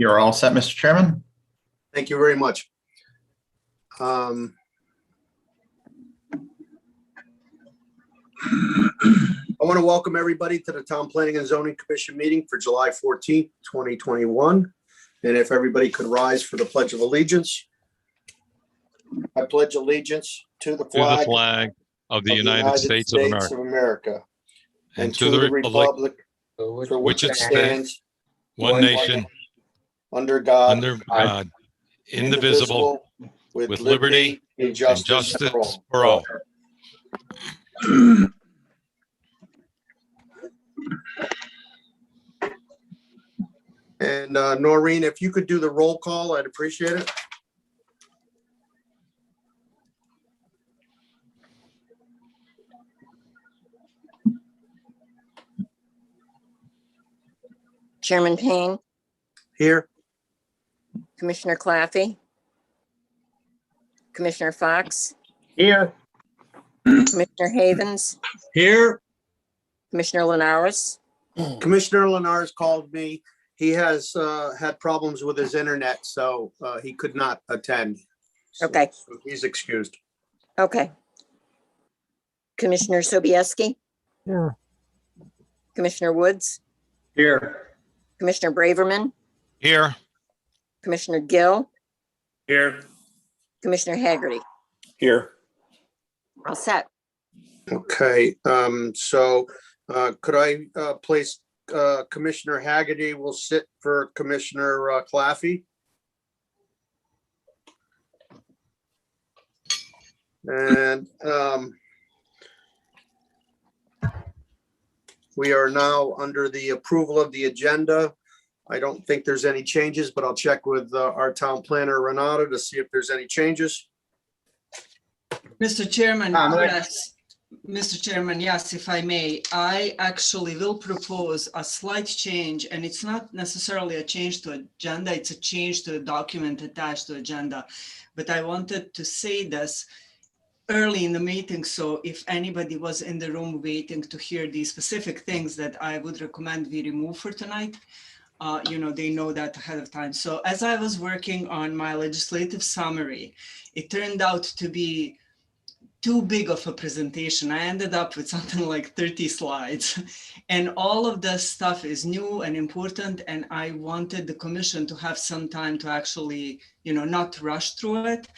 You're all set, Mr. Chairman. Thank you very much. I want to welcome everybody to the Town Planning and Zoning Commission meeting for July 14th, 2021. And if everybody could rise for the Pledge of Allegiance. I pledge allegiance to the flag of the United States of America, and to the republic for which it stands, one nation, under God, indivisible, with liberty and and justice for all. And Noreen, if you could do the roll call, I'd appreciate it. Chairman Payne, Here. Commissioner Claffey, Commissioner Fox, Here. Commissioner Havens, Here. Commissioner Linares. Commissioner Linares called me. He has had problems with his internet, so he could not attend. Okay. So he's excused. Okay. Commissioner Sobieski, Here. Commissioner Woods, Here. Commissioner Braverman, Here, Commissioner Gill, Here. Commissioner Haggerty. Here. All set. Okay, so could I place Commissioner Haggerty will sit for Commissioner Claffey? And we are now under the approval of the agenda. I don't think there's any changes, but I'll check with our town planner, Renata, to see if there's any changes. Mr. Chairman, yes. Mr. Chairman, yes, if I may, I actually will propose a slight change, and it's not necessarily a change to agenda, it's a change to the document attached to agenda. But I wanted to say this early in the meeting, so if anybody was in the room waiting to hear these specific things that I would recommend we remove for tonight, they know that ahead of time. So as I was working on my legislative summary, it turned out to be too big of a presentation. I ended up with something like 30 slides, and all of this stuff is new and important, and I wanted the commission to have some time to actually, not rush through it.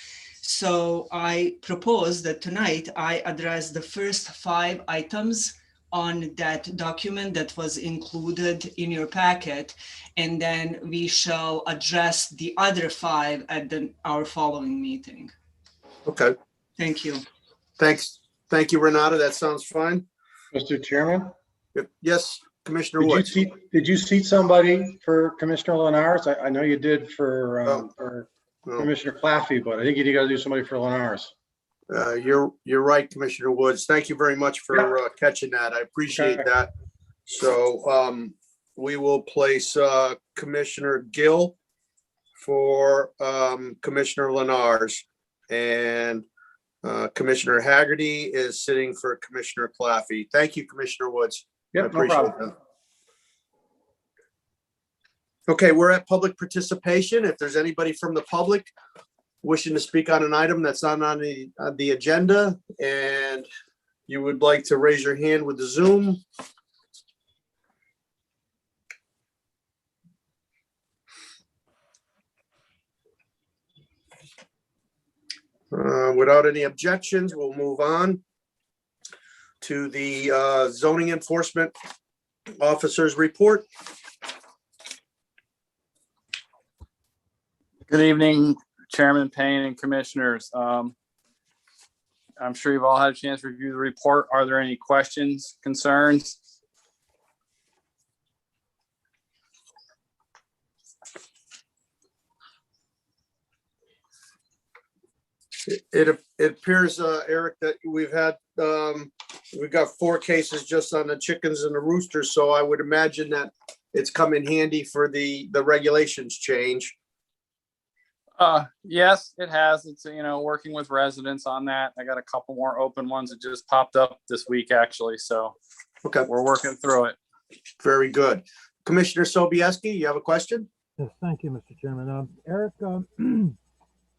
So I propose that tonight I address the first 5 items on that document that was included in your packet, and then we shall address the other 5 at our following meeting. Okay, Thank you. thanks. Thank you, Renata. That sounds fine. Mr. Chairman, Yes, Commissioner Woods. did you seat somebody for Commissioner Linares? I know you did for No. Commissioner Claffey, but I think you got to do somebody for Linares. You're right, Commissioner Woods. Thank you very much for catching that. I appreciate Okay. that. So we will place Commissioner Gill for Commissioner Linares, and Commissioner Haggerty is sitting for Commissioner Claffey. Thank you, Commissioner Woods. I Yep, no appreciate problem. that. Okay, we're at public participation. If there's anybody from the public wishing to speak on an item that's not on the agenda, and you would like to raise your hand with the Zoom. Without any objections, we'll move on to the zoning enforcement officer's report. Good evening, Chairman Payne and Commissioners. I'm sure you've all had a chance to review the report. Are there any questions, concerns? It appears, Eric, that we've got 4 cases just on the chickens and the roosters, so I would imagine that it's come in handy for the regulations change. Yes, it has. It's, working with residents on that. I got a couple more open ones that just popped up this week, actually. So Okay, we're working through it. very good. Commissioner Sobieski, you have a question? Yes, thank you, Mr. Chairman. Eric, I'm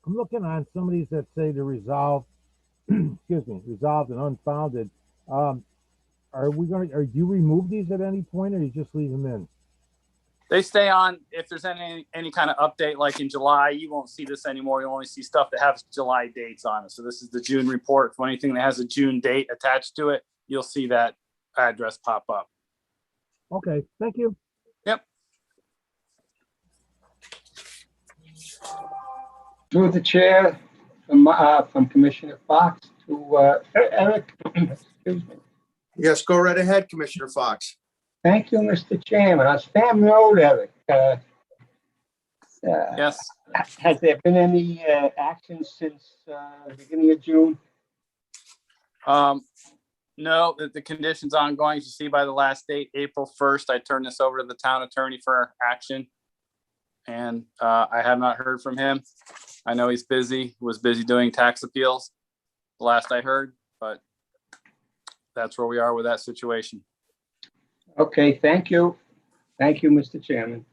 looking on some of these that say to resolve, excuse me, resolved and unfounded. Do you remove these at any point or you just leave them in? They stay on. If there's any kind of update, like in July, you won't see this anymore. You'll only see stuff that has July dates on it. So this is the June report. For anything that has a June date attached to it, you'll see that address pop up. Okay, thank you. Yep. Through the chair, from Commissioner Fox to Eric. Excuse me. Yes, go right ahead, Commissioner Fox. Thank you, Mr. Chairman. On Stam Road, Eric, Yes. has there been any action since the beginning of June? No, the condition's ongoing. As you see by the last date, April 1st, I turned this over to the town attorney for action. And I have not heard from him. I know he's was busy doing tax appeals, the last I heard, but that's where we are with that situation. Okay, thank you. Thank you, Mr. Chairman.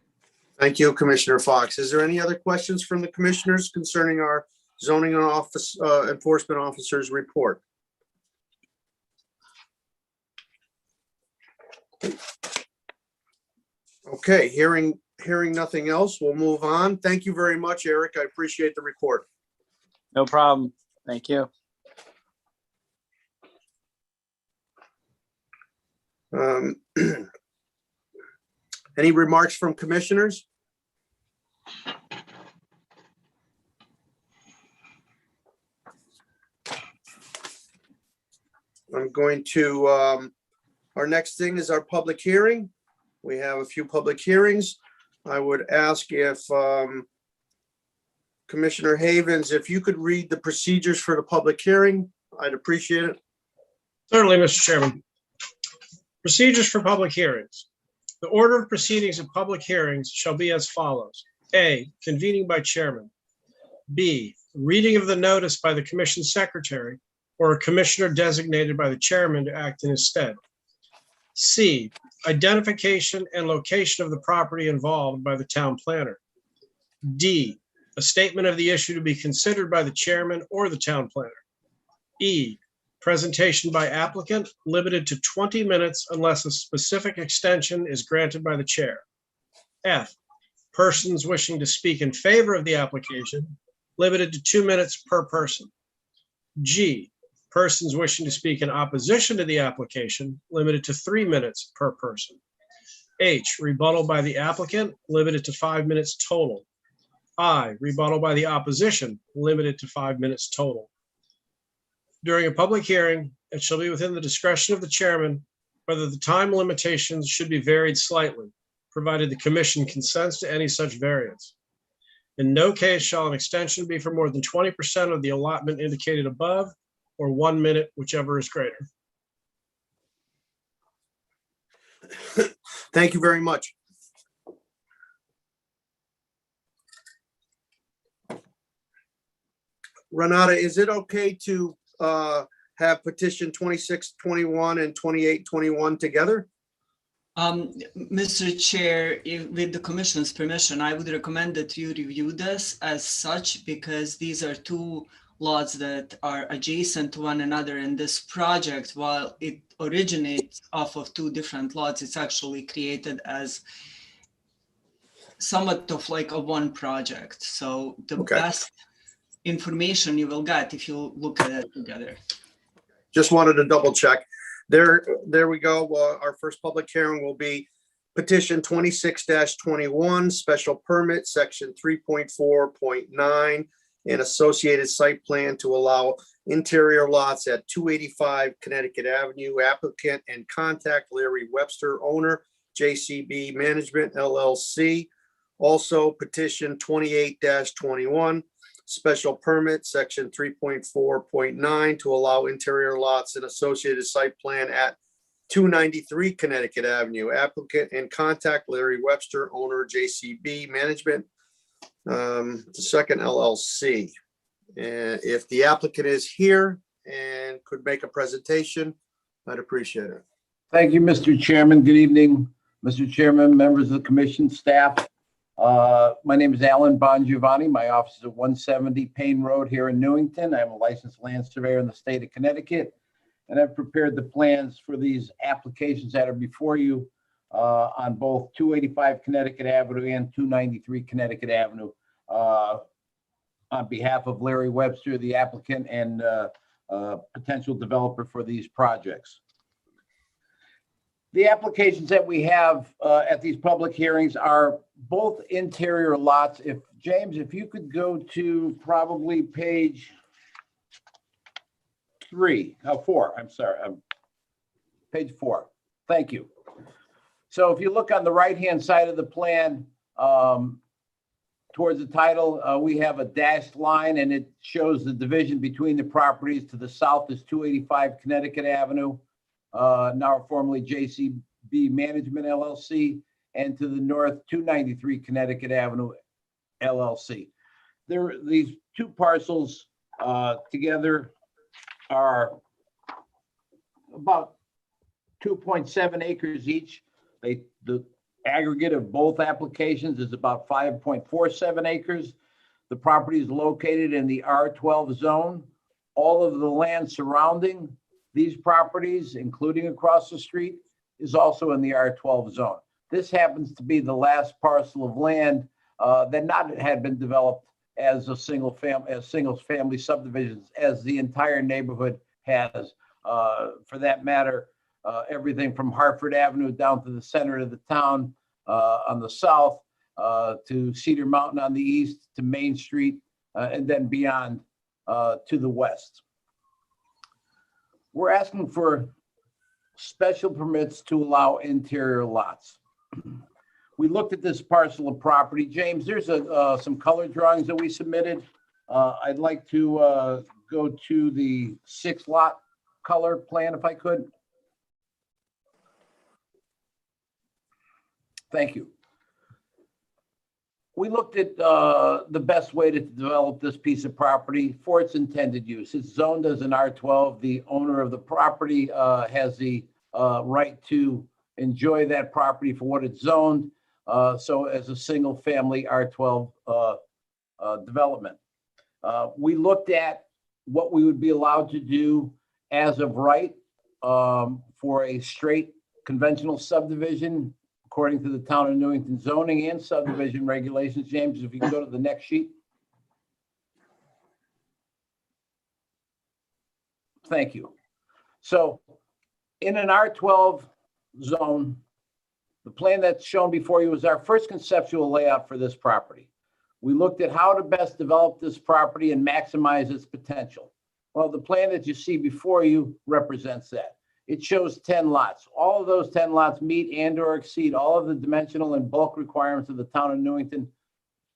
Thank you, Commissioner Fox. Is there any other questions from the commissioners concerning our zoning and office enforcement officer's report? Okay, hearing nothing else, we'll move on. Thank you very much, Eric. I appreciate the report. No problem. Thank you. Any remarks from commissioners? I'm going to, our next thing is our public hearing. We have a few public hearings. I would ask if Commissioner Havens, if you could read the procedures for the public hearing, I'd appreciate it. Certainly, Mr. Chairman. Procedures for public hearings. The order of proceedings of public hearings shall be as follows. A, convening by chairman. B, reading of the notice by the commission secretary or a commissioner designated by the chairman to act in his stead. C, identification and location of the property involved by the town planner. D, a statement of the issue to be considered by the chairman or the town planner. E, presentation by applicant limited to 20 minutes unless a specific extension is granted by the chair. F, persons wishing to speak in favor of the application limited to 2 minutes per person. G, persons wishing to speak in opposition to the application limited to 3 minutes per person. H, rebuttal by the applicant limited to 5 minutes total. I, rebuttal by the opposition limited to 5 minutes total. During a public hearing, it shall be within the discretion of the chairman whether the time limitations should be varied slightly, provided the commission consents to any such variance. In no case shall an extension be for more than 20% of the allotment indicated above, or 1 minute, whichever is greater. Thank you very much. Renata, is it okay to have petition 2621 and 2821 together? Mr. Chair, with the commission's permission, I would recommend that you review this as such because these are two lots that are adjacent to one another in this project. While it originates off of two different lots, it's actually created as somewhat of like a one project. So the best information you will get if you look at it together. Just wanted to double check. There we go. Our first public hearing will be petition 26-21, special permit, section 3.4.9, and associated site plan to allow interior lots at 285 Connecticut Avenue. Applicant and contact Larry Webster, owner, JCB Management LLC. Also petition 28-21, special permit, section 3.4.9 to allow interior lots and associated site plan at 293 Connecticut Avenue. Applicant and contact Larry Webster, owner, JCB Management, the second LLC. And if the applicant is here and could make a presentation, I'd appreciate it. Thank you, Mr. Chairman. Good evening, Mr. Chairman, members of the commission, staff. My name is Alan Bongiovanni. My office is at 170 Payne Road here in Newington. I'm a licensed land surveyor in the state of Connecticut, and I've prepared the plans for these applications that are before you on both 285 Connecticut Avenue and 293 Connecticut Avenue on behalf of Larry Webster, the applicant and potential developer for these projects. The applications that we have at these public hearings are both interior lots. If James, if you could go to probably page 4, I'm sorry, page 4. Thank you. So if you look on the right-hand side of the plan, towards the title, we have a dashed line and it shows the division between the properties. To the south is 285 Connecticut Avenue, now formerly JCB Management LLC, and to the north, 293 Connecticut Avenue LLC. These two parcels together are about 2.7 acres each. The aggregate of both applications is about 5.47 acres. The property is located in the R12 zone. All of the land surrounding these properties, including across the street, is also in the R12 zone. This happens to be the last parcel of land that had been developed as a single family subdivisions, as the entire neighborhood has. For that matter, everything from Hartford Avenue down to the center of the town on the south, to Cedar Mountain on the east, to Main Street, and then beyond to the west. We're asking for special permits to allow interior lots. We looked at this parcel of property. James, there's some color drawings that we submitted. I'd like to go to the 6-lot color plan if I could. Thank you. We looked at the best way to develop this piece of property for its intended use. It's zoned as an R12. The owner of the property has the right to enjoy that property for what it's zoned. So as a single family R12 development. We looked at what we would be allowed to do as of right for a straight conventional subdivision, according to the town of Newington zoning and subdivision regulations. James, if you can go to the next sheet. Thank you. So in an R12 zone, the plan that's shown before you is our first conceptual layout for this property. We looked at how to best develop this property and maximize its potential. Well, the plan that you see before you represents that. It shows 10 lots. All of those 10 lots meet and or exceed all of the dimensional and bulk requirements of the town of Newington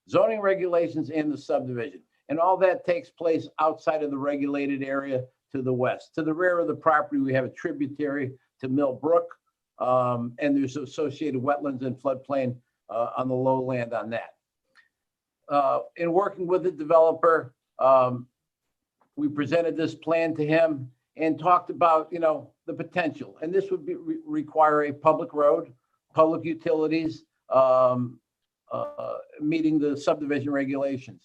zoning regulations and the subdivision. And all that takes place outside of the regulated area to the west. To the rear of the property, we have a tributary to Mill Brook, and there's associated wetlands and floodplain on the lowland on that. In working with the developer, we presented this plan to him and talked about, the potential. And this would require a public road, public utilities, meeting the subdivision regulations.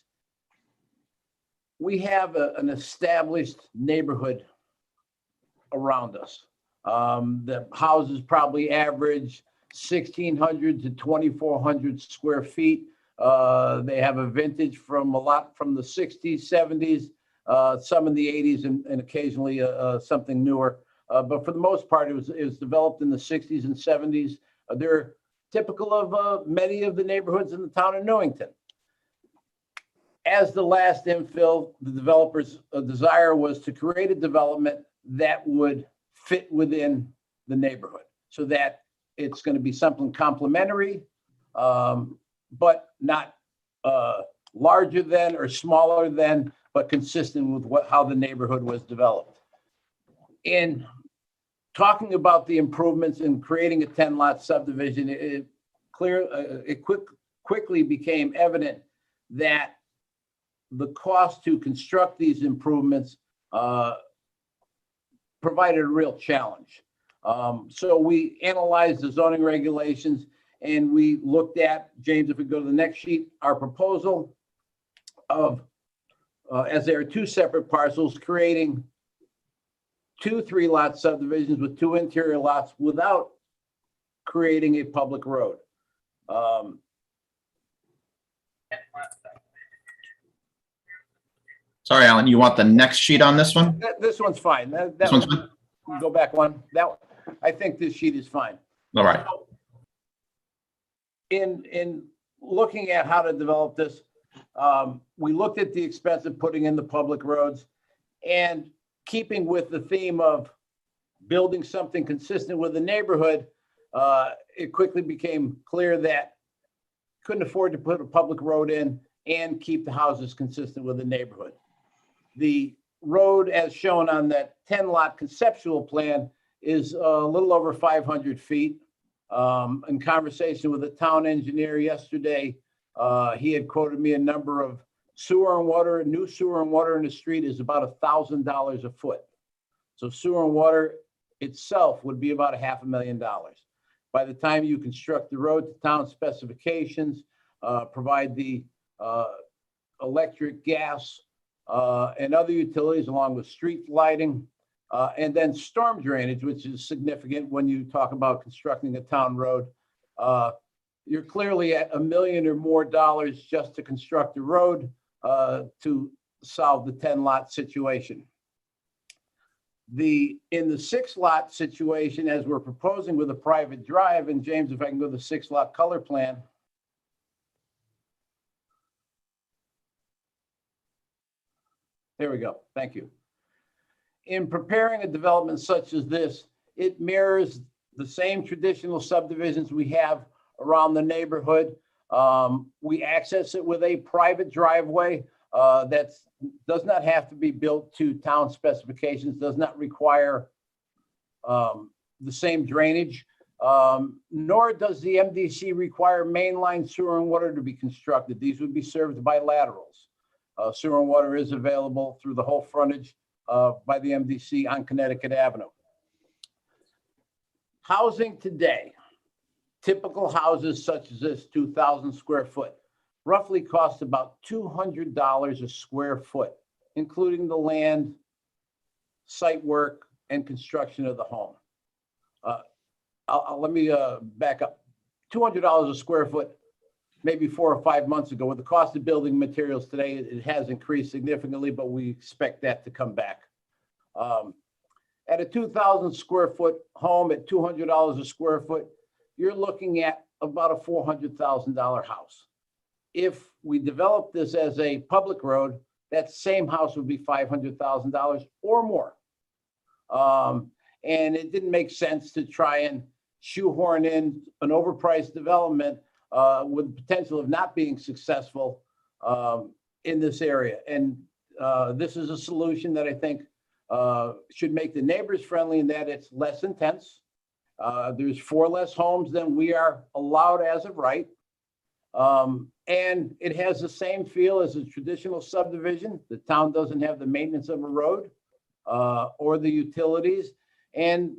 We have an established neighborhood around us. The houses probably average 1,600 to 2,400 square feet. They have a vintage from a lot from the 60s, 70s, some in the 80s, and occasionally something newer. But for the most part, it was developed in the 60s and 70s. They're typical of many of the neighborhoods in the town of Newington. As the last infill, the developer's desire was to create a development that would fit within the neighborhood so that it's going to be something complementary, but not larger than or smaller than, but consistent with how the neighborhood was developed. In talking about the improvements in creating a 10-lot subdivision, it quickly became evident that the cost to construct these improvements provided a real challenge. So we analyzed the zoning regulations And we looked at, James, if we go to the next sheet, our proposal of, as there are two separate parcels, creating two 3-lot subdivisions with 2 interior lots without creating a public road. Sorry, Alan, you want the next sheet on this one? This one's fine. This one's fine? Go back one. I think this sheet is fine. All right. In looking at how to develop this, we looked at the expense of putting in the public roads, and keeping with the theme of building something consistent with the neighborhood, it quickly became clear that couldn't afford to put a public road in and keep the houses consistent with the neighborhood. The road, as shown on that 10-lot conceptual plan, is a little over 500 feet. In conversation with the town engineer yesterday, he had quoted me a number of sewer and water. New sewer and water in the street is about $1,000 a foot. So sewer and water itself would be about $500,000. By the time you construct the road to town specifications, provide the electric, gas, and other utilities along with street lighting, and then storm drainage, which is significant when you talk about constructing a town road. You're clearly at $1 million or more just to construct a road to solve the 10-lot situation. In the 6-lot situation, as we're proposing with a private drive, and James, if I can go to the 6-lot color plan. There we go. Thank you. In preparing a development such as this, it mirrors the same traditional subdivisions we have around the neighborhood. We access it with a private driveway that does not have to be built to town specifications, does not require the same drainage, nor does the MDC require mainline sewer and water to be constructed. These would be served by laterals. Sewer and water is available through the whole frontage by the MDC on Connecticut Avenue. Housing today, typical houses such as this 2,000 square foot, roughly cost about $200 a square foot, including the land, site work, and construction of the home. Let me back up. $200 a square foot, maybe 4 or 5 months ago. With the cost of building materials today, it has increased significantly, but we expect that to come back. At a 2,000 square foot home at $200 a square foot, you're looking at about a $400,000 house. If we develop this as a public road, that same house would be $500,000 or more. And it didn't make sense to try and shoehorn in an overpriced development with the potential of not being successful in this area. And this is a solution that I think should make the neighbors friendly in that it's less intense. There's 4 less homes than we are allowed as of right. And it has the same feel as a traditional subdivision. The town doesn't have the maintenance of a road or the utilities. And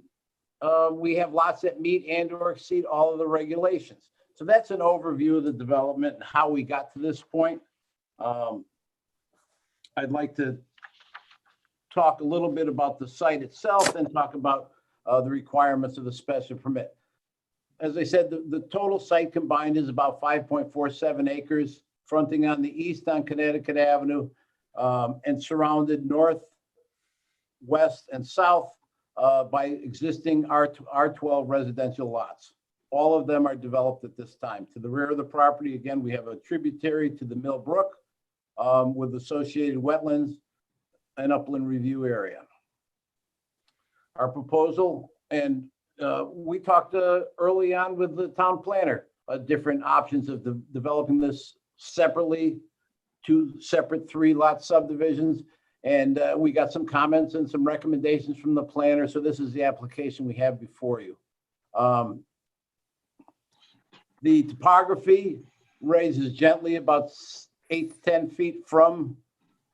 we have lots that meet and or exceed all of the regulations. So that's an overview of the development and how we got to this point. I'd like to talk a little bit about the site itself and talk about the requirements of the special permit. As I said, the total site combined is about 5.47 acres, fronting on the east on Connecticut Avenue and surrounded north, west, and south by existing R12 residential lots. All of them are developed at this time. To the rear of the property, again, we have a tributary to the Mill Brook with associated wetlands and upland review area. Our proposal, and we talked early on with the town planner, different options of developing this separately, 2 separate 3-lot subdivisions. And we got some comments and some recommendations from the planner. So this is the application we have before you. The topography raises gently about 8 to 10 feet from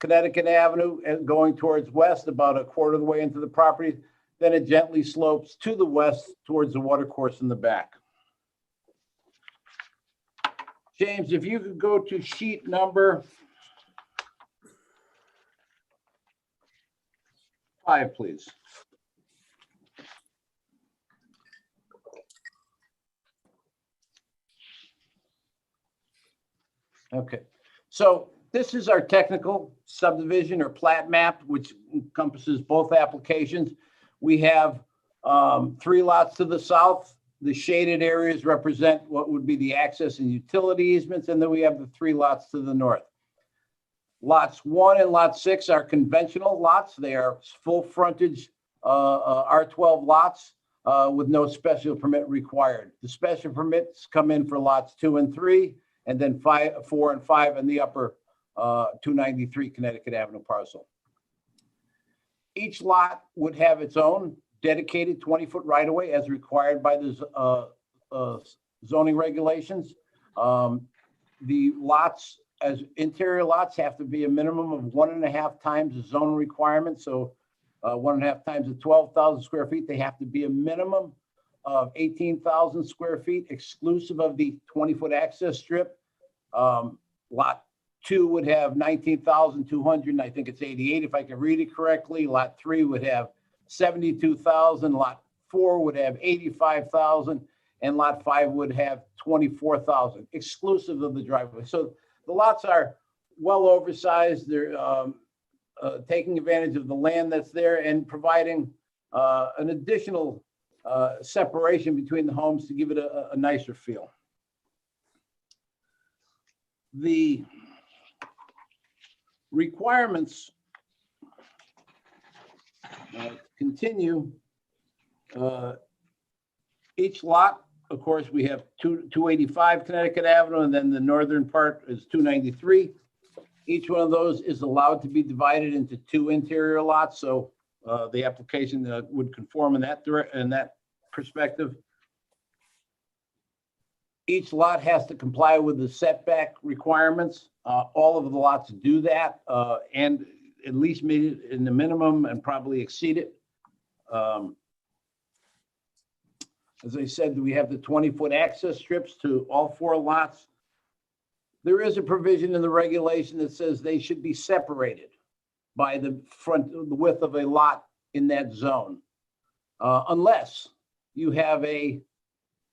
Connecticut Avenue and going towards west about a quarter of the way into the property. Then it gently slopes to the west towards the watercourse in the back. James, if you could go to sheet number 5, please. Okay, so this is our technical subdivision or plat map, which encompasses both applications. We have 3 lots to the south. The shaded areas represent what would be the access and utility easements, and then we have the 3 lots to the north. Lots 1 and lot 6 are conventional lots. They are full frontage R12 lots with no special permit required. The special permits come in for lots 2 and 3, and then 4 and 5 in the upper 293 Connecticut Avenue parcel. Each lot would have its own dedicated 20-foot right-of-way as required by the zoning regulations. The lots, as interior lots, have to be a minimum of 1.5 times the zone requirement. So 1.5 times the 12,000 square feet, they have to be a minimum of 18,000 square feet exclusive of the 20-foot access strip. Lot 2 would have 19,200, and I think it's 88 if I can read it correctly. Lot 3 would have 72,000. Lot 4 would have 85,000, and lot 5 would have 24,000 exclusive of the driveway. So the lots are well oversized. They're taking advantage of the land that's there and providing an additional separation between the homes to give it a nicer feel. The requirements continue. Each lot, of course, we have 285 Connecticut Avenue, and then the northern part is 293. Each one of those is allowed to be divided into 2 interior lots, so the application would conform in that perspective. Each lot has to comply with the setback requirements. All of the lots do that, and at least meet it in the minimum and probably exceed it. As I said, we have the 20-foot access strips to all 4 lots. There is a provision in the regulation that says they should be separated by the width of a lot in that zone, unless you have a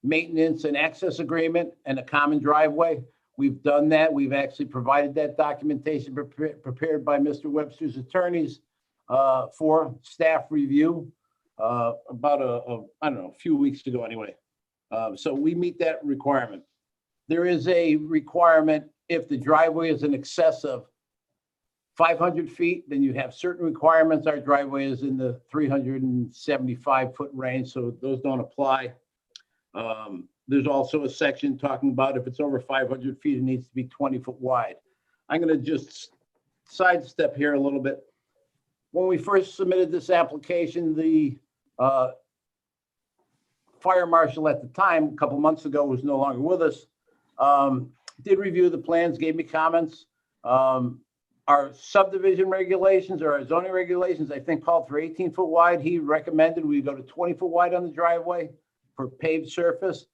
maintenance and access agreement and a common driveway. We've done that. We've actually provided that documentation prepared by Mr. Webster's attorneys for staff review about I don't know, a few weeks ago anyway. So we meet that requirement. There is a requirement if the driveway is in excess of 500 feet, then you have certain requirements. Our driveway is in the 375-foot range, so those don't apply. There's also a section talking about if it's over 500 feet, it needs to be 20 foot wide. I'm going to just sidestep here a little bit. When we first submitted this application, the fire marshal at the time, a couple months ago, was no longer with us, did review the plans, gave me comments. Our subdivision regulations or our zoning regulations, I think, called for 18 foot wide. He recommended we go to 20 foot wide on the driveway for paved surface.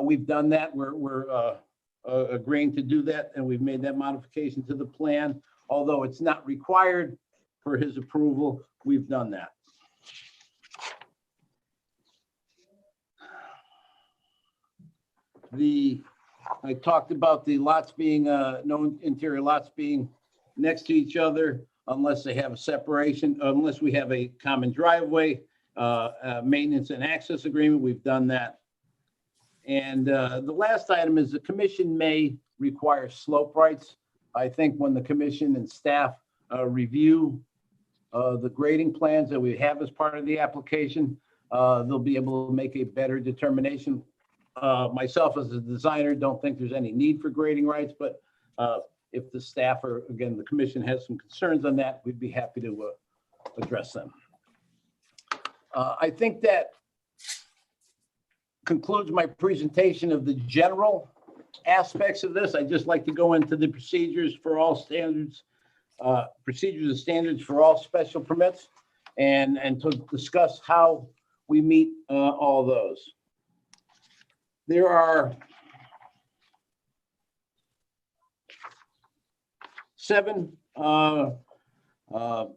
We've done that. We're agreeing to do that, and we've made that modification to the plan. Although it's not required for his approval, we've done that. I talked about the lots being, no interior lots being next to each other unless they have a separation, unless we have a common driveway, maintenance and access agreement. We've done that. And the last item is the commission may require slope rights. I think when the commission and staff review the grading plans that we have as part of the application, they'll be able to make a better determination. Myself as a designer don't think there's any need for grading rights, but if the staff or, again, the commission has some concerns on that, we'd be happy to address them. I think that concludes my presentation of the general aspects of this. I'd just like to go into the procedures for all standards, procedures and standards for all special permits, and to discuss how we meet all those. There are 7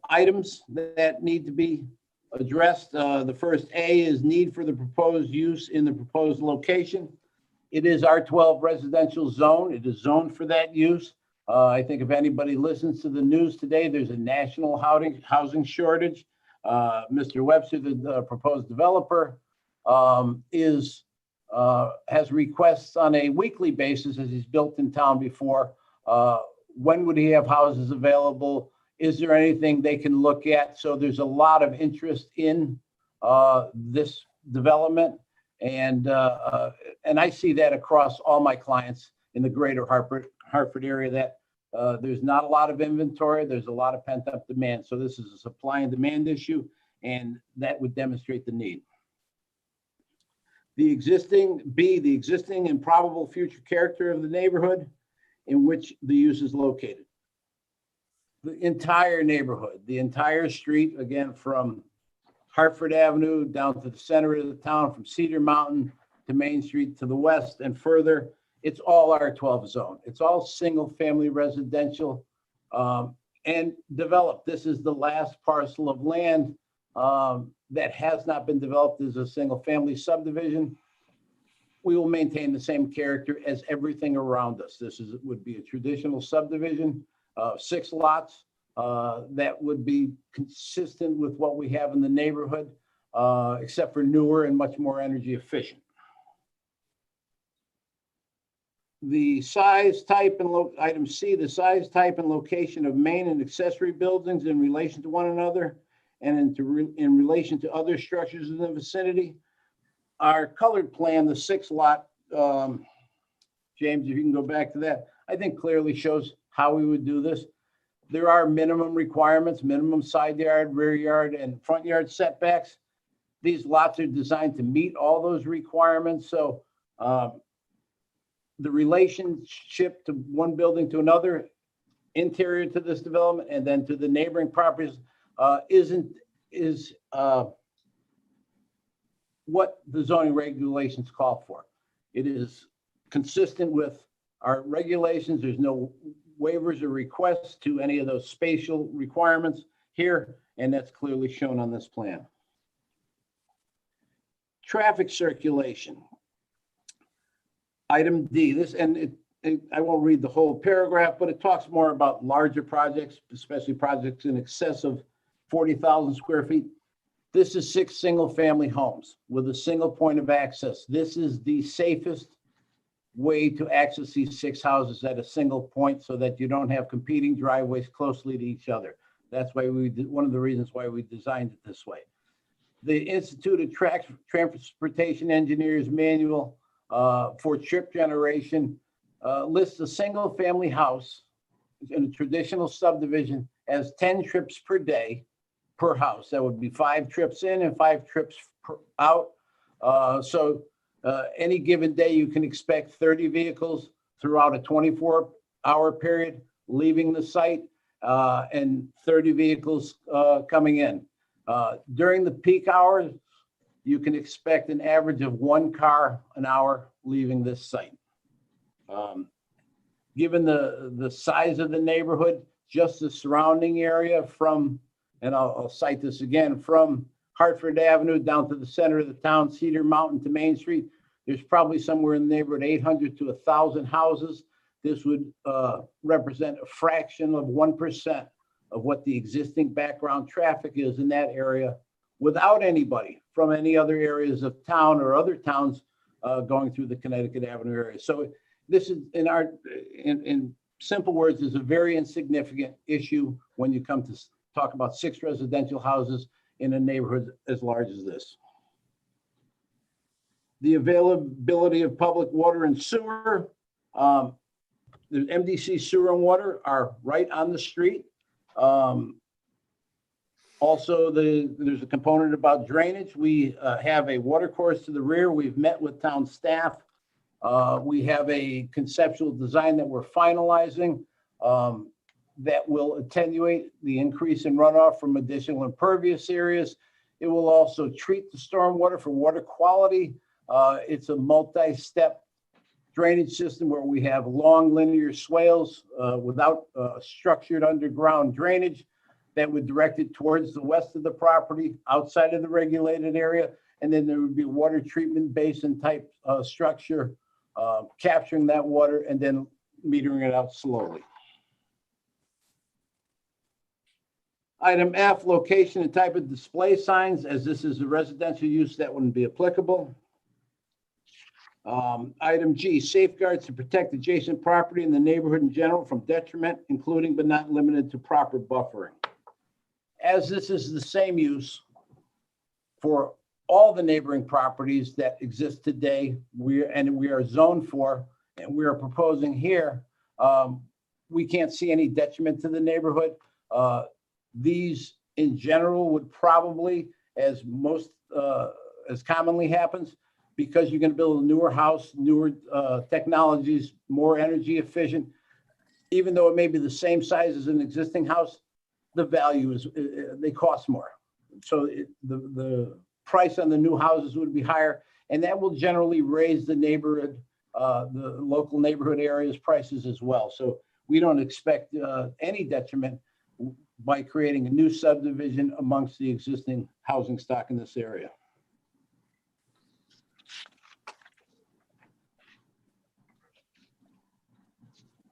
items that need to be addressed. The first A is need for the proposed use in the proposed location. It is R12 residential zone. It is zoned for that use. I think if anybody listens to the news today, there's a national housing shortage. Mr. Webster, the proposed developer, has requests on a weekly basis as he's built in town before. When would he have houses available? Is there anything they can look at? So there's a lot of interest in this development. And I see that across all my clients in the greater Hartford area, that there's not a lot of inventory. There's a lot of pent up demand. So this is a supply and demand issue, and that would demonstrate the need. The existing and probable future character of the neighborhood in which the use is located. The entire neighborhood, the entire street, again, from Hartford Avenue down to the center of the town, from Cedar Mountain to Main Street to the west and further, it's all R12 zone. It's all single family residential and developed. This is the last parcel of land that has not been developed as a single family subdivision. We will maintain the same character as everything around us. This would be a traditional subdivision of 6 lots that would be consistent with what we have in the neighborhood, except for newer and much more energy efficient. The size, type, and item C, the size, type, and location of main and accessory buildings in relation to one another and in relation to other structures in the vicinity. Our colored plan, the 6 lot, James, if you can go back to that, I think clearly shows how we would do this. There are minimum requirements, minimum side yard, rear yard, and front yard setbacks. These lots are designed to meet all those requirements. So the relationship to one building to another, interior to this development, and then to the neighboring properties is what the zoning regulations call for. It is consistent with our regulations. There's no waivers or requests to any of those spatial requirements here, and that's clearly shown on this plan. Traffic circulation. Item D, I won't read the whole paragraph, but it talks more about larger projects, especially projects in excess of 40,000 square feet. This is 6 single family homes with a single point of access. This is the safest way to access these 6 houses at a single point so that you don't have competing driveways closely to each other. That's why one of the reasons why we designed it this way. The Institute of Transportation Engineers Manual for trip generation lists a single family house in a traditional subdivision as 10 trips per day per house. That would be 5 trips in and 5 trips out. So any given day, you can expect 30 vehicles throughout a 24-hour period leaving the site and 30 vehicles coming in. During the peak hours, you can expect an average of 1 car an hour leaving this site. Given the size of the neighborhood, just the surrounding area from, and I'll cite this again, from Hartford Avenue down to the center of the town, Cedar Mountain to Main Street, there's probably somewhere in the neighborhood 800 to 1,000 houses. This would represent a fraction of 1% of what the existing background traffic is in that area without anybody from any other areas of town or other towns going through the Connecticut Avenue area. So this is, in simple words, is a very insignificant issue when you come to talk about 6 residential houses in a neighborhood as large as this. The availability of public water and sewer. The MDC sewer and water are right on the street. Also, there's a component about drainage. We have a water course to the rear. We've met with town staff. We have a conceptual design that we're finalizing that will attenuate the increase in runoff from additional impervious areas. It will also treat the stormwater for water quality. It's a multi-step drainage system where we have long linear swales without structured underground drainage that would direct it towards the west of the property, outside of the regulated area. And then there would be a water treatment basin type structure, capturing that water and then metering it out slowly. Item F, location and type of display signs. As this is a residential use, that wouldn't be applicable. Item G, safeguards to protect adjacent property and the neighborhood in general from detriment, including but not limited to proper buffering. As this is the same use for all the neighboring properties that exist today, we are zoned for, and we are proposing here, we can't see any detriment to the neighborhood. These in general would probably, as commonly happens, because you're going to build a newer house, newer technologies, more energy efficient, even though it may be the same size as an existing house, the value is, they cost more. So the price on the new houses would be higher, and that will generally raise the neighborhood, the local neighborhood areas prices as well. So we don't expect any detriment by creating a new subdivision amongst the existing housing stock in this area.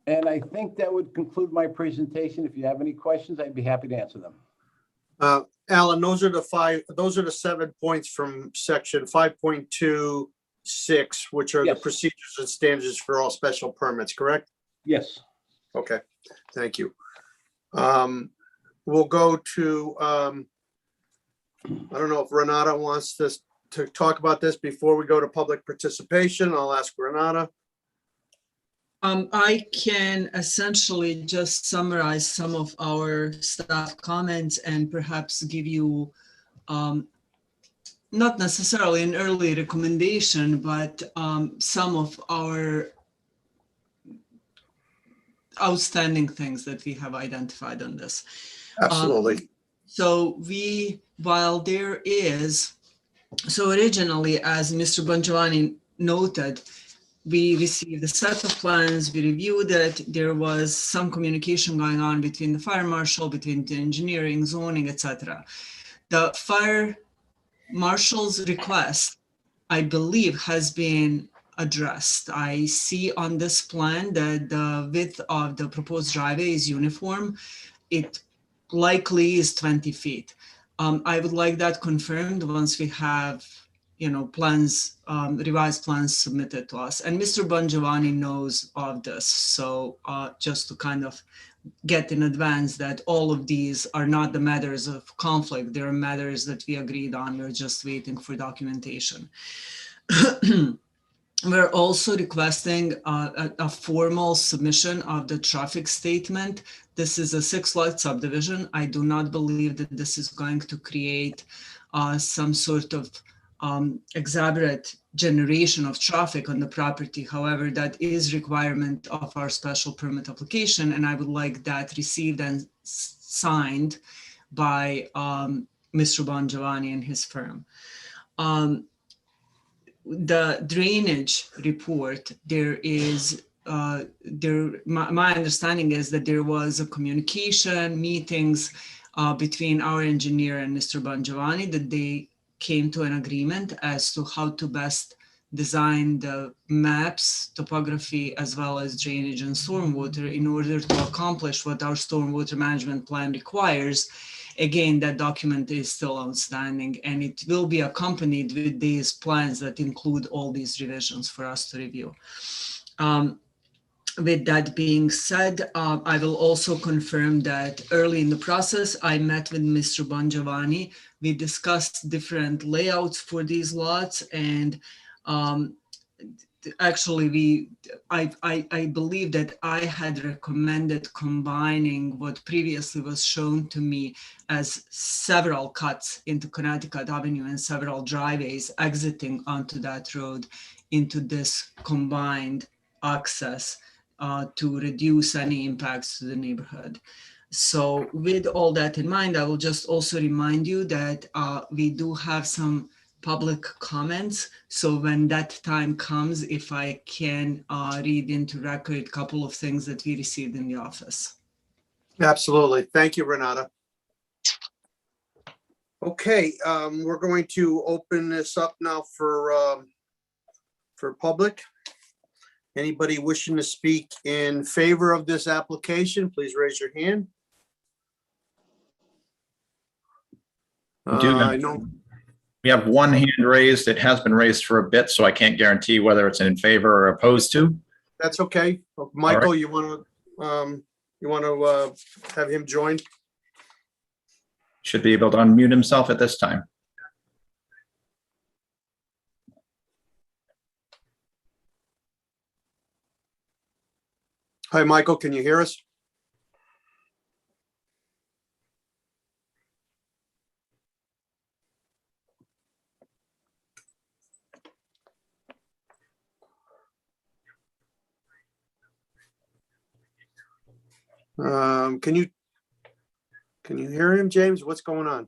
And I think that would conclude my presentation. If you have any questions, I'd be happy to answer them. Alan, those are the 7 points from section 5.26, which are Yes. the procedures and standards for all special permits, correct? Yes. Okay, thank you. We'll go to, I don't know if Renata wants to talk about this before we go to public participation. I'll ask Renata. I can essentially just summarize some of our staff comments and perhaps give you not necessarily an early recommendation, but some of our outstanding things that we have identified on this. Absolutely. So originally, as Mr. Bongiovanni noted, we received a set of plans, we reviewed it, there was some communication going on between the fire marshal, between the engineering, zoning, etc. The fire marshal's request, I believe, has been addressed. I see on this plan that the width of the proposed driveway is uniform. It likely is 20 feet. I would like that confirmed once we have plans, revised plans submitted to us. And Mr. Bongiovanni knows of this. So just to kind of get in advance that all of these are not the matters of conflict. They are matters that we agreed on. We're just waiting for documentation. We're also requesting a formal submission of the traffic statement. This is a 6-lot subdivision. I do not believe that this is going to create some sort of exaggerate generation of traffic on the property. However, that is requirement of our special permit application, and I would like that received and signed by Mr. Bongiovanni and his firm. The drainage report, my understanding is that there was a communication, meetings between our engineer and Mr. Bongiovanni, that they came to an agreement as to how to best design the maps, topography, as well as drainage and stormwater in order to accomplish what our stormwater management plan requires. Again, that document is still outstanding, and it will be accompanied with these plans that include all these revisions for us to review. With that being said, I will also confirm that early in the process, I met with Mr. Bongiovanni. We discussed different layouts for these lots, and actually, I believe that I had recommended combining what previously was shown to me as several cuts into Connecticut Avenue and several driveways exiting onto that road into this combined access to reduce any impacts to the neighborhood. So with all that in mind, I will just also remind you that we do have some public comments. So when that time comes, if I can read into record a couple of things that we received in the office. Absolutely. Thank you, Renata. Okay, we're going to open this up now for public. Anybody wishing to speak in favor of this application, please raise your hand. We do have- I know. We have one hand raised. It has been raised for a bit, so I can't guarantee whether it's in favor or opposed to. That's okay. Michael, you want to have him join? Should be able to unmute himself at this time. Hi, Michael, can you hear us? Can you hear him, James? What's going on?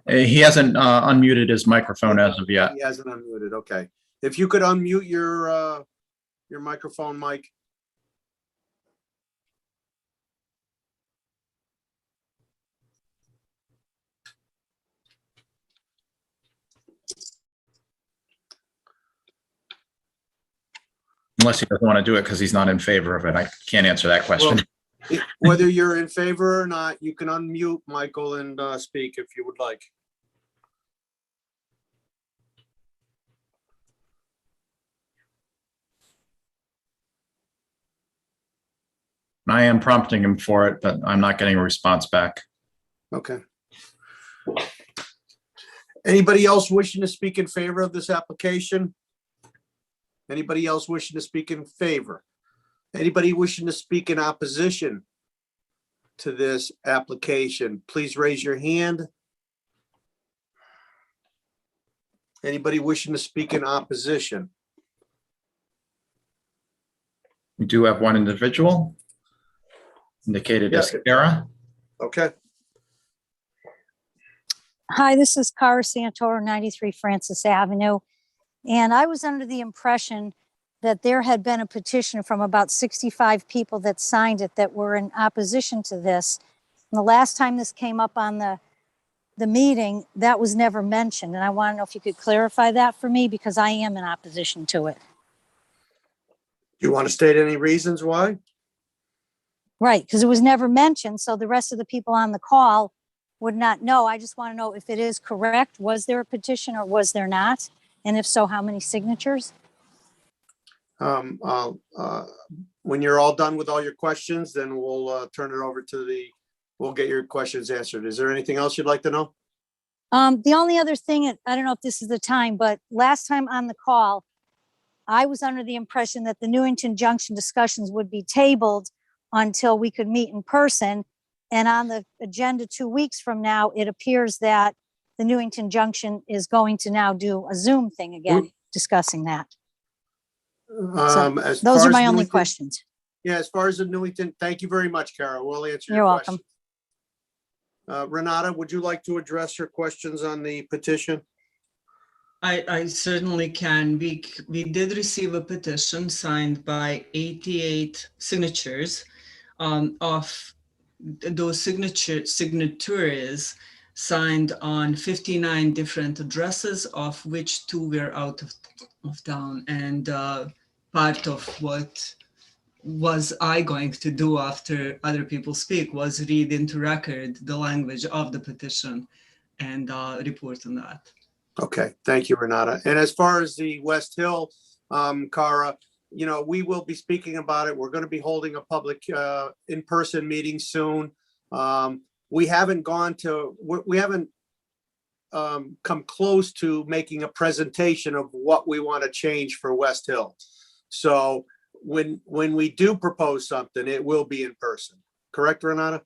He hasn't unmuted his microphone as of yet. He hasn't unmuted. Okay. If you could unmute your microphone, Mike. Unless he doesn't want to do it because he's not in favor of it. I can't answer that question. Well, whether you're in favor or not, you can unmute Michael and speak if you would like. I am prompting him for it, but I'm not getting a response back. Okay. Anybody else wishing to speak in favor of this application? Anybody else wishing to speak in favor? Anybody wishing to speak in opposition to this application? Please raise your hand. Anybody wishing to speak in opposition? We do have one individual indicated as Kara. Okay. Hi, this is Cara Santoro, 93 Francis Avenue. And I was under the impression that there had been a petition from about 65 people that signed it that were in opposition to this. And the last time this came up on the meeting, that was never mentioned. And I want to know if you could clarify that for me because I am in opposition to it. Do you want to state any reasons why? Right, because it was never mentioned. So the rest of the people on the call would not know. I just want to know if it is correct. Was there a petition or was there not? And if so, how many signatures? When you're all done with all your questions, then we'll turn it over to we'll get your questions answered. Is there anything else you'd like to know? The only other thing, I don't know if this is the time, but last time on the call, I was under the impression that the Newington Junction discussions would be tabled until we could meet in person. And on the agenda 2 weeks from now, it appears that the Newington Junction is going to now do a Zoom thing again, discussing that. Those are my only questions. Yeah, as far as the Newington, thank you very much, Kara. We'll answer You're your welcome. questions. Renata, would you like to address your questions on the petition? I certainly can. We did receive a petition signed by 88 signatures. Of those signatures signed on 59 different addresses, of which 2 were out of town. And part of what was I going to do after other people speak was read into record the language of the petition and report on that. Okay, thank you, Renata. And as far as the West Hill, Kara, you know, we will be speaking about it. We're going to be holding a public in-person meeting soon. We haven't come close to making a presentation of what we want to change for West Hill. So when we do propose something, it will be in person. Correct, Renata?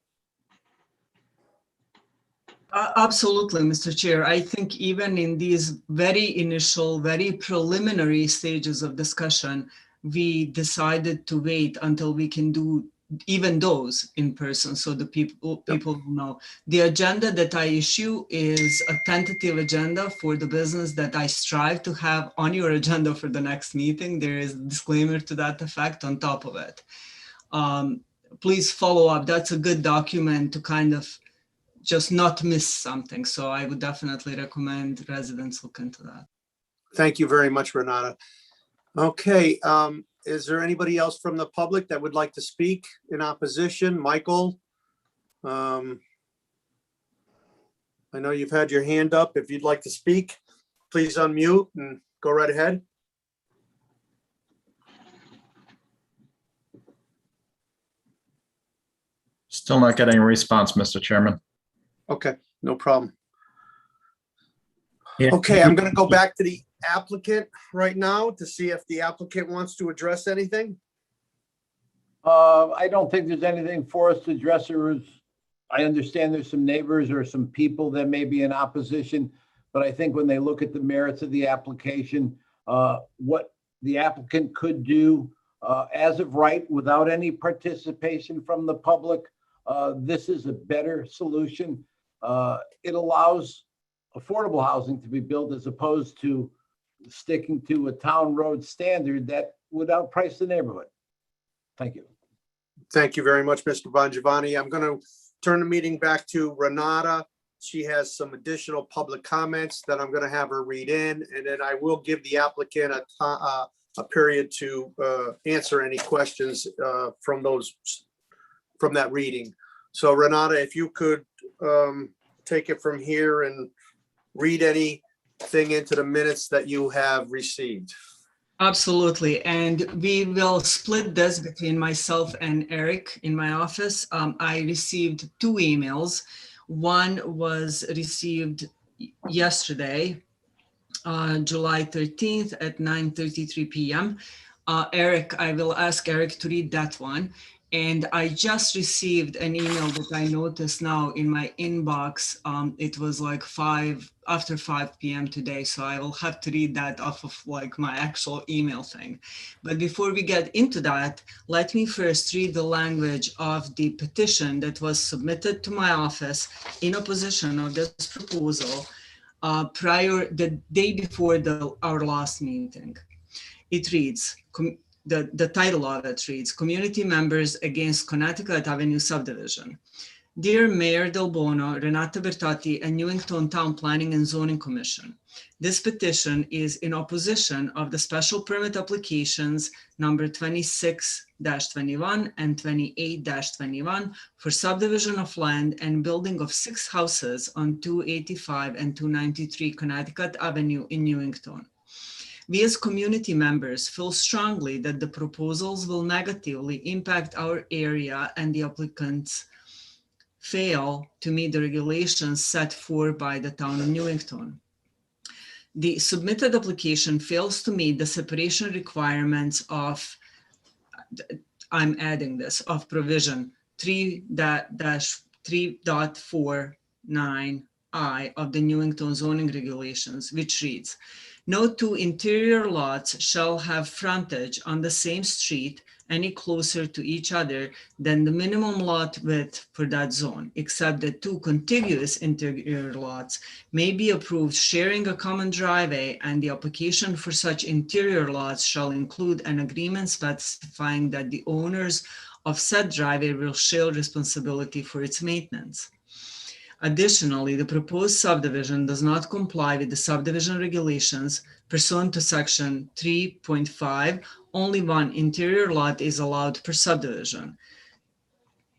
Absolutely, Mr. Chair. I think even in these very initial, very preliminary stages of discussion, we decided to wait until we can do even those in person, so the people will know. The agenda that I issue is a tentative agenda for the business that I strive to have on your agenda for the next meeting. There is a disclaimer to that effect on top of it. Please follow up. That's a good document to kind of just not miss something. So I would definitely recommend residents look into that. Thank you very much, Renata. Okay, is there anybody else from the public that would like to speak in opposition? Michael? I know you've had your hand up. If you'd like to speak, please unmute and go right ahead. Still not getting a response, Mr. Chairman. Okay, no problem. Yeah. Okay, I'm going to go back to the applicant right now to see if the applicant wants to address anything. I don't think there's anything for us to address. I understand there's some neighbors or some people that may be in opposition, but I think when they look at the merits of the application, what the applicant could do as of right without any participation from the public, this is a better solution. It allows affordable housing to be built as opposed to sticking to a town road standard that would outprice the neighborhood. Thank you. Thank you very much, Mr. Bongiovanni. I'm going to turn the meeting back to Renata. She has some additional public comments that I'm going to have her read in, and then I will give the applicant a period to answer any questions from that reading. So Renata, if you could take it from here and read anything into the minutes that you have received. Absolutely. And we will split this between myself and Eric in my office. I received 2 emails. One was received yesterday, July 13th at 9:33 p.m. Eric, I will ask Eric to read that one. And I just received an email that I noticed now in my inbox. It was like after 5 p.m. today. So I will have to read that off of like my actual email thing. But before we get into that, let me first read the language of the petition that was submitted to my office in opposition of this proposal the day before our last meeting. It reads, the title of it reads, Community Members Against Connecticut Avenue Subdivision. Dear Mayor Del Bono, Renata Bertotti, and Newington Town Planning and Zoning Commission. This petition is in opposition of the special permit applications number 26-21 and 28-21 for subdivision of land and building of 6 houses on 285 and 293 Connecticut Avenue in Newington. We as community members feel strongly that the proposals will negatively impact our area and the applicants fail to meet the regulations set forth by the town of Newington. The submitted application fails to meet the separation requirements of, I'm adding this, of provision 3-3.49I of the Newington zoning regulations, which reads, no 2 interior lots shall have frontage on the same street any closer to each other than the minimum lot width for that zone, except that 2 contiguous interior lots may be approved sharing a common driveway, and the application for such interior lots shall include an agreement specifying that the owners of said driveway will share responsibility for its maintenance. Additionally, the proposed subdivision does not comply with the subdivision regulations pursuant to section 3.5. Only 1 interior lot is allowed per subdivision.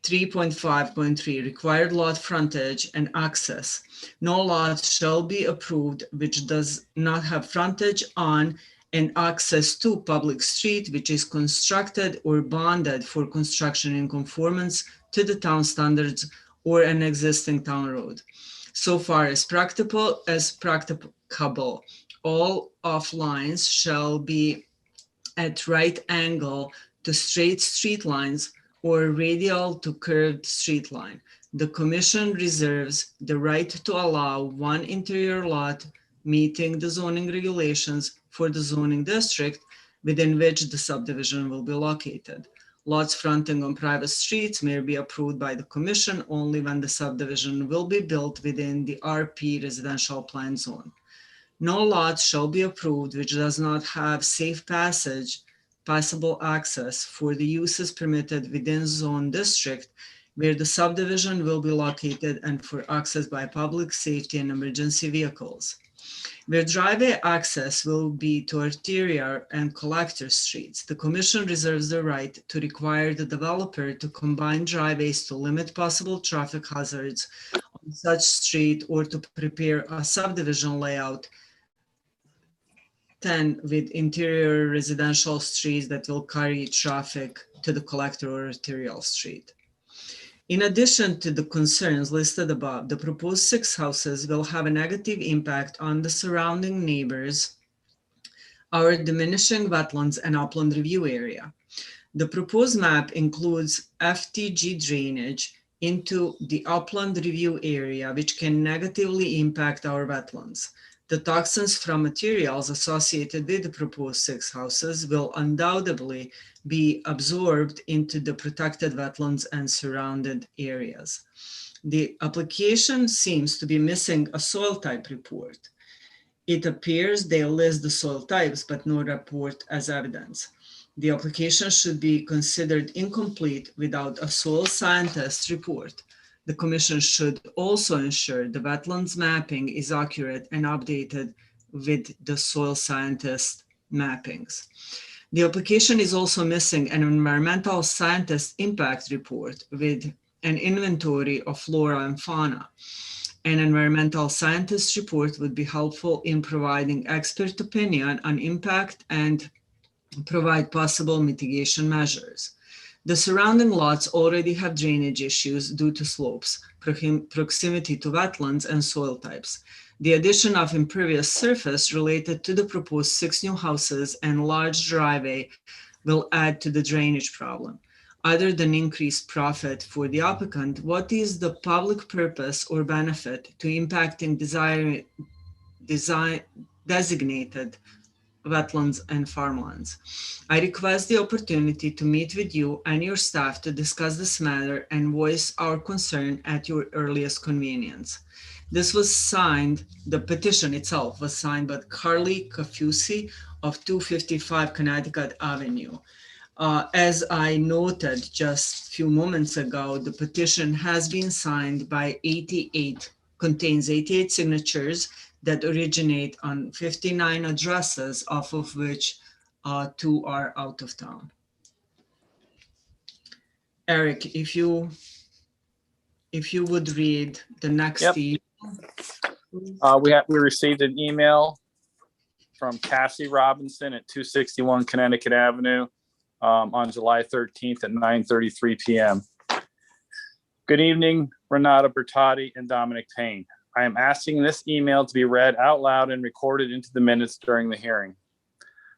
3.5.3 required lot frontage and access. No lot shall be approved which does not have frontage on and access to public street which is constructed or bonded for construction in conformance to the town standards or an existing town road. So far as practicable, all off lines shall be at right angle to straight street lines or radial to curved street line. The commission reserves the right to allow 1 interior lot meeting the zoning regulations for the zoning district within which the subdivision will be located. Lots fronting on private streets may be approved by the commission only when the subdivision will be built within the RP residential plan zone. No lot shall be approved which does not have safe passable access for the uses permitted within zone district where the subdivision will be located and for access by public safety and emergency vehicles. Where driveway access will be to arterial and collector streets, the commission reserves the right to require the developer to combine driveways to limit possible traffic hazards on such street or to prepare a subdivision layout 10 with interior residential streets that will carry traffic to the collector or arterial street. In addition to the concerns listed above, the proposed 6 houses will have a negative impact on the surrounding neighbors, our diminishing wetlands and upland review area. The proposed map includes FTG drainage into the upland review area, which can negatively impact our wetlands. The toxins from materials associated with the proposed 6 houses will undoubtedly be absorbed into the protected wetlands and surrounded areas. The application seems to be missing a soil type report. It appears they list the soil types, but no report as evidence. The application should be considered incomplete without a soil scientist report. The commission should also ensure the wetlands mapping is accurate and updated with the soil scientist mappings. The application is also missing an environmental scientist impact report with an inventory of flora and fauna. An environmental scientist report would be helpful in providing expert opinion on impact and provide possible mitigation measures. The surrounding lots already have drainage issues due to slopes, proximity to wetlands, and soil types. The addition of impervious surface related to the proposed 6 new houses and large driveway will add to the drainage problem. Other than increased profit for the applicant, what is the public purpose or benefit to impacting designated wetlands and farmlands? I request the opportunity to meet with you and your staff to discuss this matter and voice our concern at your earliest convenience. This was signed, the petition itself was signed by Carly Cafusi of 255 Connecticut Avenue. As I noted just a few moments ago, the petition has been signed by contains 88 signatures that originate on 59 addresses, off of which 2 are out of town. Eric, if you would read the next Yep. email. We received an email from Cassie Robinson at 261 Connecticut Avenue on July 13th at 9:33 p.m. Good evening, Renata Bertotti and Dominic Payne. I am asking this email to be read out loud and recorded into the minutes during the hearing.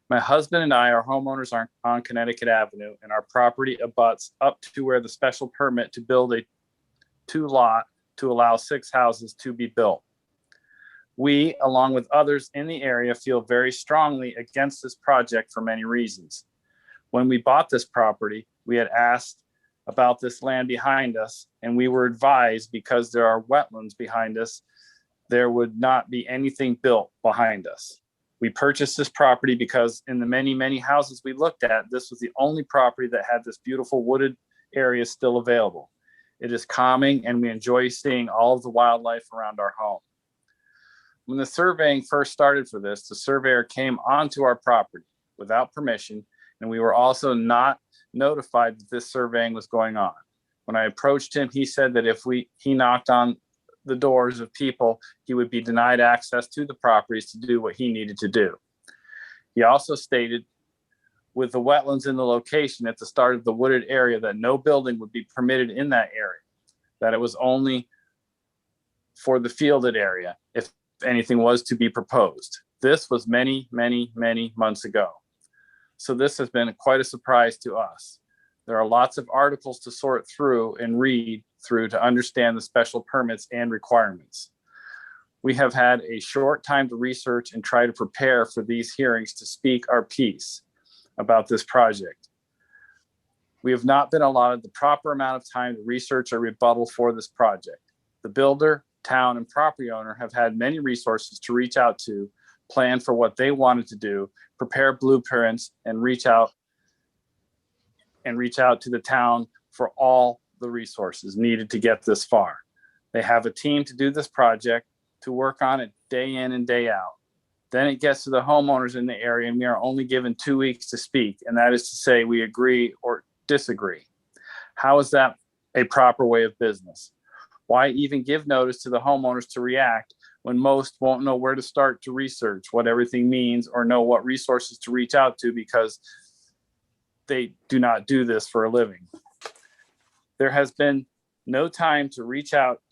My husband and I are homeowners on Connecticut Avenue, and our property abuts up to where the special permit to build a 2-lot to allow 6 houses to be built. We, along with others in the area, feel very strongly against this project for many reasons. When we bought this property, we had asked about this land behind us, and we were advised because there are wetlands behind us, there would not be anything built behind us. We purchased this property because in the many, many houses we looked at, this was the only property that had this beautiful wooded area still available. It is calming, and we enjoy seeing all of the wildlife around our home. When the surveying first started for this, the surveyor came onto our property without permission, and we were also not notified that this surveying was going on. When I approached him, he said that if he knocked on the doors of people, he would be denied access to the properties to do what he needed to do. He also stated, with the wetlands in the location at the start of the wooded area, that no building would be permitted in that area, that it was only for the fielded area if anything was to be proposed. This was many, many, many months ago. So this has been quite a surprise to us. There are lots of articles to sort through and read through to understand the special permits and requirements. We have had a short time to research and try to prepare for these hearings to speak our piece about this project. We have not been allotted the proper amount of time to research or rebuttal for this project. The builder, town, and property owner have had many resources to reach out to, plan for what they wanted to do, prepare blueprints, and reach out to the town for all the resources needed to get this far. They have a team to do this project, to work on it day in and day out. Then it gets to the homeowners in the area, and we are only given 2 weeks to speak, and that is to say we agree or disagree. How is that a proper way of business? Why even give notice to the homeowners to react when most won't know where to start to research what everything means or know what resources to reach out to because they do not do this for a living? There has been no time to reach out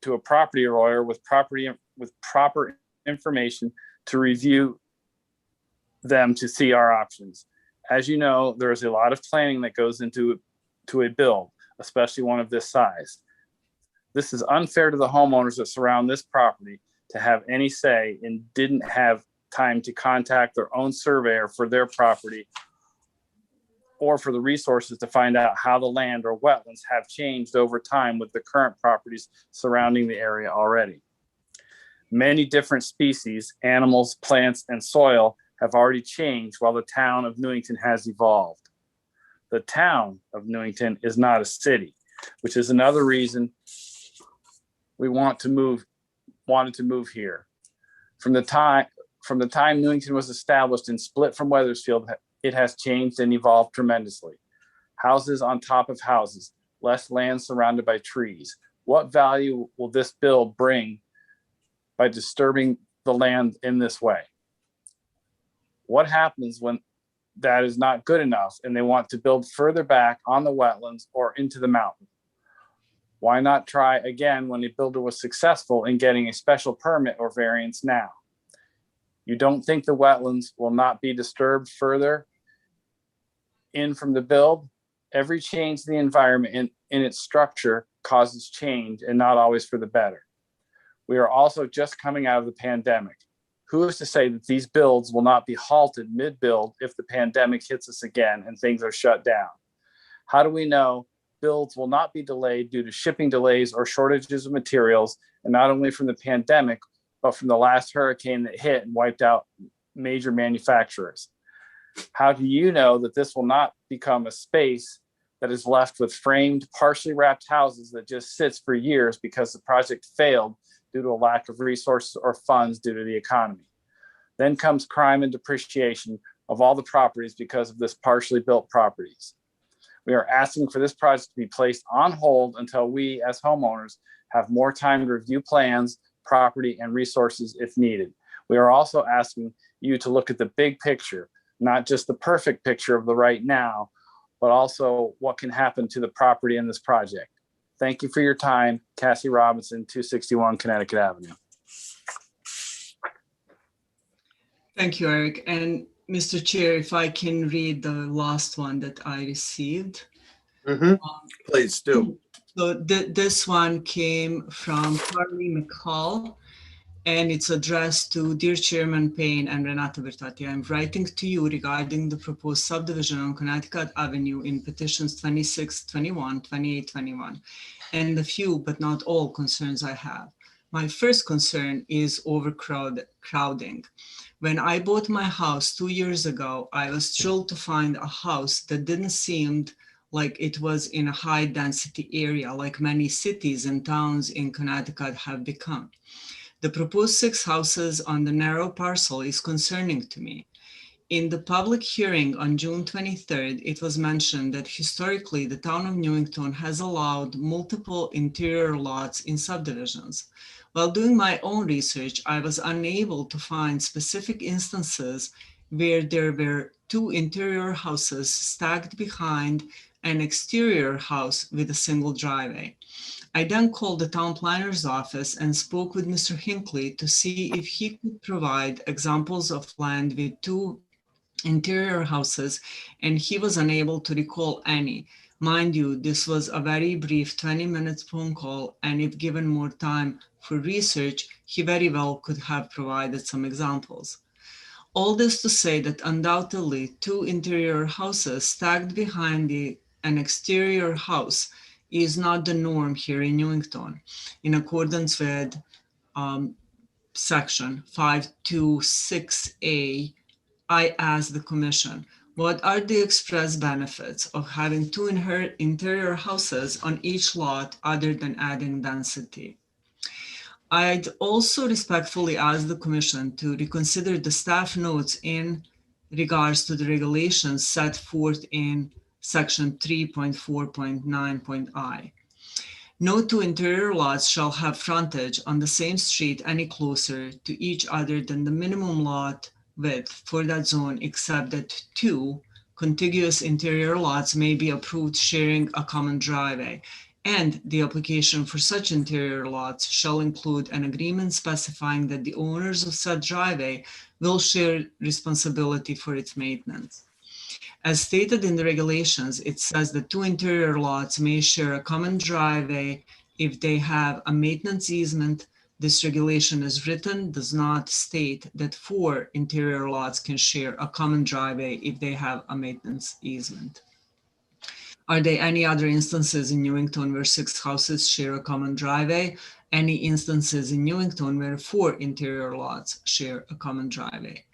to a property lawyer with proper information to review them to see our options. As you know, there is a lot of planning that goes into a build, especially one of this size. This is unfair to the homeowners that surround this property to have any say and didn't have time to contact their own surveyor for their property or for the resources to find out how the land or wetlands have changed over time with the current properties surrounding the area already. Many different species, animals, plants, and soil have already changed while the town of Newington has evolved. The town of Newington is not a city, which is another reason we wanted to move here. From the time Newington was established and split from Wethersfield, it has changed and evolved tremendously. Houses on top of houses, less land surrounded by trees. What value will this build bring by disturbing the land in this way? What happens when that is not good enough and they want to build further back on the wetlands or into the mountain? Why not try again when the builder was successful in getting a special permit or variance now? You don't think the wetlands will not be disturbed further in from the build? Every change to the environment in its structure causes change, and not always for the better. We are also just coming out of the pandemic. Who is to say that these builds will not be halted mid-build if the pandemic hits us again and things are shut down? How do we know builds will not be delayed due to shipping delays or shortages of materials, and not only from the pandemic, but from the last hurricane that hit and wiped out major manufacturers? How do you know that this will not become a space that is left with framed, partially wrapped houses that just sits for years because the project failed due to a lack of resources or funds due to the economy? Then comes crime and depreciation of all the properties because of this partially built properties. We are asking for this project to be placed on hold until we as homeowners have more time to review plans, property, and resources if needed. We are also asking you to look at the big picture, not just the perfect picture of the right now, but also what can happen to the property in this project. Thank you for your time. Cassie Robinson, 261 Connecticut Avenue. Thank you, Eric. And Mr. Chair, if I can read the last one that I received. Please do. So this one came from Carly McCall, and it's addressed to Dear Chairman Payne and Renata Bertati. I'm writing to you regarding the proposed subdivision on Connecticut Avenue in petitions 2621, 2821, and the few but not all concerns I have. My first concern is overcrowding. When I bought my house 2 years ago, I was thrilled to find a house that didn't seem like it was in a high density area like many cities and towns in Connecticut have become. The proposed 6 houses on the narrow parcel is concerning to me. In the public hearing on June 23rd, it was mentioned that historically the town of Newington has allowed multiple interior lots in subdivisions. While doing my own research, I was unable to find specific instances where there were 2 interior houses stacked behind an exterior house with a single driveway. I then called the town planner's office and spoke with Mr. Hinckley to see if he could provide examples of land with 2 interior houses, and he was unable to recall any. Mind you, this was a very brief 20-minute phone call, and if given more time for research, he very well could have provided some examples. All this to say that undoubtedly 2 interior houses stacked behind the an exterior house is not the norm here in Newington, in accordance with section 526A, I asked the commission, what are the express benefits of having two interior houses on each lot other than adding density? I'd also respectfully ask the commission to reconsider the staff notes in regards to the regulations set forth in section 3.4.9.I. No two interior lots shall have frontage on the same street any closer to each other than the minimum lot width for that zone, except that two contiguous interior lots may be approved sharing a common driveway, and the application for such interior lots shall include an agreement specifying that the owners of said driveway will share responsibility for its maintenance. As stated in the regulations, it says that two interior lots may share a common driveway if they have a maintenance easement. This regulation as written does not state that four interior lots can share a common driveway if they have a maintenance easement. Are there any other instances in Newington where six houses share a common driveway? Any instances in Newington where four interior lots share a common driveway?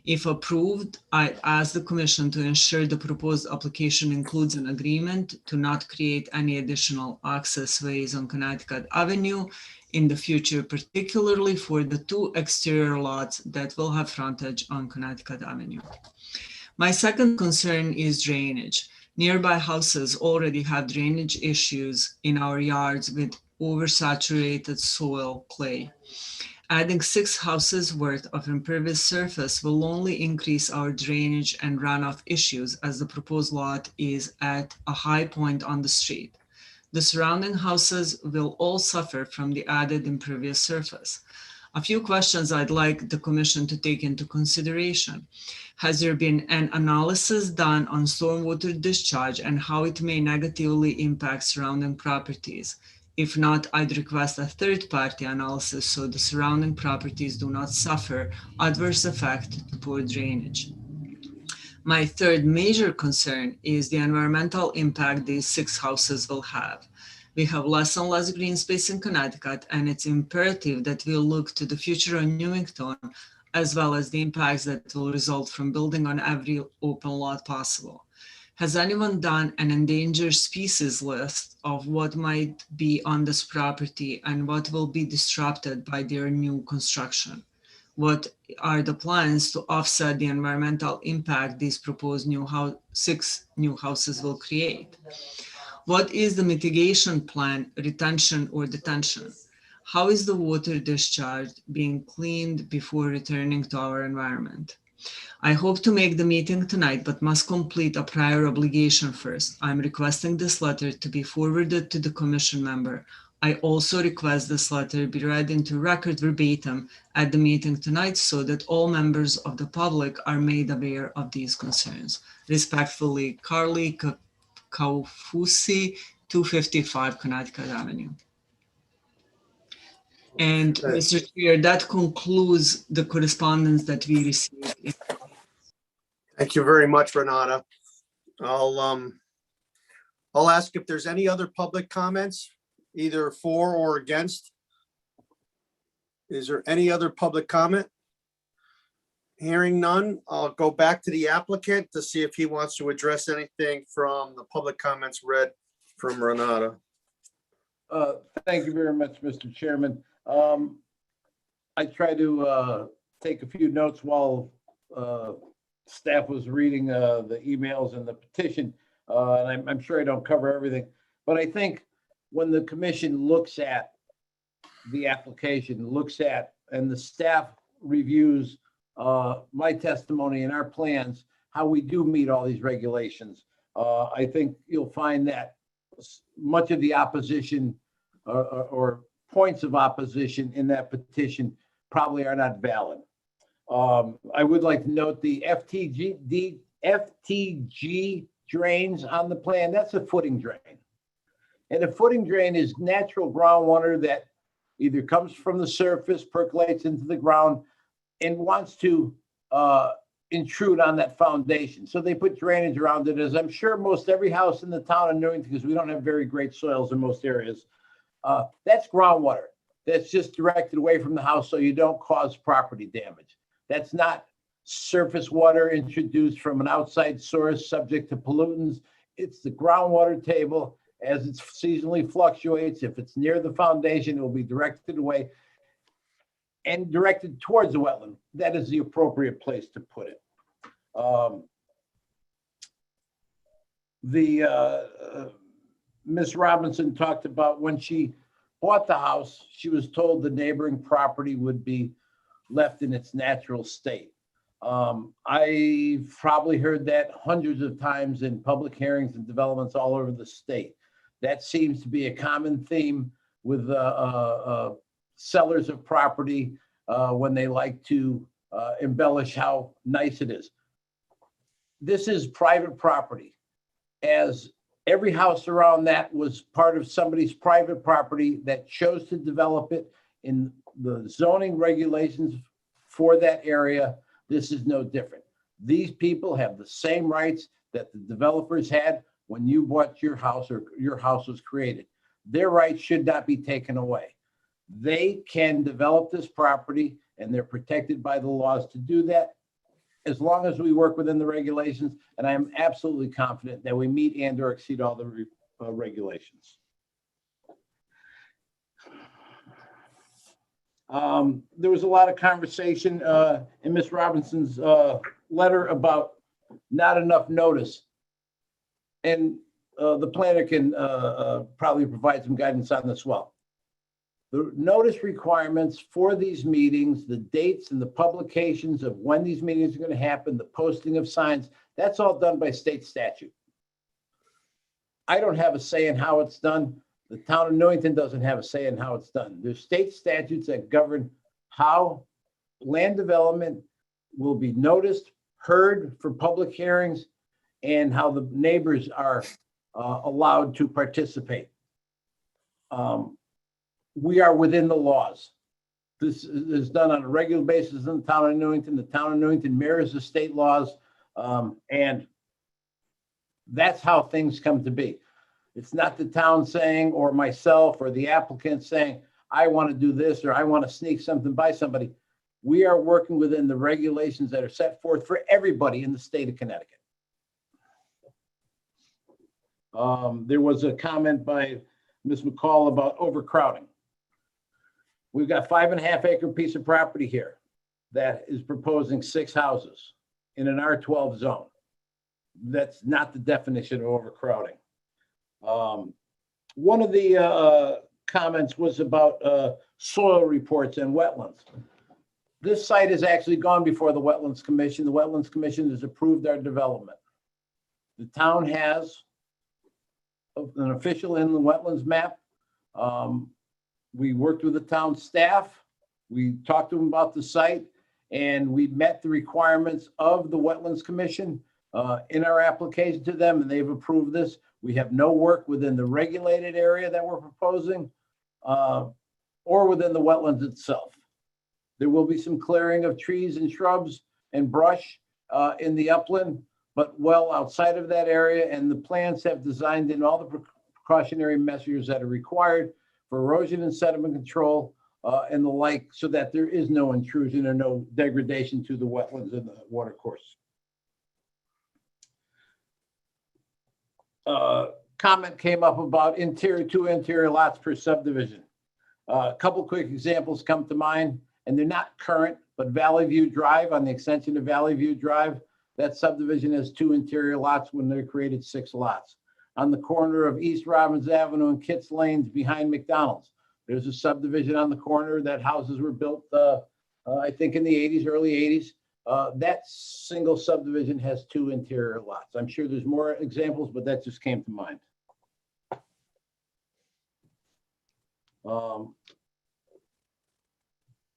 If approved, I ask the commission to ensure the proposed application includes an agreement to not create any additional access ways on Connecticut Avenue in the future, particularly for the two exterior lots that will have frontage on Connecticut Avenue. My second concern is drainage. Nearby houses already have drainage issues in our yards with oversaturated soil clay. Adding six houses worth of impervious surface will only increase our drainage and runoff issues, as the proposed lot is at a high point on the street. The surrounding houses will all suffer from the added impervious surface. A few questions I'd like the commission to take into consideration. Has there been an analysis done on stormwater discharge and how it may negatively impact surrounding properties? If not, I'd request a third-party analysis so the surrounding properties do not suffer adverse effect to poor drainage. My third major concern is the environmental impact these six houses will have. We have less and less green space in Connecticut, and it's imperative that we look to the future of Newington, as well as the impacts that will result from building on every open lot possible. Has anyone done an endangered species list of what might be on this property and what will be disrupted by their new construction? What are the plans to offset the environmental impact these proposed six new houses will create? What is the mitigation plan, retention or detention? How is the water discharge being cleaned before returning to our environment? I hope to make the meeting tonight, but must complete a prior obligation first. I'm requesting this letter to be forwarded to the commission member. I also request this letter be read into record verbatim at the meeting tonight so that all members of the public are made aware of these concerns. Respectfully, Carly Kaufusi, 255 Connecticut Avenue. And Mr. Chair, that concludes the correspondence that we received. Thank you very much, Renata. I'll ask if there's any other public comments, either for or against. Is there any other public comment? Hearing none, I'll go back to the applicant to see if he wants to address anything from the public comments read from Renata. Thank you very much, Mr. Chairman. I tried to take a few notes while staff was reading the emails and the petition, and I'm sure I don't cover everything, but I think when the commission looks at the application, and the staff reviews my testimony and our plans, how we do meet all these regulations, I think you'll find that much of the opposition or points of opposition in that petition probably are not valid. I would like to note the FTG drains on the plan. That's a footing drain. And a footing drain is natural groundwater that either comes from the surface, percolates into the ground, and wants to intrude on that foundation. So they put drainage around it, as I'm sure most every house in the town of Newington, because we don't have very great soils in most areas. That's groundwater. That's just directed away from the house so you don't cause property damage. That's not surface water introduced from an outside source subject to pollutants. It's the groundwater table as it seasonally fluctuates. If it's near the foundation, it will be directed away and directed towards the wetland. That is the appropriate place to put it. Ms. Robinson talked about when she bought the house, she was told the neighboring property would be left in its natural state. I've probably heard that hundreds of times in public hearings and developments all over the state. That seems to be a common theme with sellers of property when they like to embellish how nice it is. This is private property, as every house around that was part of somebody's private property that chose to develop it in the zoning regulations for that area. This is no different. These people have the same rights that the developers had when you bought your house or your house was created. Their rights should not be taken away. They can develop this property and they're protected by the laws to do that as long as we work within the regulations. And I am absolutely confident that we meet and or exceed all the regulations. There was a lot of conversation in Ms. Robinson's letter about not enough notice. And the planner can probably provide some guidance on this well. The notice requirements for these meetings, the dates and the publications of when these meetings are going to happen, the posting of signs, that's all done by state statute. I don't have a say in how it's done. The town of Newington doesn't have a say in how it's done. There's state statutes that govern how land development will be noticed, heard for public hearings, and how the neighbors are allowed to participate. We are within the laws. This is done on a regular basis in the town of Newington. The town of Newington mirrors the state laws, and that's how things come to be. It's not the town saying, or myself, or the applicant saying, I want to do this, or I want to sneak something by somebody. We are working within the regulations that are set forth for everybody in the state of Connecticut. There was a comment by Ms. McCall about overcrowding. We've got 5.5 acre piece of property here that is proposing 6 houses in an R12 zone. That's not the definition of overcrowding. One of the comments was about soil reports and wetlands. This site has actually gone before the Wetlands Commission. The Wetlands Commission has approved our development. The town has an official inland wetlands map. We worked with the town staff. We talked to them about the site, and we met the requirements of the Wetlands Commission in our application to them, and they've approved this. We have no work within the regulated area that we're proposing or within the wetlands itself. There will be some clearing of trees and shrubs and brush in the upland, but well outside of that area, and the plans have designed in all the precautionary measures that are required for erosion and sediment control and the like, so that there is no intrusion or no degradation to the wetlands and the water course. Comment came up about two interior lots per subdivision. A couple quick examples come to mind, and they're not current, but Valley View Drive, on the extension of Valley View Drive, that subdivision has 2 interior lots when they're created 6 lots. On the corner of East Robbins Avenue and Kitts Lanes behind McDonald's, there's a subdivision on the corner that houses were built, I think in the 80s, early 80s. That single subdivision has 2 interior lots. I'm sure there's more examples, but that just came to mind.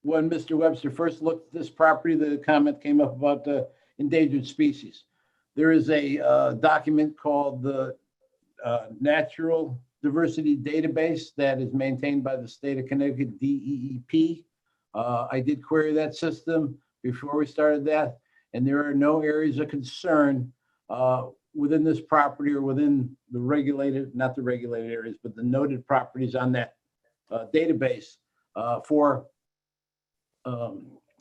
When Mr. Webster first looked at this property, the comment came up about the endangered species. There is a document called the Natural Diversity Database that is maintained by the state of Connecticut, DEEP. I did query that system before we started that, and there are no areas of concern within this property or within the regulated, not the regulated areas, but the noted properties on that database for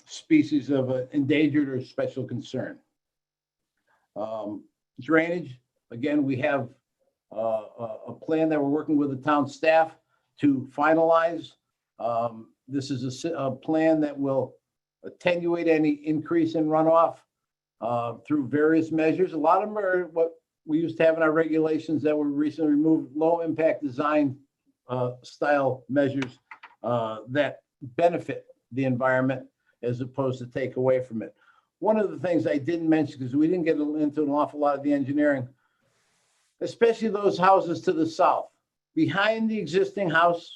species of endangered or special concern. Drainage, again, we have a plan that we're working with the town staff to finalize. This is a plan that will attenuate any increase in runoff through various measures. A lot of them are what we used to have in our regulations that were recently removed, low impact design style measures that benefit the environment as opposed to take away from it. One of the things I didn't mention, because we didn't get into an awful lot of the engineering, especially those houses to the south, behind the existing house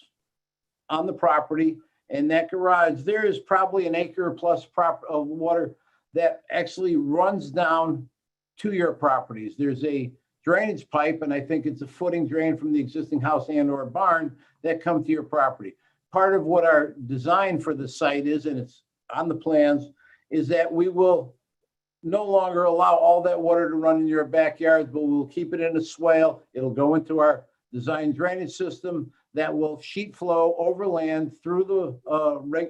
on the property and that garage, there is probably an acre plus of water that actually runs down to your properties. There's a drainage pipe, and I think it's a footing drain from the existing house and or barn that come to your property. Part of what our design for the site is, and it's on the plans, is that we will no longer allow all that water to run in your backyards, but we'll keep it in a swale. It'll go into our design drainage system that will sheet flow overland through the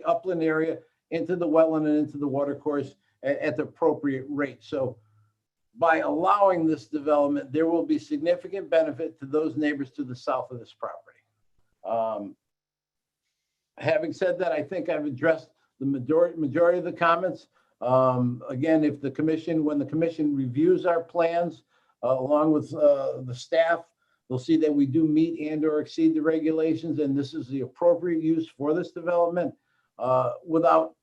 upland area into the wetland and into the water course at the appropriate rate. So by allowing this development, there will be significant benefit to those neighbors to the south of this property. Having said that, I think I've addressed the majority of the comments. Again, if the commission, when the commission reviews our plans, along with the staff, they'll see that we do meet and or exceed the regulations, and this is the appropriate use for this development without,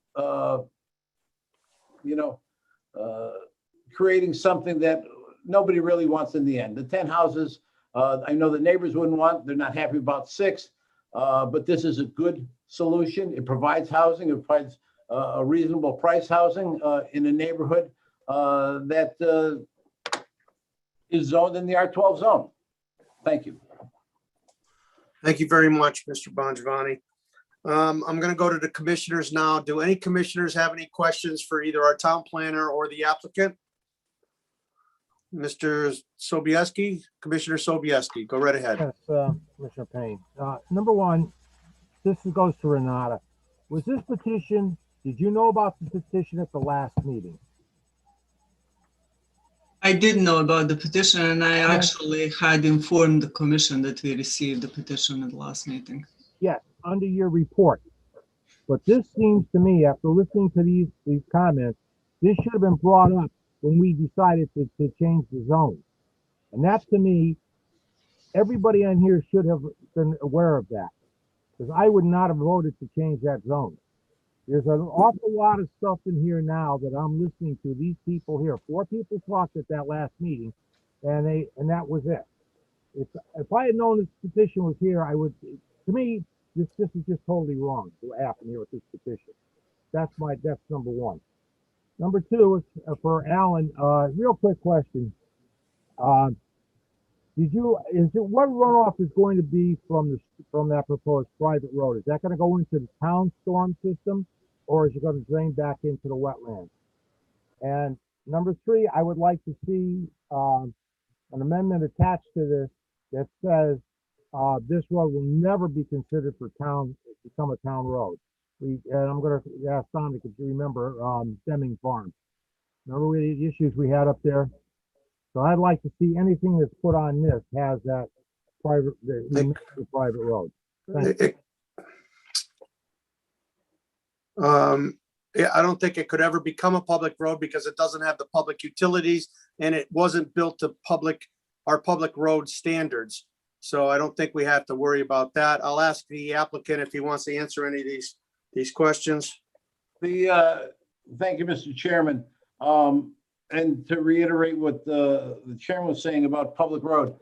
creating something that nobody really wants in the end. The 10 houses, I know the neighbors wouldn't want, they're not happy about 6, but this is a good solution. It provides housing, it provides a reasonable price housing in a neighborhood that is zoned in the R12 zone. Thank you. Thank you very much, Mr. Bongiovanni. I'm going to go to the commissioners now. Do any commissioners have any questions for either our town planner or the applicant? Mr. Sobieski, Commissioner Sobieski, go right ahead. Yes, Commissioner Payne. Number one, this goes to Renata. Was this petition, did you know about the petition at the last meeting? I did know about the petition, and I actually had informed the commission that we received the petition at the last meeting. Yes, under your report. But this seems to me, after listening to these comments, this should have been brought up when we decided to change the zone. And that, to me, everybody on here should have been aware of that, because I would not have voted to change that zone. There's an awful lot of stuff in here now that I'm listening to. These people here, 4 people talked at that last meeting, and that was it. If I had known this petition was here, I would. To me, this is just totally wrong. What happened here with this petition? That's number one. Number two is for Alan. Real quick question. What runoff is going to be from that proposed private road? Is that going to go into the town storm system, or is it going to drain back into the wetlands? And number three, I would like to see an amendment attached to this that says this road will never be considered become a town road. And I'm going to ask Tom to remember Deming Farm. Remember the issues we had up there? So I'd like to see anything that's put on this has that private road. Yeah, I don't think it could ever become a public road because it doesn't have the public utilities and it wasn't built to our public road standards. So I don't think we have to worry about that. I'll ask the applicant if he wants to answer any of these questions. Thank you, Mr. Chairman. And to reiterate what the chairman was saying about public road,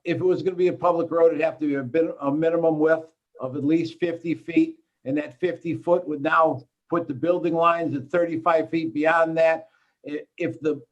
if it was going to be a public road, it'd have to be a minimum width of at least 50 feet. And that 50 foot would now put the building lines at 35 feet beyond that. If the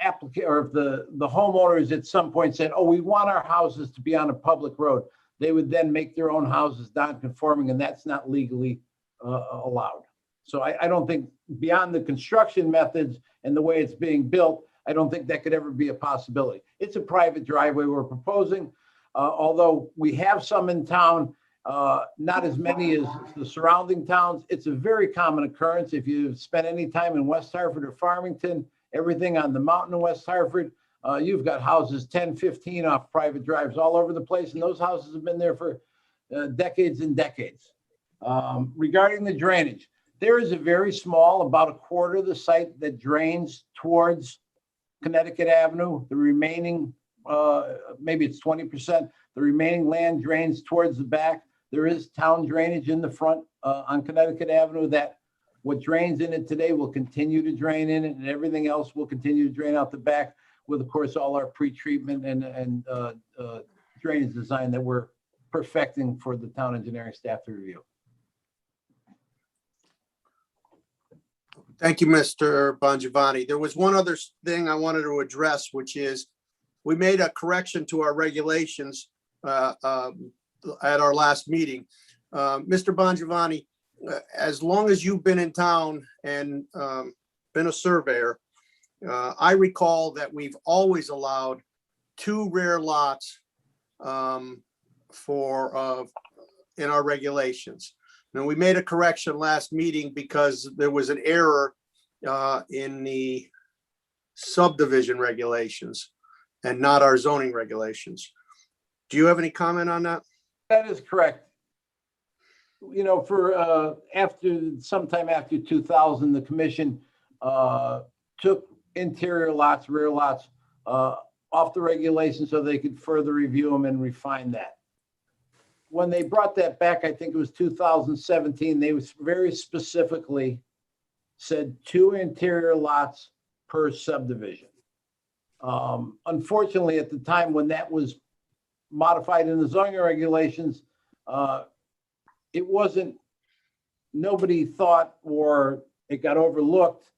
applicant or if the homeowners at some point said, oh, we want our houses to be on a public road, they would then make their own houses non-conforming, and that's not legally allowed. So I don't think beyond the construction methods and the way it's being built, I don't think that could ever be a possibility. It's a private driveway we're proposing, although we have some in town, not as many as the surrounding towns. It's a very common occurrence. If you've spent any time in West Hartford or Farmington, everything on the mountain in West Hartford, you've got houses 10, 15 off private drives all over the place, and those houses have been there for decades and decades. Regarding the drainage, there is a very small, about a quarter of the site that drains towards Connecticut Avenue. The remaining, maybe it's 20%, the remaining land drains towards the back. There is town drainage in the front on Connecticut Avenue that what drains in it today will continue to drain in it, and everything else will continue to drain out the back with, of course, all our pre-treatment and drainage design that we're perfecting for the town engineering staff to review. Thank you, Mr. Bongiovanni. There was one other thing I wanted to address, which is we made a correction to our regulations at our last meeting. Mr. Bongiovanni, as long as you've been in town and been a surveyor, I recall that we've always allowed 2 rear lots in our regulations. Now, we made a correction last meeting because there was an error in the subdivision regulations and not our zoning regulations. Do you have any comment on that? That is correct. You know, for sometime after 2000, the commission took interior lots, rear lots off the regulations so they could further review them and refine that. When they brought that back, I think it was 2017, they was very specifically said 2 interior lots per subdivision. Unfortunately, at the time when that was modified in the zoning regulations, nobody thought, or it got overlooked,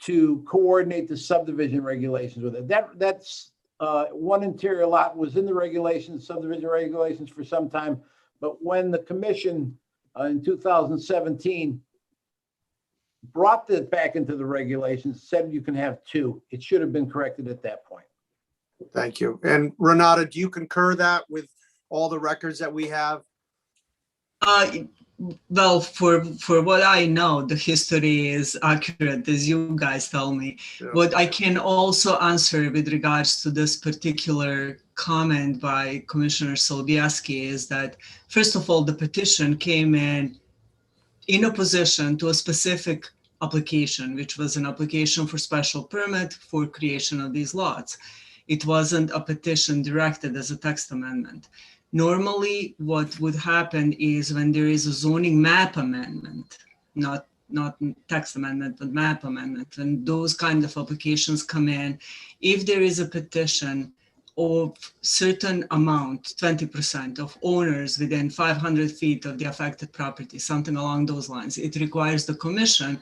to coordinate the subdivision regulations with it. That's 1 interior lot was in the regulations, subdivision regulations for some time. But when the commission in 2017 brought that back into the regulations, said you can have 2, it should have been corrected at that point. Thank you. And Renata, do you concur that with all the records that we have? Well, for what I know, the history is accurate, as you guys tell me. Yeah. What I can also answer with regards to this particular comment by Commissioner Sobieski is that, first of all, the petition came in opposition to a specific application, which was an application for special permit for creation of these lots. It wasn't a petition directed as a text amendment. Normally, what would happen is when there is a zoning map amendment, not text amendment, but map amendment, and those kind of applications come in, if there is a petition of certain amount, 20% of owners within 500 feet of the affected property, something along those lines, it requires the commission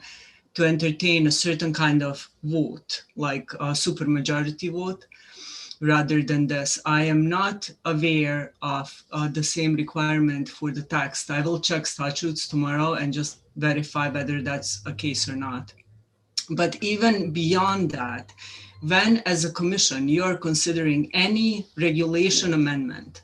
to entertain a certain kind of vote, like a supermajority vote. Rather than this, I am not aware of the same requirement for the text. I will check statutes tomorrow and just verify whether that's a case or not. But even beyond that, when as a commission, you are considering any regulation amendment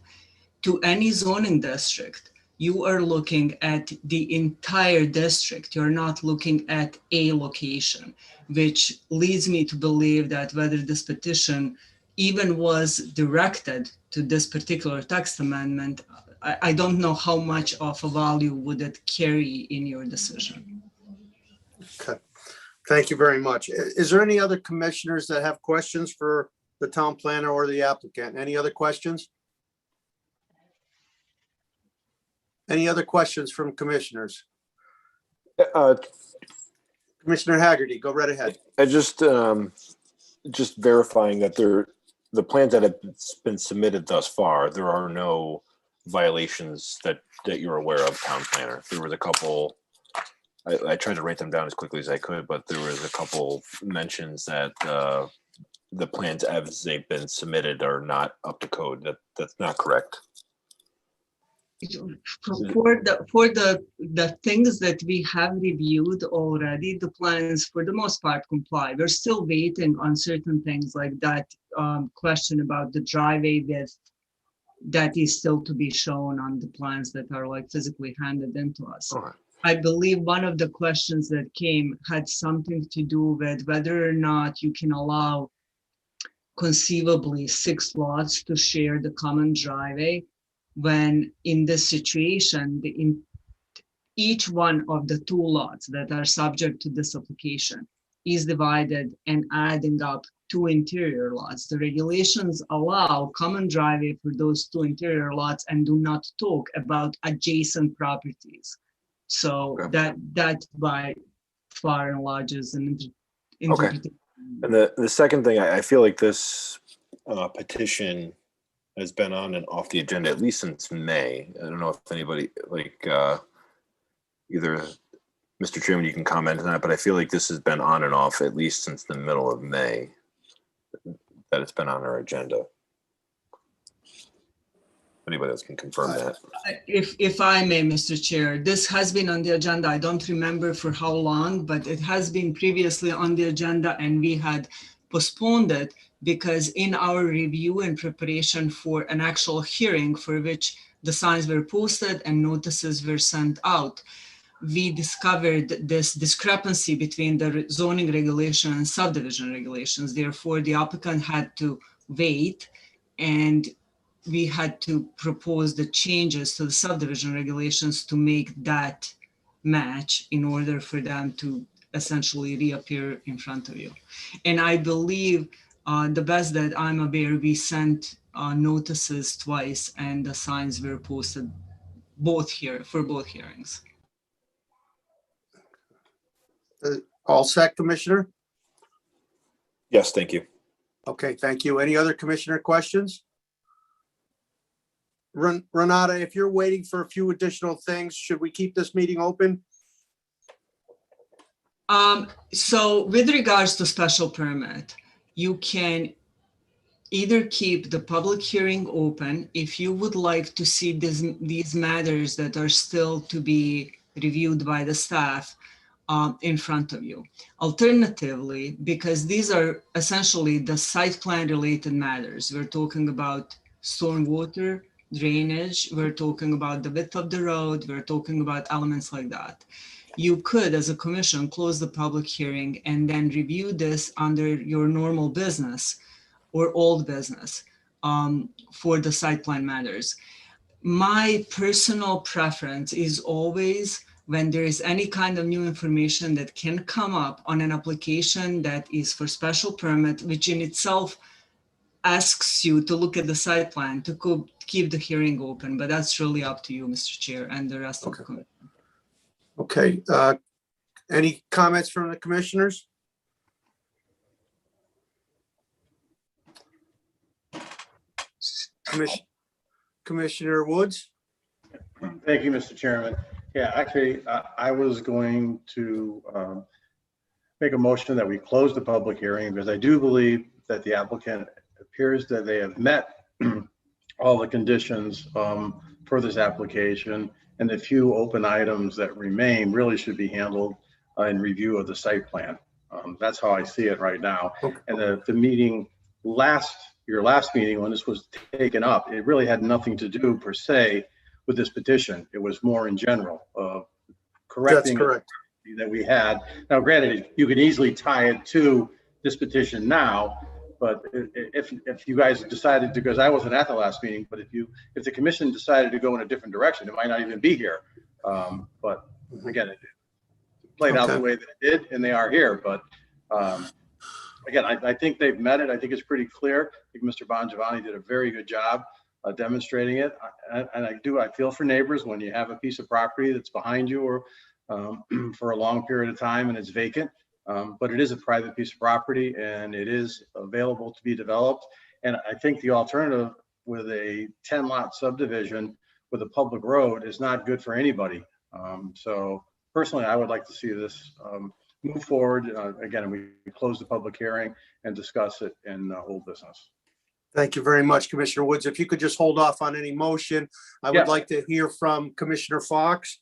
to any zoning district, you are looking at the entire district. You're not looking at a location, which leads me to believe that whether this petition even was directed to this particular text amendment, I don't know how much of a value would it carry in your decision. Okay. Thank you very much. Is there any other commissioners that have questions for the town planner or the applicant? Any other questions? Any other questions from commissioners? Commissioner Haggerty, go right ahead. I just verifying that the plans that have been submitted thus far, there are no violations that you're aware of, town planner. There was a couple, I tried to write them down as quickly as I could, but there was a couple mentions that the plans as they've been submitted are not up to code. That's not correct. For the things that we have reviewed already, the plans for the most part comply. We're still waiting on certain things like that question about the driveway width that is still to be shown on the plans that are like physically handed into us. Okay. I believe one of the questions that came had something to do with whether or not you can allow conceivably 6 lots to share the common driveway, when in this situation, each one of the 2 lots that are subject to this application is divided and adding up 2 interior lots. The regulations allow common driveway for those 2 interior lots and do not talk about adjacent properties. So Okay. that by far and large is an Okay. interpretation. And the second thing, I feel like this petition has been on and off the agenda at least since May. I don't know if anybody either Mr. Chairman, you can comment on that, but I feel like this has been on and off at least since the middle of May that it's been on our agenda. Anybody else can confirm that. If I may, Mr. Chair, this has been on the agenda. I don't remember for how long, but it has been previously on the agenda and we had postponed it because in our review and preparation for an actual hearing for which the signs were posted and notices were sent out, we discovered this discrepancy between the zoning regulation and subdivision regulations. Therefore, the applicant had to wait and we had to propose the changes to the subdivision regulations to make that match in order for them to essentially reappear in front of you. And I believe the best that I'm aware, we sent notices twice and the signs were posted for both hearings. All set, Commissioner? Yes, thank you. Okay, thank you. Any other commissioner questions? Renata, if you're waiting for a few additional things, should we keep this meeting open? So with regards to special permit, you can either keep the public hearing open if you would like to see these matters that are still to be reviewed by the staff in front of you. Alternatively, because these are essentially the site plan related matters, we're talking about stormwater, drainage, we're talking about the width of the road, we're talking about elements like that. You could, as a commission, close the public hearing and then review this under your normal business or old business for the site plan matters. My personal preference is always when there is any kind of new information that can come up on an application that is for special permit, which in itself asks you to look at the site plan to keep the hearing open, but that's really up to you, Mr. Chair, and the rest of the committee. Okay, any comments from the commissioners? Commissioner Woods? Thank you, Mr. Chairman. Yeah, actually, I was going to make a motion that we close the public hearing because I do believe that the applicant appears that they have met all the conditions for this application, and the few open items that remain really should be handled in review of the site plan. That's how I see it right now. Okay. And the meeting your last meeting when this was taken up, it really had nothing to do per se with this petition. It was more in general of correcting That's correct. that we had. Now, granted, you could easily tie it to this petition now, but if you guys decided to, because I wasn't at the last meeting, but if the commission decided to go in a different direction, it might not even be here. But again, it played out the way that it did, and they are here. But again, I think they've met it. I think it's pretty clear. I think Mr. Bongiovanni did a very good job demonstrating it. And I feel for neighbors when you have a piece of property that's behind you or for a long period of time and it's vacant. But it is a private piece of property and it is available to be developed. And I think the alternative with a 10 lot subdivision with a public road is not good for anybody. So personally, I would like to see this move forward. Again, we close the public hearing and discuss it in old business. Thank you very much, Commissioner Woods. If you could just hold off on any motion, I would Yeah. like to hear from Commissioner Fox.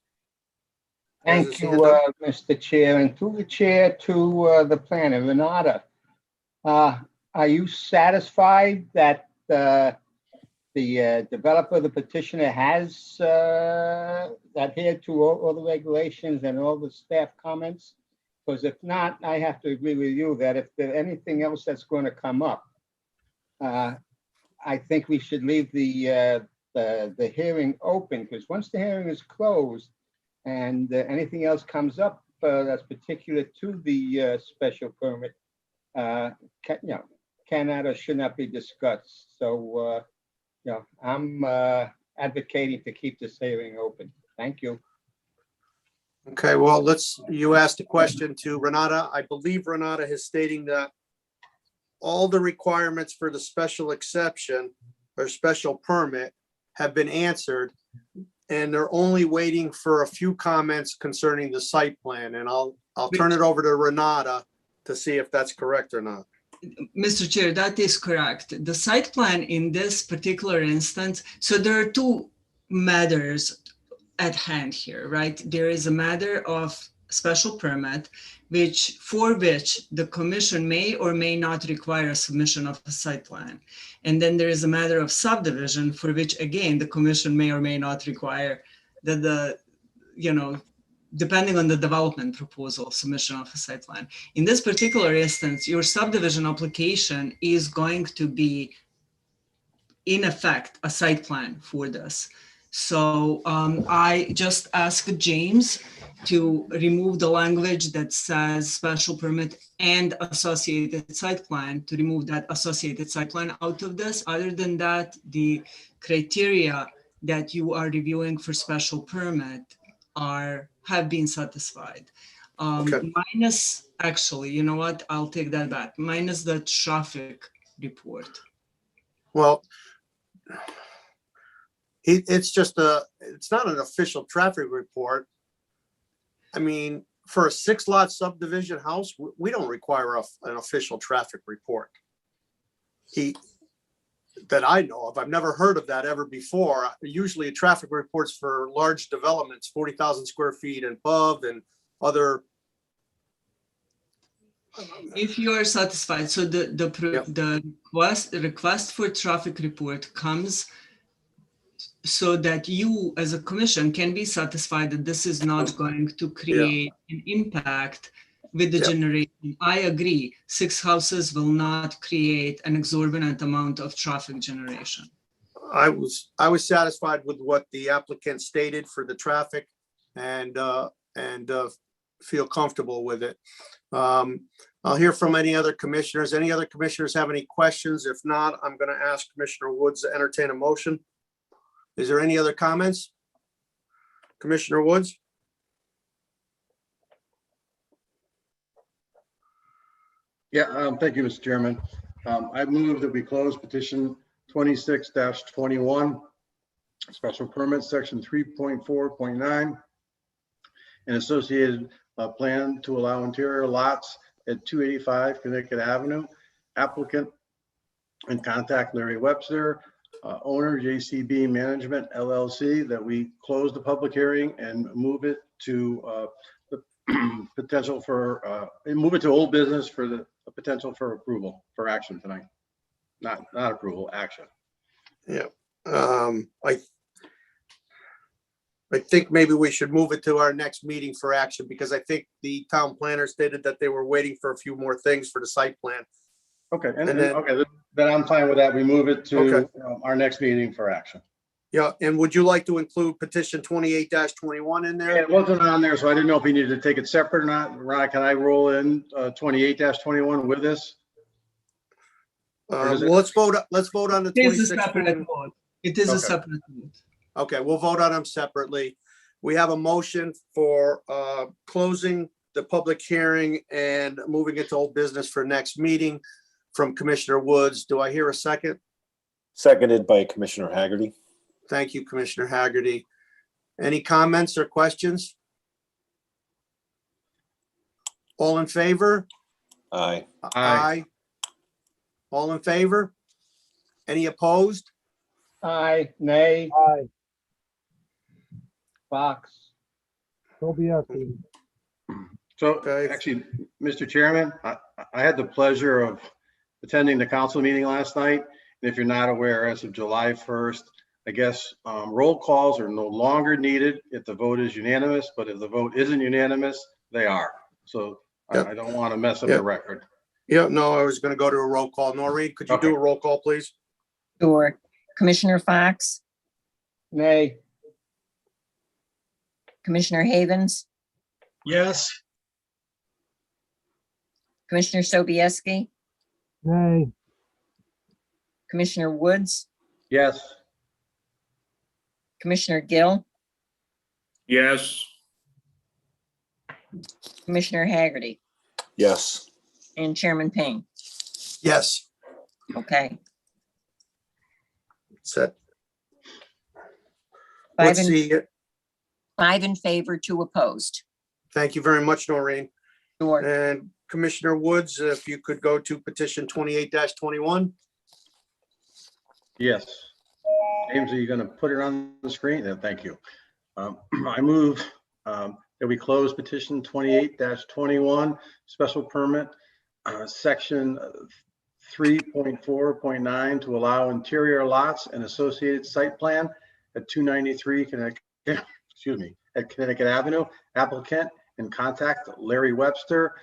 Has his Thank you, hand up. Mr. Chair, and through the chair to the planner, Renata. Are you satisfied that the developer, the petitioner has adhered to all the regulations and all the staff comments? Because if not, I have to agree with you that if there's anything else that's going to come up, I think we should leave the hearing open, because once the hearing is closed and anything else comes up that's particular to the special permit, cannot or should not be discussed. So, I'm advocating to keep this hearing open. Thank you. Okay, well, you asked a question to Renata. I believe Renata is stating that all the requirements for the special exception or special permit have been answered, and they're only waiting for a few comments concerning the site plan. And I'll turn it over to Renata to see if that's correct or not. Mr. Chair, that is correct. The site plan in this particular instance, so there are two matters at hand here, right? There is a matter of special permit, for which the commission may or may not require a submission of a site plan. And then there is a matter of subdivision, for which, again, the commission may or may not require that depending on the development proposal, submission of a site plan. In this particular instance, your subdivision application is going to be, in effect, a site plan for this. So I just asked James to remove the language that says special permit and associated site plan, to remove that associated site plan out of this. Other than that, the criteria that you are reviewing for special permit have been satisfied. Okay. Minus, actually, you know what? I'll take that back. Minus the traffic report. Well, it's not an official traffic report. I mean, for a 6-lot subdivision house, we don't require an official traffic report. That I know of. I've never heard of that ever before. Usually traffic reports for large developments, 40,000 square feet and above, and other. If you are satisfied, so the request for traffic report comes so that you as a commission can be satisfied that this is not going to create an impact with the generation. I agree, 6 houses will not create an exorbitant amount of traffic generation. I was satisfied with what the applicant stated for the traffic, and feel comfortable with it. I'll hear from any other commissioners. Any other commissioners have any questions? If not, I'm going to ask Commissioner Woods to entertain a motion. Is there any other comments? Commissioner Woods? Yeah, thank you, Mr. Chairman. I move that we close petition 26-21, special permit section 3.4.9, and associated plan to allow interior lots at 285 Connecticut Avenue. Applicant and contact Larry Webster, owner JCB Management LLC, that we close the public hearing and move it to the potential for move it to old business for the potential for approval for action tonight. Not approval, action. Yeah. I think maybe we should move it to our next meeting for action, because I think the town planner stated that they were waiting for a few more things for the site plan. Okay, And then I'm fine with that. We move it to Okay. Our next meeting for action. Yeah, and would you like to include petition 28-21 in there? It wasn't on there, so I didn't know if we needed to take it separate or not. Ron, can I roll in 28-21 with this? Well, let's vote on the It is a 26. separate vote. It is a Okay. separate vote. Okay, we'll vote on them separately. We have a motion for closing the public hearing and moving it to old business for next meeting from Commissioner Woods. Do I hear a second? Seconded by Commissioner Haggerty. Thank you, Commissioner Haggerty. Any comments or questions? All in favor? Aye. Aye. All in favor? Any opposed? Aye, nay, Aye. Fox. Sobieski. So Okay. actually, Mr. Chairman, I had the pleasure of attending the council meeting last night. And if you're not aware, as of July 1st, I guess roll calls are no longer needed if the vote is unanimous, but if the vote isn't unanimous, they are. So Yep. I don't want to mess up Yep. the record. Yeah, no, I was going to go to a roll call. Noreen, could you do Okay. a roll call, please? Sure. Commissioner Fox, Nay, Commissioner Havens, Yes. Commissioner Sobieski, Nay. Commissioner Woods, Yes. Commissioner Gill, Yes. Commissioner Haggerty, Yes. and Chairman Payne. Yes. Okay. Set. Five Let's in, see. 5 in favor, 2 opposed. Thank you very much, Noreen. Sure. And Commissioner Woods, if you could go to petition 28-21. Yes. James, are you going to put it on the screen? Yeah, thank you. I move that we close petition 28-21, special permit, section 3.4.9 to allow interior lots and associated site plan at 293 Connecticut Avenue. Applicant and contact Larry Webster,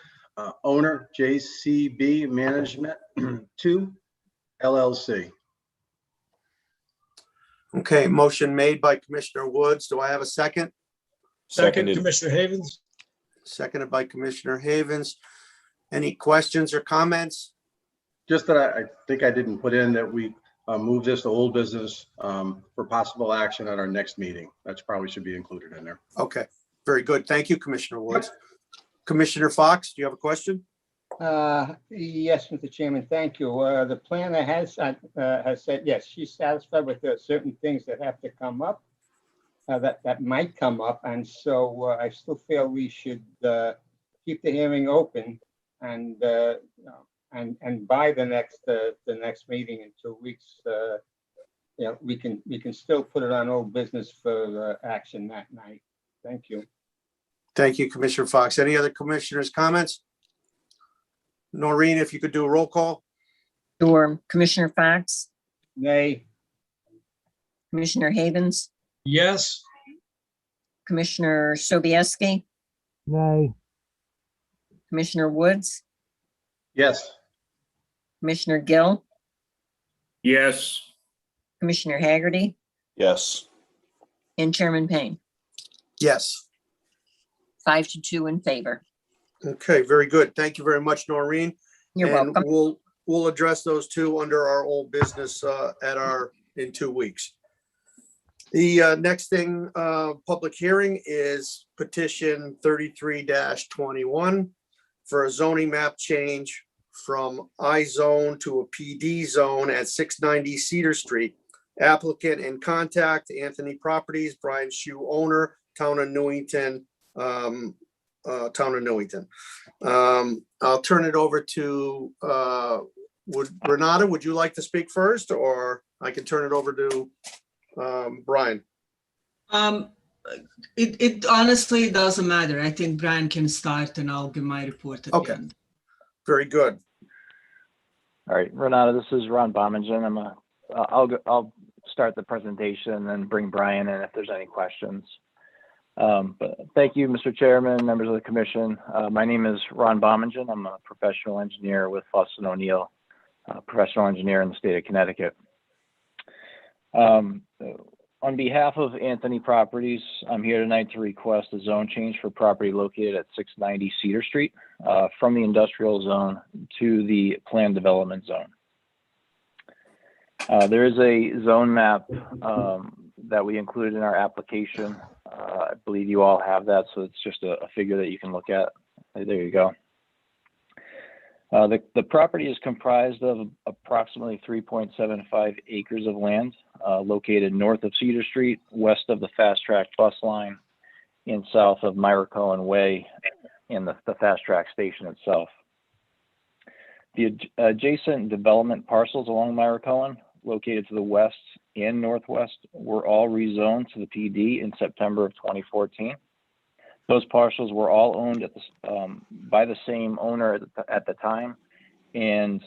owner JCB Management 2 LLC. Okay, motion made by Commissioner Woods. Do I have a second? Second, Seconded. Commissioner Havens. Seconded by Commissioner Havens. Any questions or comments? Just that I think I didn't put in that we move this to old business for possible action at our next meeting. That's probably should be included in there. Okay, very good. Thank you, Commissioner Woods. Commissioner Fox, do you have a question? yes, Mr. Chairman, thank you. The planner has said, yes, she's satisfied with certain things that have to come up, that might come up. And so I still feel we should keep the hearing open and by the next meeting in 2 weeks, we can still put it on old business for action that night. Thank you. Thank you, Commissioner Fox. Any other commissioners' comments? Noreen, if you could do a roll call? Sure. Commissioner Fox, Nay, Commissioner Havens, Yes. Commissioner Sobieski, Nay. Commissioner Woods, Yes. Commissioner Gill, Yes. Commissioner Haggerty, Yes. and Chairman Payne. Yes. 5-2 in favor. Okay, very good. Thank you very much, Noreen. You're And welcome. we'll address those two under our old business in 2 weeks. The next thing, public hearing is petition 33-21 for a zoning map change from I zone to a PD zone at 690 Cedar Street. Applicant and contact Anthony Properties, Brian Shue, owner, Town of Newington. I'll turn it over to, Renata, would you like to speak first, or I can turn it over to Brian? It honestly doesn't matter. I think Brian can start and I'll give my report at Okay. the end. Very good. All right, Renata, this is Ron Bommingen. I'll start the presentation and then bring Brian in if there's any questions. But thank you, Mr. Chairman, members of the commission. My name is Ron Bommingen. I'm a professional engineer with Fussin O'Neill, professional engineer in the state of Connecticut. On behalf of Anthony Properties, I'm here tonight to request a zone change for property located at 690 Cedar Street from the industrial zone to the planned development zone. There is a zone map that we included in our application. I believe you all have that, so it's just a figure that you can look at. There you go. The property is comprised of approximately 3.75 acres of land located north of Cedar Street, west of the Fast Track bus line, and south of Myracohen Way and the Fast Track station itself. The adjacent development parcels along Myracohen located to the west and northwest were all rezoned to the PD in September of 2014. Those parcels were all owned by the same owner at the time and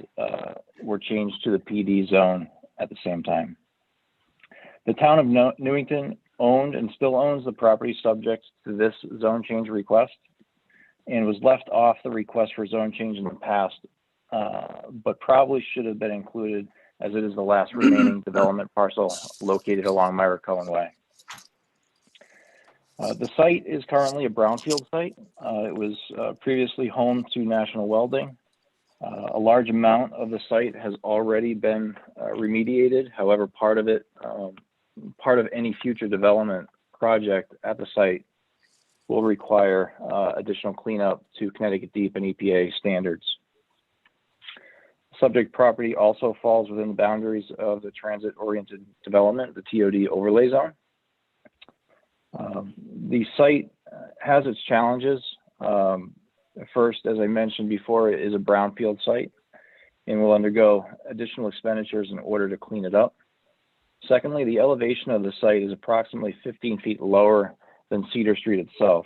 were changed to the PD zone at the same time. The town of Newington owned and still owns the property subject to this zone change request and was left off the request for zone change in the past, but probably should have been included as it is the last remaining development parcel located along Myra Cohen Way. The site is currently a brownfield site. It was previously home to National Welding. A large amount of the site has already been remediated. However, part of any future development project at the site will require additional cleanup to Connecticut DEP and EPA standards. Subject property also falls within the boundaries of the transit-oriented development, the TOD overlay zone. The site has its challenges. First, as I mentioned before, it is a brownfield site and will undergo additional expenditures in order to clean it up. Secondly, the elevation of the site is approximately 15 feet lower than Cedar Street itself,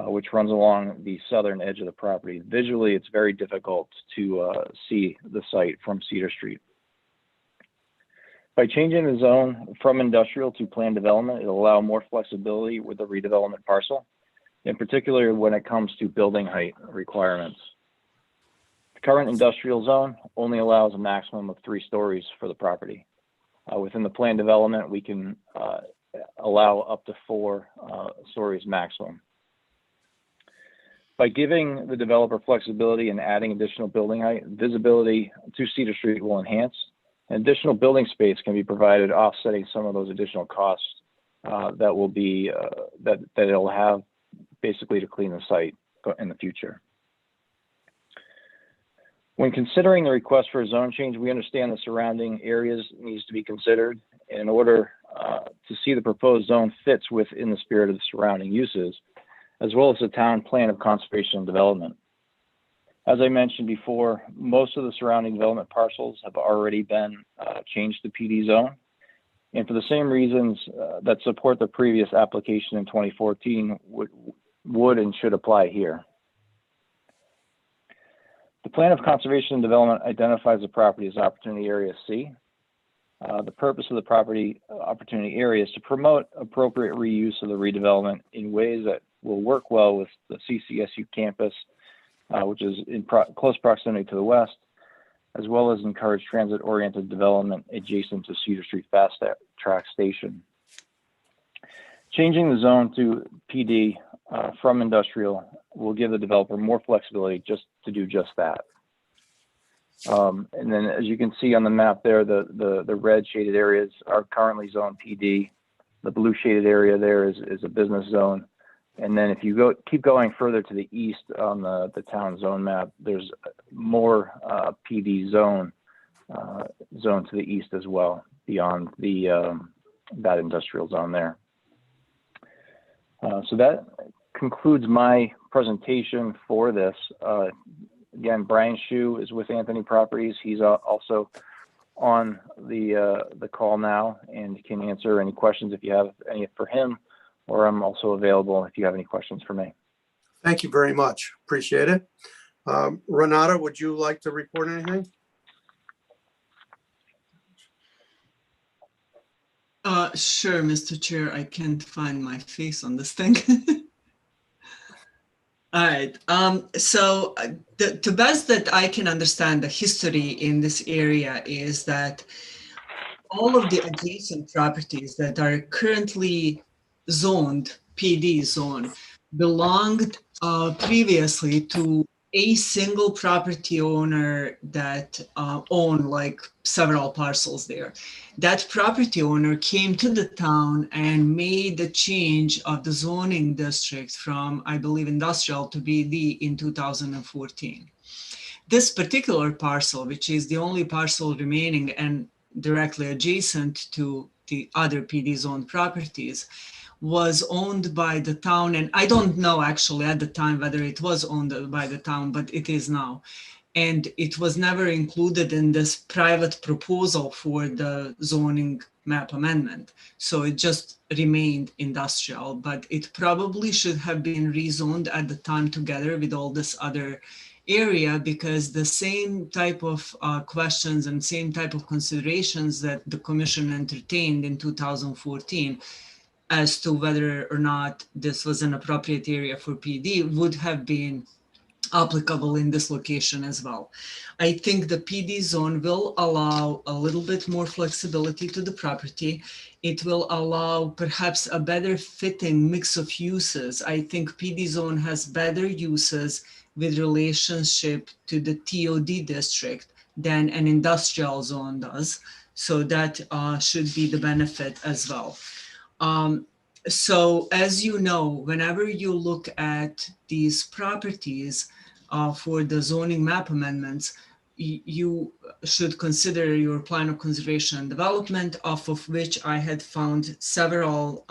which runs along the southern edge of the property. Visually, it's very difficult to see the site from Cedar Street. By changing the zone from industrial to planned development, it'll allow more flexibility with the redevelopment parcel, in particular when it comes to building height requirements. The current industrial zone only allows a maximum of 3 stories for the property. Within the planned development, we can allow up to 4 stories maximum. By giving the developer flexibility and adding additional building height, visibility to Cedar Street will enhance. Additional building space can be provided, offsetting some of those additional costs that will be that it'll have basically to clean the site in the future. When considering the request for a zone change, we understand the surrounding areas needs to be considered in order to see the proposed zone fits within the spirit of the surrounding uses, as well as the town plan of conservation and development. As I mentioned before, most of the surrounding development parcels have already been changed to PD zone. And for the same reasons that support the previous application in 2014 would and should apply here. The plan of conservation and development identifies the property as Opportunity Area C. The purpose of the property opportunity area is to promote appropriate reuse of the redevelopment in ways that will work well with the CCSU campus, which is in close proximity to the west, as well as encourage transit-oriented development adjacent to Cedar Street Fast Track Station. Changing the zone to PD from industrial will give the developer more flexibility to do just that. And then as you can see on the map there, the red shaded areas are currently zone PD. The blue shaded area there is a business zone. And then if you keep going further to the east on the town zone map, there's more PD zone to the east as well, beyond that industrial zone there. So that concludes my presentation for this. Again, Brian Shu is with Anthony Properties. He's also on the call now and can answer any questions if you have any for him, or I'm also available if you have any questions for me. Thank you very much. Appreciate it. Renata, would you like to report anything? Sure, Mr. Chair. I can't find my face on this thing. All right. So the best that I can understand the history in this area is that all of the adjacent properties that are currently zoned, PD zone, belonged previously to a single property owner that owned like several parcels there. That property owner came to the town and made the change of the zoning district from, I believe, industrial to BD in 2014. This particular parcel, which is the only parcel remaining and directly adjacent to the other PD zone properties, was owned by the town. And I don't know actually at the time whether it was owned by the town, but it is now. And it was never included in this private proposal for the zoning map amendment. So it just remained industrial, but it probably should have been rezoned at the time together with all this other area, because the same type of questions and same type of considerations that the commission entertained in 2014 as to whether or not this was an appropriate area for PD would have been applicable in this location as well. I think the PD zone will allow a little bit more flexibility to the property. It will allow perhaps a better fitting mix of uses. I think PD zone has better uses with relationship to the TOD district than an industrial zone does. So that should be the benefit as well. So as you know, whenever you look at these properties for the zoning map amendments, you should consider your plan of conservation and development, off of which I had found several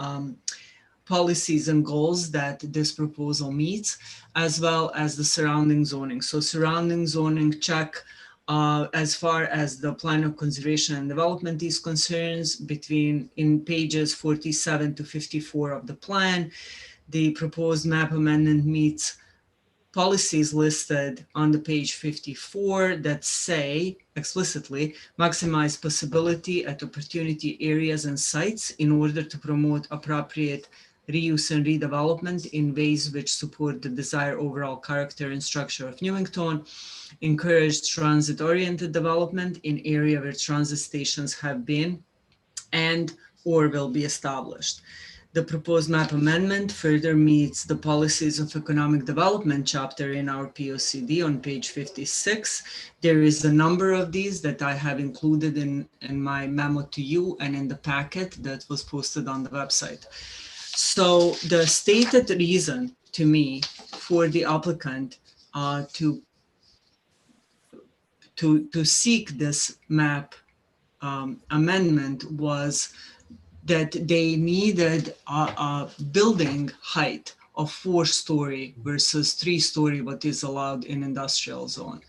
policies and goals that this proposal meets, as well as the surrounding zoning. So surrounding zoning check as far as the plan of conservation and development is concerned, in pages 47 to 54 of the plan. The proposed map amendment meets policies listed on the page 54 that say explicitly maximize possibility at opportunity areas and sites in order to promote appropriate reuse and redevelopment in ways which support the desired overall character and structure of Newington, encourage transit-oriented development in area where transit stations have been and or will be established. The proposed map amendment further meets the policies of economic development chapter in our POCD on page 56. There is a number of these that I have included in my memo to you and in the packet that was posted on the website. So the stated reason to me for the applicant to seek this map amendment was that they needed a building height of 4-story versus 3-story, what is allowed in industrial zone.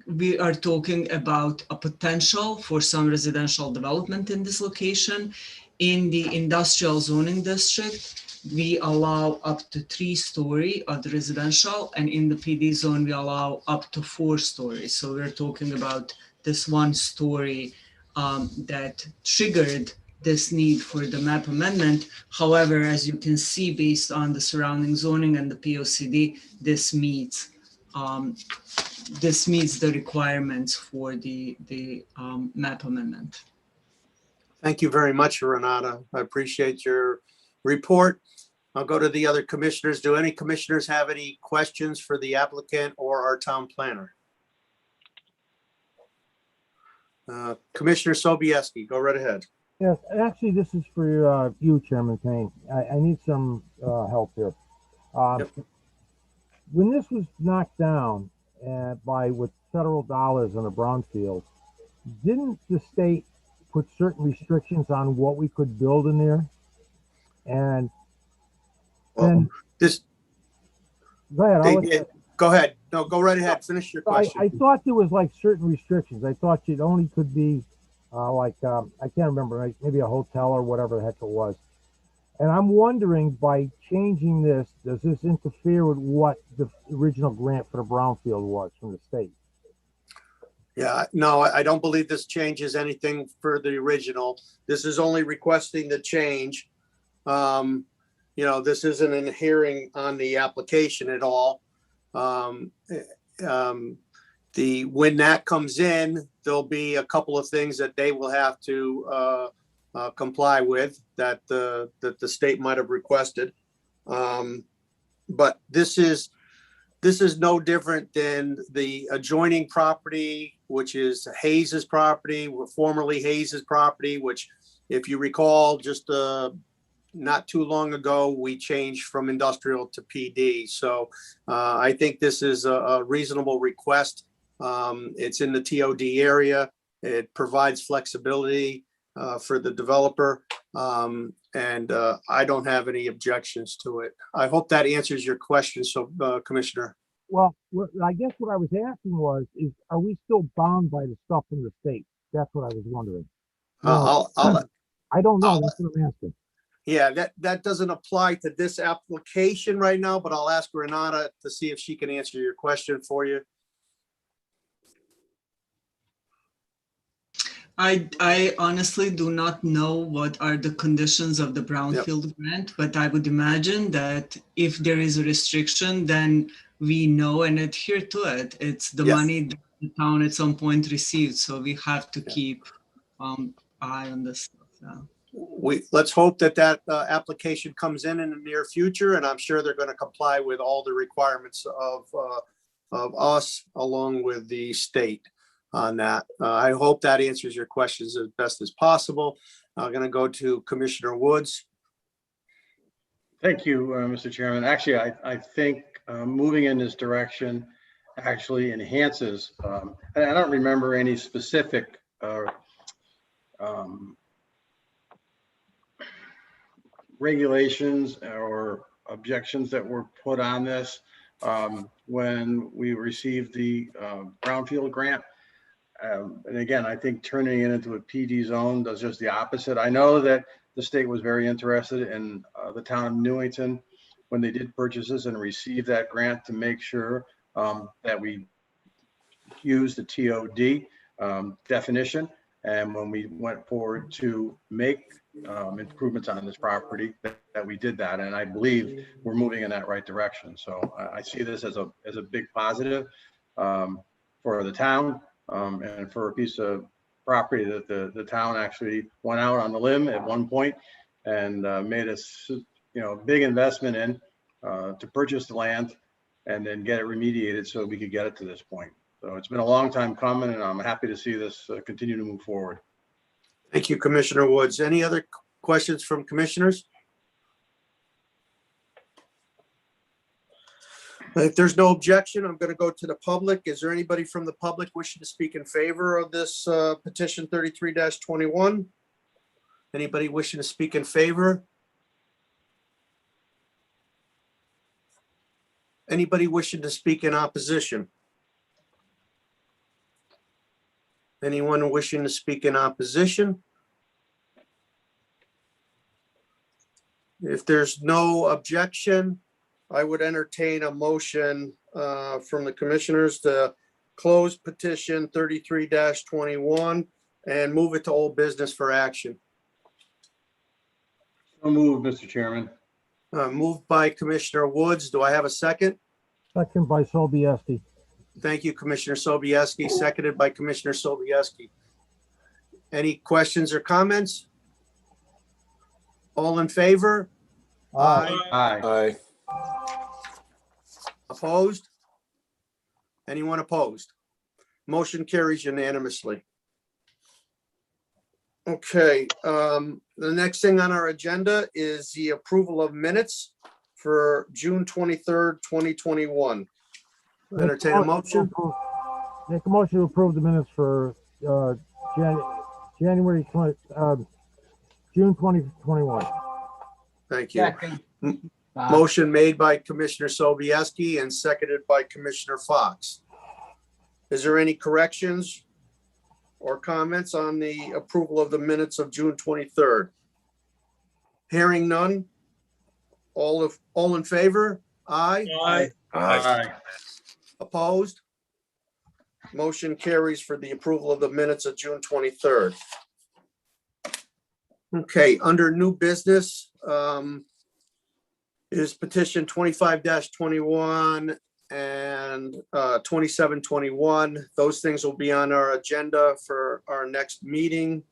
We are talking about a potential for some residential development in this location. In the industrial zoning district, we allow up to 3-story of the residential, and in the PD zone, we allow up to 4 stories. So we're talking about this 1-story that triggered this need for the map amendment. However, as you can see, based on the surrounding zoning and the POCD, this meets the requirements for the map amendment. Thank you very much, Renata. I appreciate your report. I'll go to the other commissioners. Do any commissioners have any questions for the applicant or our town planner? Commissioner Sobieski, go right ahead. Yes, actually, this is for you, Chairman Payne. I need some help here. Yep. When this was knocked down with federal dollars on a brownfield, didn't the state put certain restrictions on what we could build in there? And then go ahead. Go ahead. No, go right ahead. Finish your question. I thought there was like certain restrictions. I thought it only could be I can't remember, like maybe a hotel or whatever the heck it was. And I'm wondering, by changing this, does this interfere with what the original grant for the brownfield was from the state? Yeah, no, I don't believe this changes anything for the original. This is only requesting the change. This isn't an hearing on the application at all. When that comes in, there'll be a couple of things that they will have to comply with that the state might have requested. But this is no different than the adjoining property, which is Hayes's property, formerly Hayes's property, which, if you recall, just not too long ago, we changed from industrial to PD. So I think this is a reasonable request. It's in the TOD area. It provides flexibility for the developer. And I don't have any objections to it. I hope that answers your question. So, Commissioner. I guess what I was asking was, are we still bound by the stuff from the state? That's what I was wondering. I'll, I don't know. I'll- That's what I'm asking. yeah, that doesn't apply to this application right now, but I'll ask Renata to see if she can answer your question for you. I honestly do not know what are the conditions of the brownfield grant, but I would imagine that if there is a restriction, then we know and adhere to it. It's the Yes. money that the town at some point received, so we have to keep eye on this stuff. Yeah. Let's hope that application comes in the near future, and I'm sure they're going to comply with all the requirements of us along with the state on that. I hope that answers your questions as best as possible. I'm going to go to Commissioner Woods. Thank you, Mr. Chairman. Actually, I think moving in this direction actually enhances, and I don't remember any specific regulations or objections that were put on this when we received the brownfield grant. And again, I think turning it into a PD zone does just the opposite. I know that the state was very interested in the town of Newington when they did purchases and received that grant to make sure that we use the TOD definition. And when we went forward to make improvements on this property, that we did that. And I believe we're moving in that right direction. So I see this as a big positive for the town. And for a piece of property that the town actually went out on the limb at one point and made a big investment in to purchase the land and then get it remediated so we could get it to this point. So it's been a long time coming, and I'm happy to see this continue to move forward. Thank you, Commissioner Woods. Any other questions from commissioners? If there's no objection, I'm going to go to the public. Is there anybody from the public wishing to speak in favor of this petition 33-21? Anybody wishing to speak in favor? Anybody wishing to speak in opposition? Anyone wishing to speak in opposition? If there's no objection, I would entertain a motion from the commissioners to close petition 33-21 and move it to old business for action. So moved, Mr. Chairman. Moved by Commissioner Woods. Do I have a second? Second by Sobieski. Thank you, Commissioner Sobieski, seconded by Commissioner Sobieski. Any questions or comments? All in favor? Aye. Aye. Opposed? Anyone opposed? Motion carries unanimously. Okay, the next thing on our agenda is the approval of minutes for June 23rd, 2021. Entertain a motion. Make a motion to approve the minutes for January 20, June 2021. Thank you. Motion made by Commissioner Sobieski and seconded by Commissioner Fox. Is there any corrections or comments on the approval of the minutes of June 23rd? Hearing none. All in favor? Aye. Aye. Aye. Opposed? Motion carries for the approval of the minutes of June 23rd. Okay, under new business is petition 25-21 and 27-21. Those things will be on our agenda for our next meeting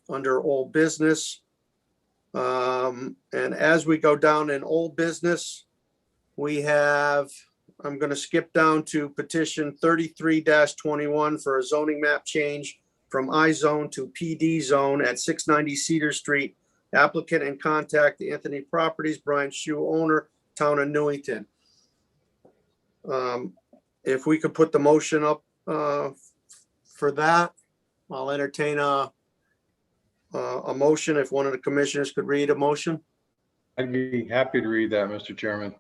under old business. And as we go down in old business, we have, I'm going to skip down to petition 33-21 for a zoning map change from I zone to PD zone at 690 Cedar Street. Applicant and contact Anthony Properties, Brian Shue, owner, town of Newington. If we could put the motion up for that, I'll entertain a motion. If one of the commissioners could read a motion. I'd be happy to read that, Mr. Chairman.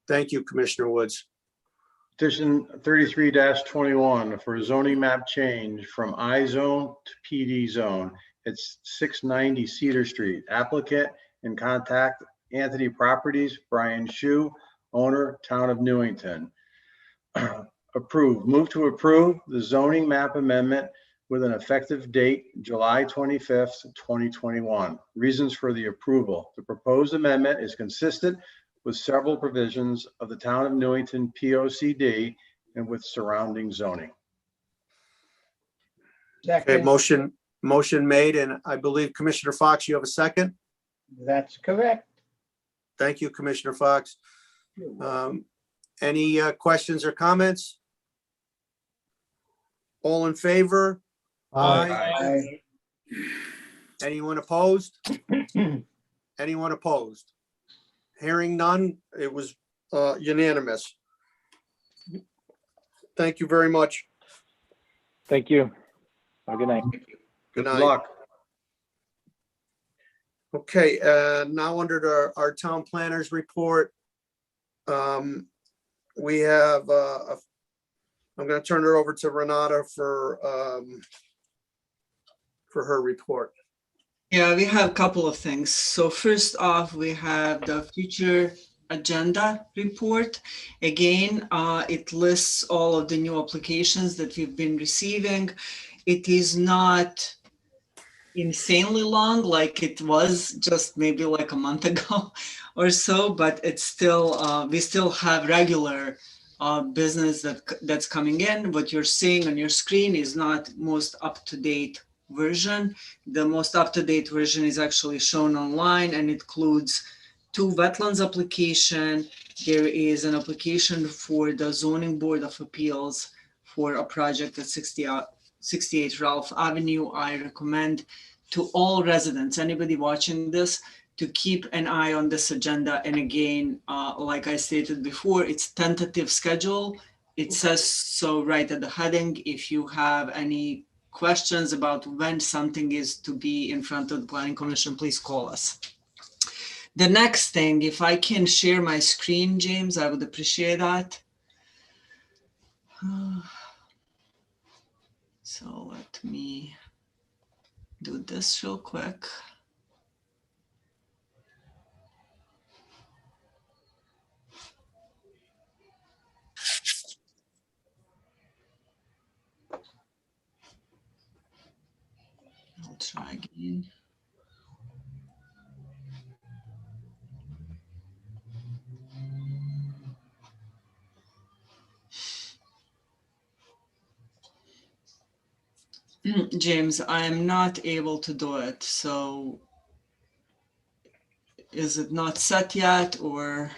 Thank you, Commissioner Woods. Petition 33-21 for a zoning map change from I zone to PD zone. It's 690 Cedar Street. Applicant and contact Anthony Properties, Brian Shu, owner, Town of Newington. Move to approve the zoning map amendment with an effective date, July 25th, 2021. Reasons for the approval. The proposed amendment is consistent with several provisions of the Town of Newington POCD and with surrounding zoning. Okay, motion made, and I believe Commissioner Fox, you have a second? That's correct. Thank you, Commissioner Fox. Any questions or comments? All in favor? Aye. Anyone opposed? Anyone opposed? Hearing none, it was unanimous. Thank you very much. Thank you. Have a good night. Good Good night. luck. Okay, now under our town planners report, we have, I'm going to turn it over to Renata for her report. Yeah, we have a couple of things. So first off, we have the future agenda report. Again, it lists all of the new applications that we've been receiving. It is not insanely long like it was just maybe like a month ago or so, but it's still, we still have regular business that's coming in. What you're seeing on your screen is not most up-to-date version. The most up-to-date version is actually shown online, and it includes 2 wetlands application. There is an application for the Zoning Board of Appeals for a project at 68 Ralph Avenue. I recommend to all residents, anybody watching this, to keep an eye on this agenda. And again, like I stated before, it's tentative schedule. It says so right at the heading. If you have any questions about when something is to be in front of the Planning Commission, please call us. The next thing, if I can share my screen, James, I would appreciate that. So let me do this real quick. I'll try again. James, I am not able to do it. So is it not set yet, or?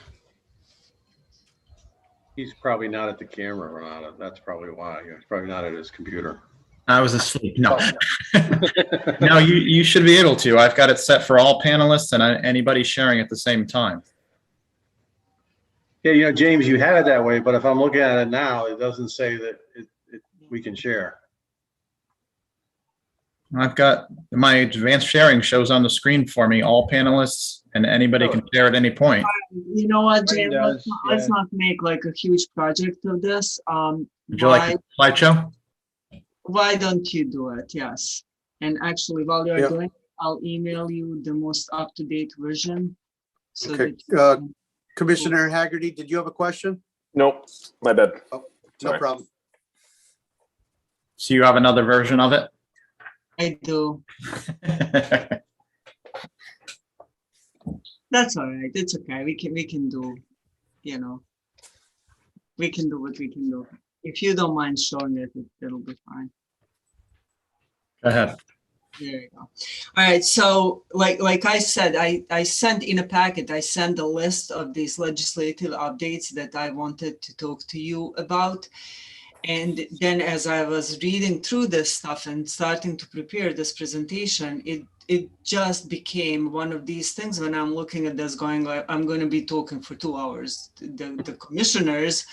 He's probably not at the camera, Renata. That's probably why. He's probably not at his computer. I was asleep. No. No, you should be able to. I've got it set for all panelists and anybody sharing at the same time. Yeah, you know, James, you had it that way, but if I'm looking at it now, it doesn't say that we can share. I've got my advanced sharing shows on the screen for me, all panelists, and anybody can share at any point. You know what, James, does, let's not make like a huge project of this. Would you like a slideshow? Why don't you do it? Yes. And actually, while you're Yep. doing it, I'll email you the most up-to-date version. So Okay, that Commissioner Haggerty, did you have a question? Nope, my bad. No Sorry. problem. So you have another version of it? I do. That's all right. It's okay. We can do, you know, we can do what we can do. If you don't mind showing it, it'll be fine. Go ahead. There you go. All right. So like I said, I sent in a packet, I sent a list of these legislative updates that I wanted to talk to you about. And then as I was reading through this stuff and starting to prepare this presentation, it just became one of these things when I'm looking at this going like, I'm going to be talking for 2 hours. The commissioners,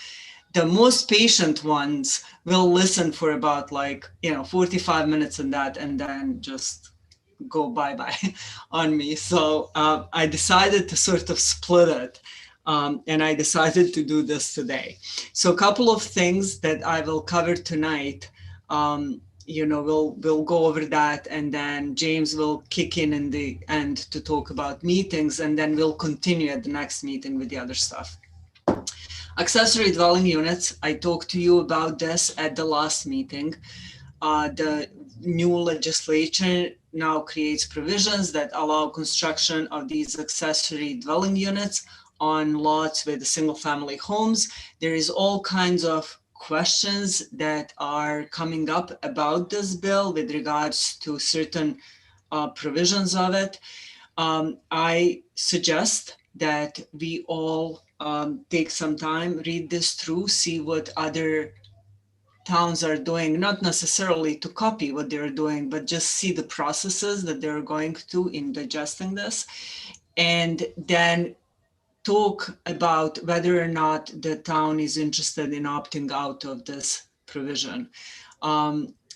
the most patient ones, will listen for about 45 minutes and that, and then just go bye-bye on me. So I decided to sort of split it. And I decided to do this today. So a couple of things that I will cover tonight. We'll go over that, and then James will kick in the end to talk about meetings, and then we'll continue at the next meeting with the other stuff. Accessory dwelling units, I talked to you about this at the last meeting. The new legislation now creates provisions that allow construction of these accessory dwelling units on lots with single-family homes. There is all kinds of questions that are coming up about this bill with regards to certain provisions of it. I suggest that we all take some time, read this through, see what other towns are doing, not necessarily to copy what they're doing, but just see the processes that they're going to in digesting this, and then talk about whether or not the town is interested in opting out of this provision.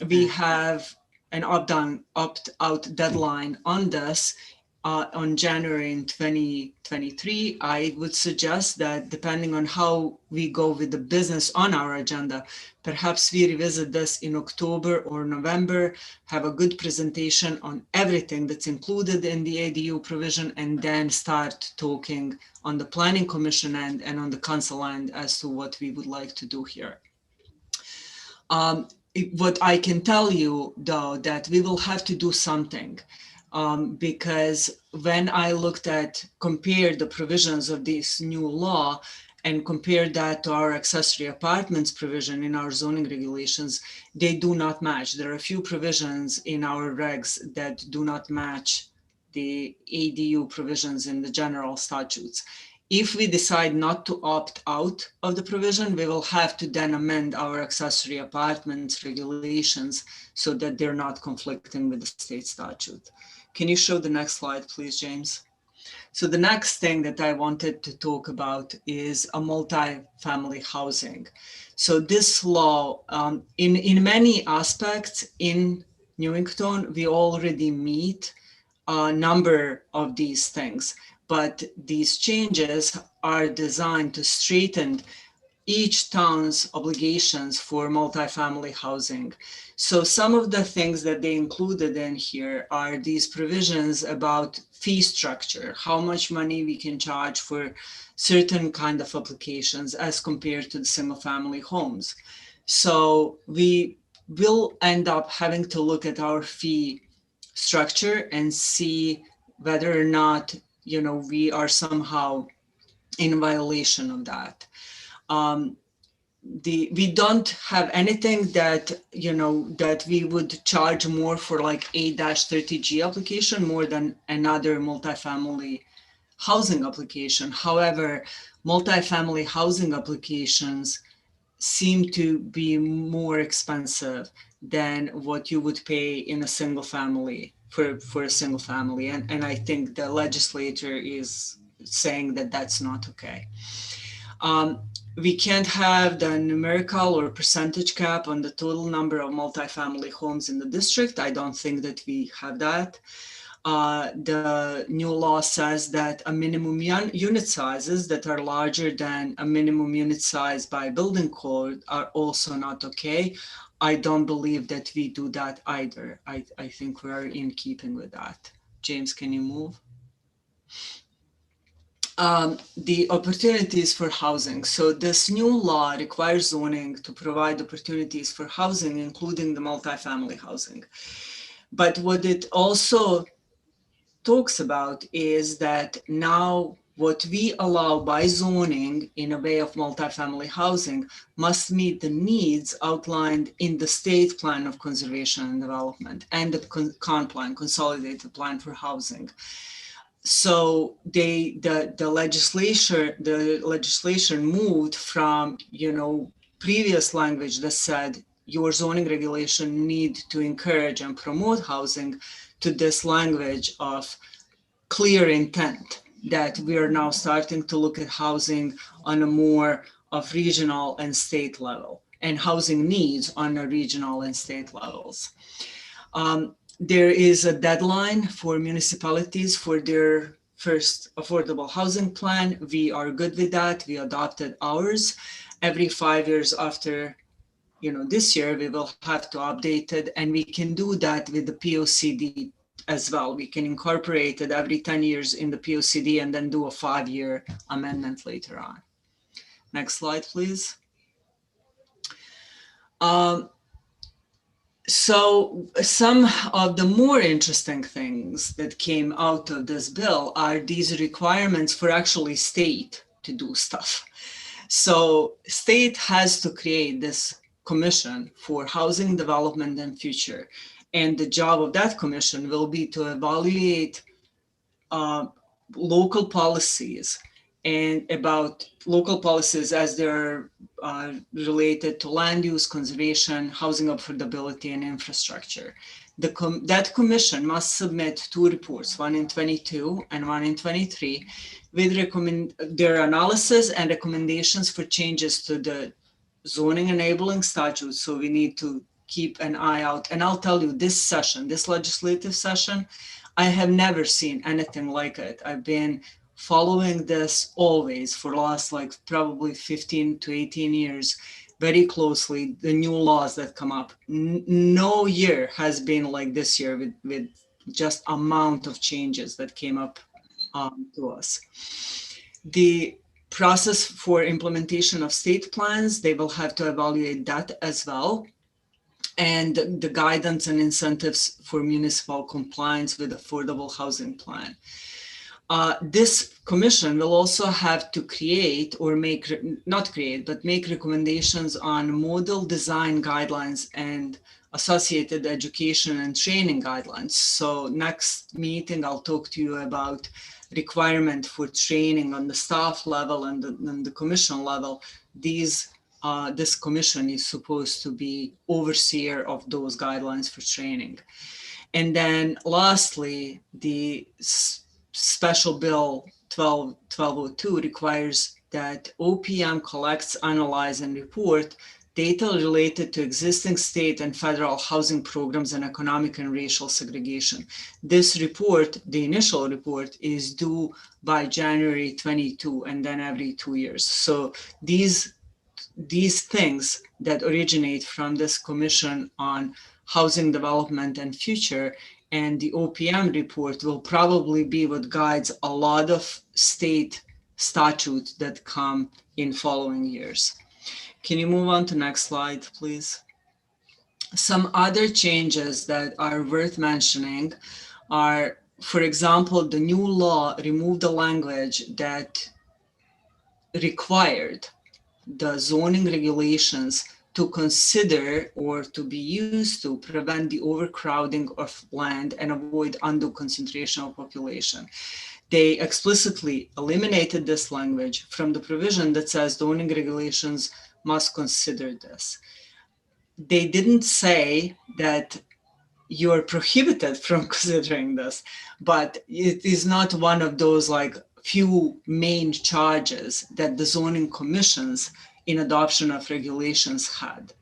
We have an opt-out deadline on this on January in 2023. I would suggest that depending on how we go with the business on our agenda, perhaps we revisit this in October or November, have a good presentation on everything that's included in the ADU provision, and then start talking on the Planning Commission end and on the council end as to what we would like to do here. What I can tell you, though, that we will have to do something. Because when I compared the provisions of this new law and compared that to our accessory apartments provision in our zoning regulations, they do not match. There are a few provisions in our regs that do not match the ADU provisions in the general statutes. If we decide not to opt out of the provision, we will have to then amend our accessory apartments regulations so that they're not conflicting with the state statute. Can you show the next slide, please, James? So the next thing that I wanted to talk about is a multi-family housing. So this law, in many aspects in Newington, we already meet a number of these things, but these changes are designed to straighten each town's obligations for multifamily housing. So some of the things that they included in here are these provisions about fee structure, how much money we can charge for certain kind of applications as compared to the single family homes. So we will end up having to look at our fee structure and see whether or not, we are somehow in violation of that. We don't have anything that, that we would charge more for like 8-30G application more than another multifamily housing application. However, multifamily housing applications seem to be more expensive than what you would pay in a single family for a single family. And I think the legislature is saying that that's not okay. We can't have the numerical or percentage cap on the total number of multifamily homes in the district. I don't think that we have that. The new law says that a minimum unit sizes that are larger than a minimum unit size by building code are also not okay. I don't believe that we do that either. I think we're in keeping with that. James, can you move? The opportunities for housing. So this new law requires zoning to provide opportunities for housing, including the multifamily housing. But what it also talks about is that now what we allow by zoning in a way of multifamily housing must meet the needs outlined in the state plan of conservation and development and the Cont plan, consolidated plan for housing. So the legislation moved from, previous language that said your zoning regulation need to encourage and promote housing to this language of clear intent that we are now starting to look at housing on a more of regional and state level and housing needs on a regional and state levels. There is a deadline for municipalities for their first affordable housing plan. We are good with that. We adopted ours. Every 5 years after, this year, we will have to update it, and we can do that with the POCD as well. We can incorporate it every 10 years in the POCD and then do a 5-year amendment later on. Next slide, please. So some of the more interesting things that came out of this bill are these requirements for actually state to do stuff. So state has to create this commission for housing development and future. And the job of that commission will be to evaluate local policies and about local policies as they're related to land use, conservation, housing affordability, and infrastructure. That commission must submit 2 reports, one in 22 and one in 23, with their analysis and recommendations for changes to the zoning enabling statutes. So we need to keep an eye out. And I'll tell you, this legislative session, I have never seen anything like it. I've been following this always for the last probably 15 to 18 years, very closely, the new laws that come up. No year has been like this year with just amount of changes that came up to us. The process for implementation of state plans, they will have to evaluate that as well. And the guidance and incentives for municipal compliance with affordable housing plan. This commission will also have to create or make recommendations on model design guidelines and associated education and training guidelines. So next meeting, I'll talk to you about requirement for training on the staff level and the commission level. This commission is supposed to be overseer of those guidelines for training. And then lastly, the special bill 1202 requires that OPM collects, analyze, and report data related to existing state and federal housing programs and economic and racial segregation. This report, the initial report, is due by January 22 and then every 2 years. So these things that originate from this commission on housing development and future and the OPM report will probably be what guides a lot of state statutes that come in following years. Can you move on to next slide, please? Some other changes that are worth mentioning are, for example, the new law removed the language that required the zoning regulations to consider or to be used to prevent the overcrowding of land and avoid undue concentration of population. They explicitly eliminated this language from the provision that says zoning regulations must consider this. They didn't say that you're prohibited from considering this, but it is not one of those few main charges that the zoning commissions in adoption of regulations had.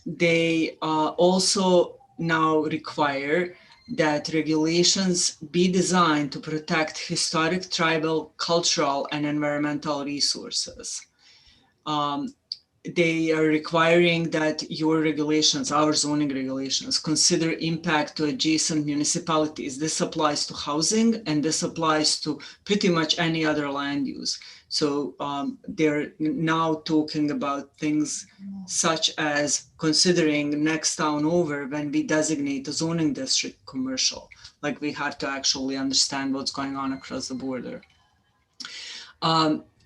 They also now require that regulations be designed to protect historic, tribal, cultural, and environmental resources. They are requiring that your regulations, our zoning regulations, consider impact to adjacent municipalities. This applies to housing and this applies to pretty much any other land use. So they're now talking about things such as considering next town over when we designate a zoning district commercial, like we have to actually understand what's going on across the border.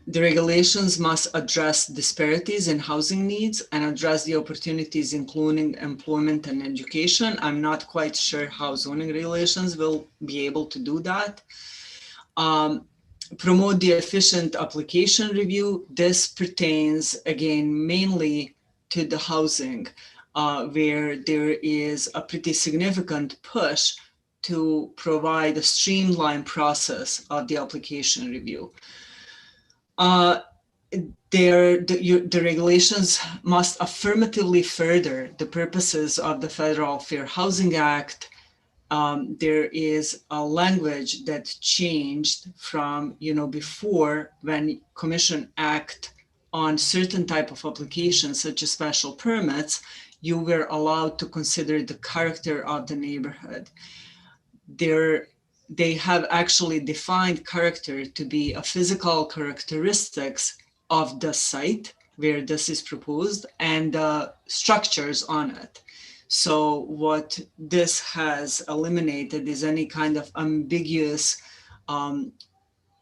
The regulations must address disparities in housing needs and address the opportunities, including employment and education. I'm not quite sure how zoning regulations will be able to do that. Promote the efficient application review. This pertains, again, mainly to the housing, where there is a pretty significant push to provide a streamlined process of the application review. The regulations must affirmatively further the purposes of the Federal Fair Housing Act there is a language that changed from, before, when commission act on certain type of applications, such as special permits, you were allowed to consider the character of the neighborhood. They have actually defined character to be a physical characteristics of the site where this is proposed and the structures on it. So what this has eliminated is any kind of ambiguous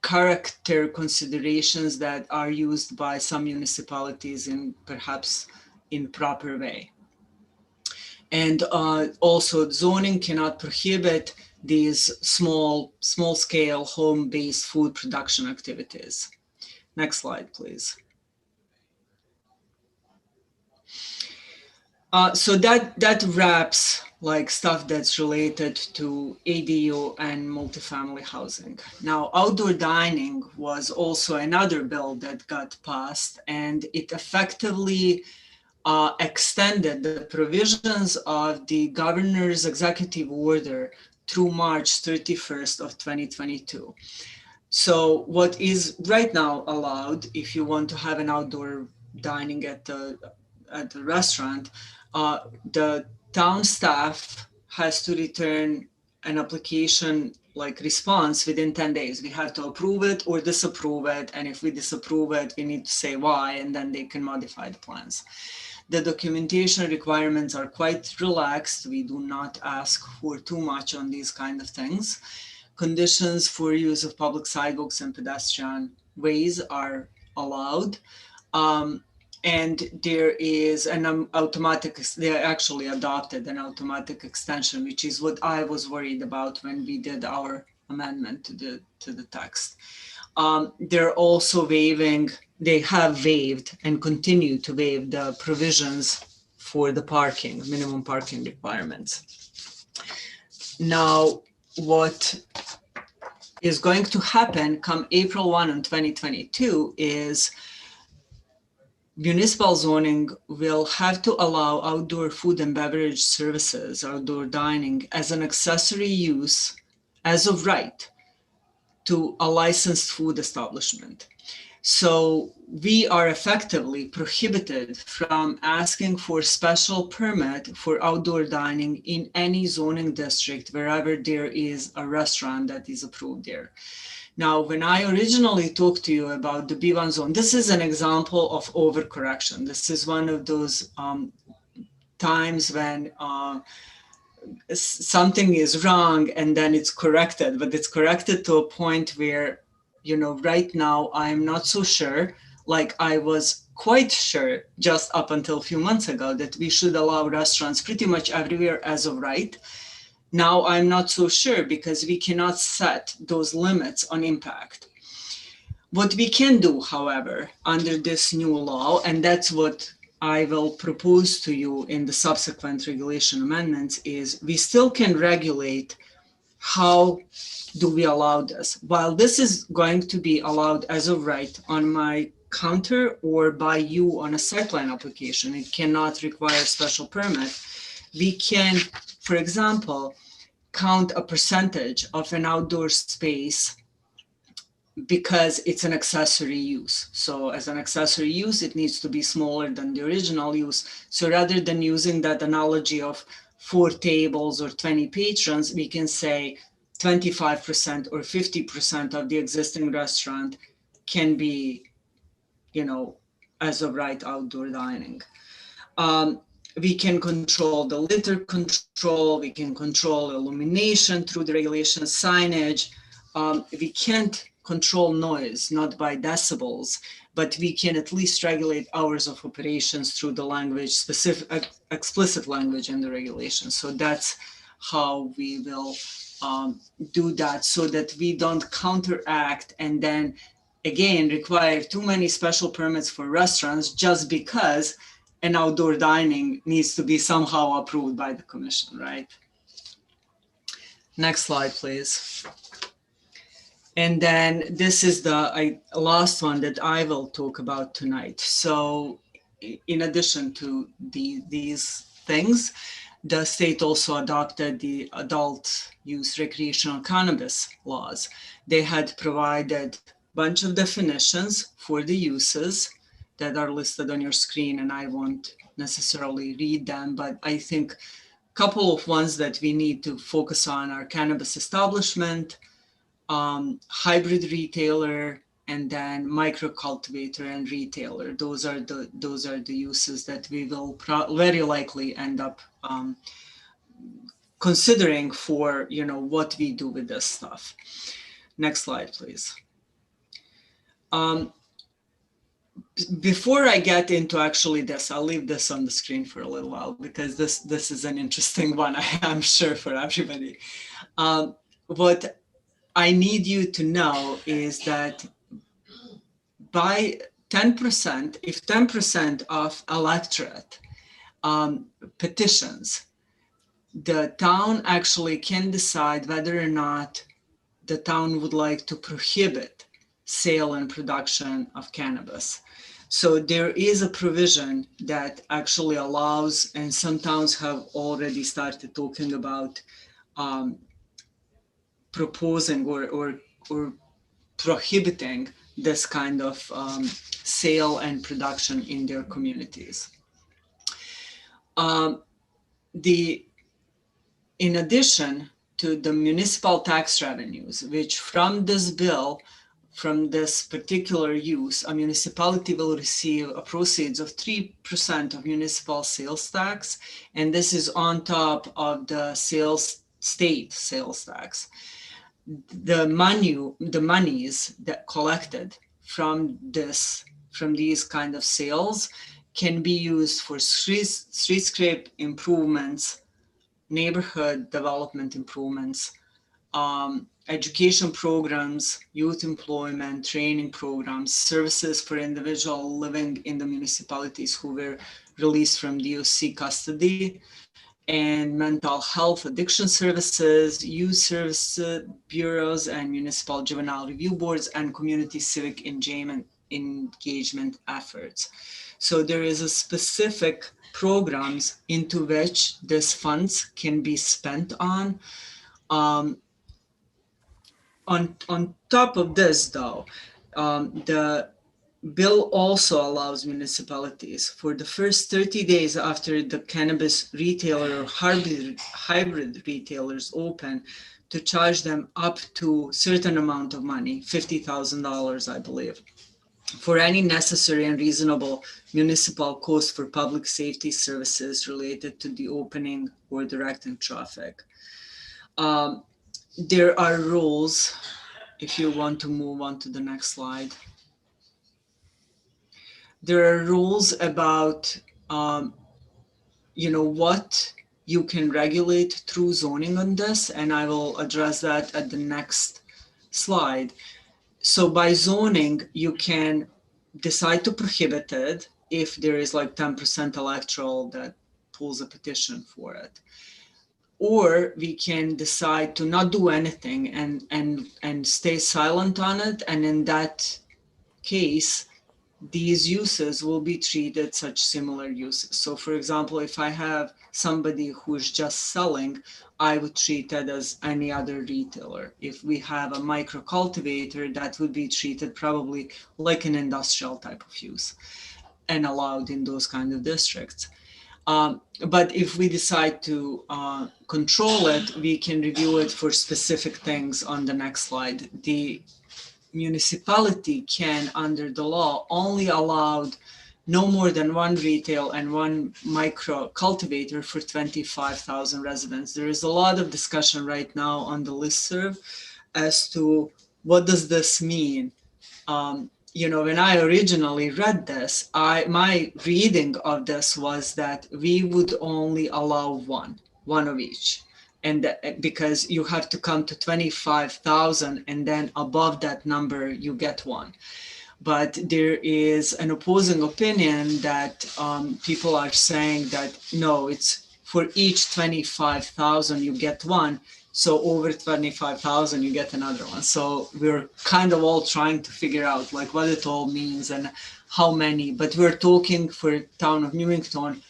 character considerations that are used by some municipalities in perhaps improper way. And also zoning cannot prohibit these small scale home-based food production activities. Next slide, please. So that wraps like stuff that's related to ADU and multifamily housing. Now, outdoor dining was also another bill that got passed, and it effectively extended the provisions of the governor's executive order through March 31st of 2022. So what is right now allowed, if you want to have an outdoor dining at the restaurant, the town staff has to return an application like response within 10 days. We have to approve it or disapprove it. And if we disapprove it, we need to say why, and then they can modify the plans. The documentation requirements are quite relaxed. We do not ask for too much on these kind of things. Conditions for use of public sidewalks and pedestrian ways are allowed. And there is an automatic, they actually adopted an automatic extension, which is what I was worried about when we did our amendment to the text. They're also waiving, they have waived and continue to waive the provisions for the parking, minimum parking requirements. Now, what is going to happen come April 1 in 2022 is municipal zoning will have to allow outdoor food and beverage services, outdoor dining, as an accessory use as of right to a licensed food establishment. So we are effectively prohibited from asking for special permit for outdoor dining in any zoning district wherever there is a restaurant that is approved there. Now, when I originally talked to you about the B1 zone, this is an example of overcorrection. This is one of those times when something is wrong and then it's corrected, but it's corrected to a point where, right now I'm not so sure, like I was quite sure just up until a few months ago that we should allow restaurants pretty much everywhere as of right. Now I'm not so sure because we cannot set those limits on impact. What we can do, however, under this new law, and that's what I will propose to you in the subsequent regulation amendments, is we still can regulate how do we allow this. While this is going to be allowed as of right on my counter or by you on a site plan application, it cannot require special permit. We can, for example, count a percentage of an outdoor space because it's an accessory use. So as an accessory use, it needs to be smaller than the original use. So rather than using that analogy of 4 tables or 20 patrons, we can say 25% or 50% of the existing restaurant can be, as of right outdoor dining. We can control the litter control, we can control illumination through the regulation signage. We can't control noise, not by decibels, but we can at least regulate hours of operations through the language, explicit language in the regulation. So that's how we will do that, so that we don't counteract and then again require too many special permits for restaurants just because an outdoor dining needs to be somehow approved by the commission, right? Next slide, please. And then this is the last one that I will talk about tonight. So in addition to these things, the state also adopted the adult use recreational cannabis laws. They had provided a bunch of definitions for the uses that are listed on your screen, and I won't necessarily read them, but I think a couple of ones that we need to focus on are cannabis establishment, hybrid retailer, and then micro cultivator and retailer. Those are the uses that we will very likely end up considering for what we do with this stuff. Next slide, please. Before I get into actually this, I'll leave this on the screen for a little while because this is an interesting one, I'm sure, for everybody. What I need you to know is that by 10%, if 10% of electorate petitions, the town actually can decide whether or not the town would like to prohibit sale and production of cannabis. So there is a provision that actually allows, and some towns have already started talking about proposing or prohibiting this kind of sale and production in their communities. In addition to the municipal tax revenues, which from this bill, from this particular use, a municipality will receive a proceeds of 3% of municipal sales tax, and this is on top of the state sales tax. The monies that collected from these kind of sales can be used for streetscape improvements, neighborhood development improvements, education programs, youth employment, training programs, services for individuals living in the municipalities who were released from DOC custody, and mental health addiction services, youth service bureaus, and municipal juvenile review boards, and community civic engagement efforts. So there is a specific programs into which these funds can be spent on. On top of this, though, the bill also allows municipalities for the first 30 days after the cannabis retailer or hybrid retailers open to charge them up to a certain amount of money, $50,000, I believe, for any necessary and reasonable municipal cost for public safety services related to the opening or directing traffic. There are rules, if you want to move on to the next slide. There are rules about, what you can regulate through zoning on this, and I will address that at the next slide. So by zoning, you can decide to prohibit it if there is like 10% electoral that pulls a petition for it. Or we can decide to not do anything and stay silent on it. And in that case, these uses will be treated such similar uses. So for example, if I have somebody who's just selling, I would treat that as any other retailer. If we have a micro cultivator, that would be treated probably like an industrial type of use and allowed in those kind of districts. But if we decide to control it, we can review it for specific things on the next slide. The municipality can, under the law, only allowed no more than one retail and one micro cultivator for 25,000 residents. There is a lot of discussion right now on the listserv as to what does this mean. When I originally read this, my reading of this was that we would only allow one of each. And because you have to come to 25,000 and then above that number, you get one. But there is an opposing opinion that people are saying that, no, it's for each 25,000, you get one. So over 25,000, you get another one. So we're kind of all trying to figure out like what it all means and how many, but we're talking for town of Newington,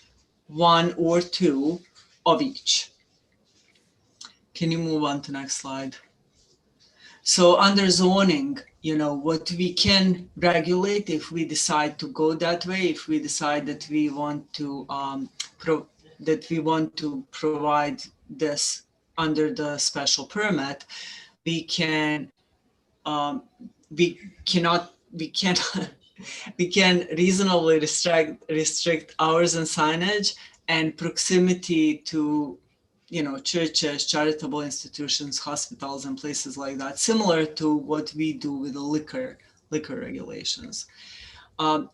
one or two of each. Can you move on to next slide? So under zoning, what we can regulate if we decide to go that way, if we decide that we want to provide this under the special permit, we can reasonably restrict hours and signage and proximity to churches, charitable institutions, hospitals, and places like that, similar to what we do with the liquor regulations.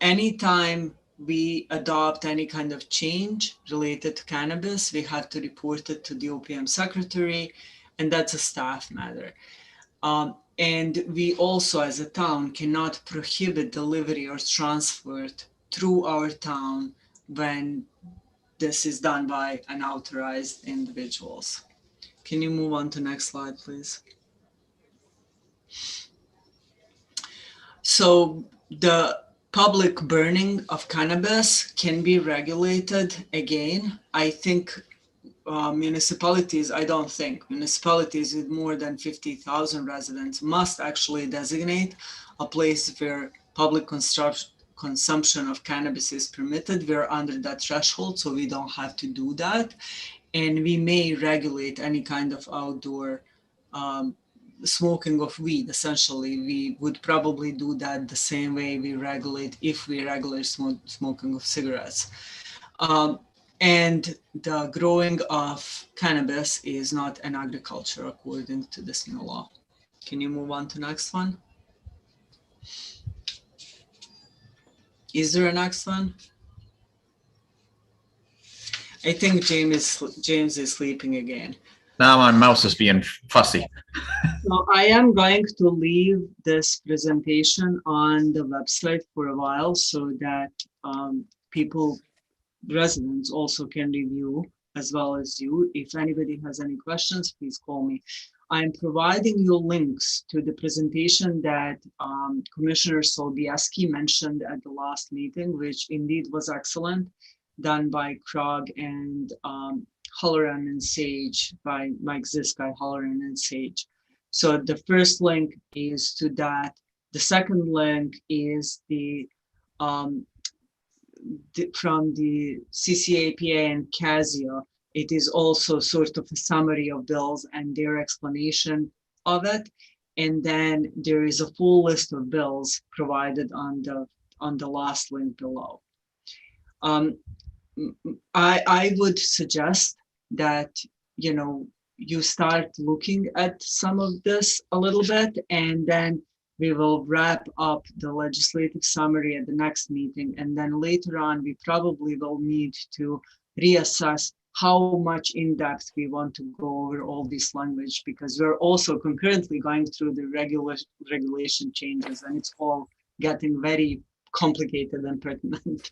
Anytime we adopt any kind of change related to cannabis, we have to report it to the OPM secretary, and that's a staff matter. And we also, as a town, cannot prohibit delivery or transport through our town when this is done by unauthorized individuals. Can you move on to next slide, please? So the public burning of cannabis can be regulated again. I think municipalities with more than 50,000 residents must actually designate a place where public consumption of cannabis is permitted. We're under that threshold, so we don't have to do that. And we may regulate any kind of outdoor smoking of weed. Essentially, we would probably do that the same way we regulate smoking of cigarettes. And the growing of cannabis is not an agriculture according to this new law. Can you move on to next one? Is there a next one? I think James is sleeping again. Now my mouse is being fussy. So I am going to leave this presentation on the website for a while so that residents also can review as well as you. If anybody has any questions, please call me. I'm providing you links to the presentation that Commissioner Sobieski mentioned at the last meeting, which indeed was excellent, done by Krog and Halloran and Sage, by Mike Ziska, Halloran and Sage. So the first link is to that. The second link is from the CCAPA and CASIA. It is also sort of a summary of bills and their explanation of it. And then there is a full list of bills provided on the last link below. I would suggest that, you start looking at some of this a little bit, and then we will wrap up the legislative summary at the next meeting. And then later on, we probably will need to reassess how much in depth we want to go over all this language, because we're also concurrently going through the regulation changes, and it's all getting very complicated and pertinent.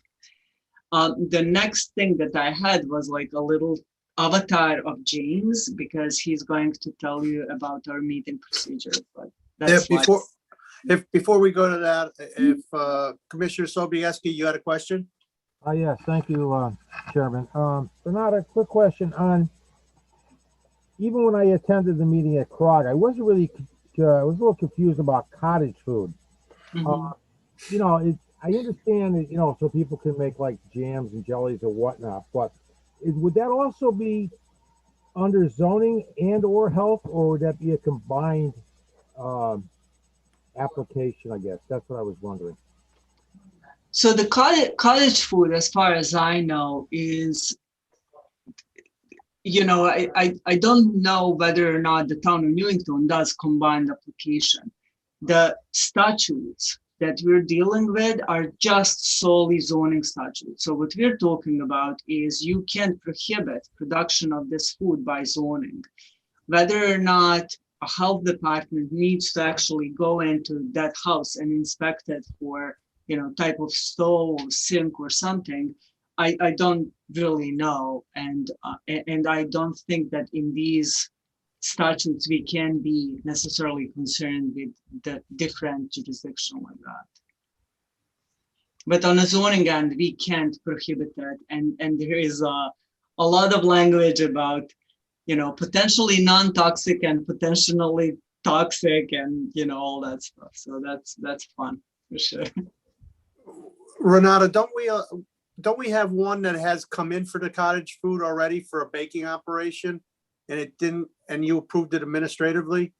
The next thing that I had was like a little avatar of James, because he's going to tell you about our meeting procedure. But that's before we go to that, if Commissioner Sobieski, you had a question? Yes, thank you, Chairman. Bernard, a quick question on, even when I attended the meeting at Krog, I wasn't really, I was a little confused about cottage food. Mhm. I understand that, so people can make like jams and jellies or whatnot, but would that also be under zoning and or health, or would that be a combined application, I guess? That's what I was wondering. So the cottage food, as far as I know, is, I don't know whether or not the town of Newington does combined application. The statutes that we're dealing with are just solely zoning statutes. So what we're talking about is you can't prohibit production of this food by zoning. Whether or not a health department needs to actually go into that house and inspect it for type of stove or sink or something, I don't really know. And I don't think that in these statutes we can be necessarily concerned with the different jurisdiction like that. But on a zoning end, we can't prohibit that. And there is a lot of language about, potentially non-toxic and potentially toxic and, all that stuff. So that's fun for sure. Renata, don't we have one that has come in for the cottage food already for a baking operation? And it didn't, and you approved it administratively?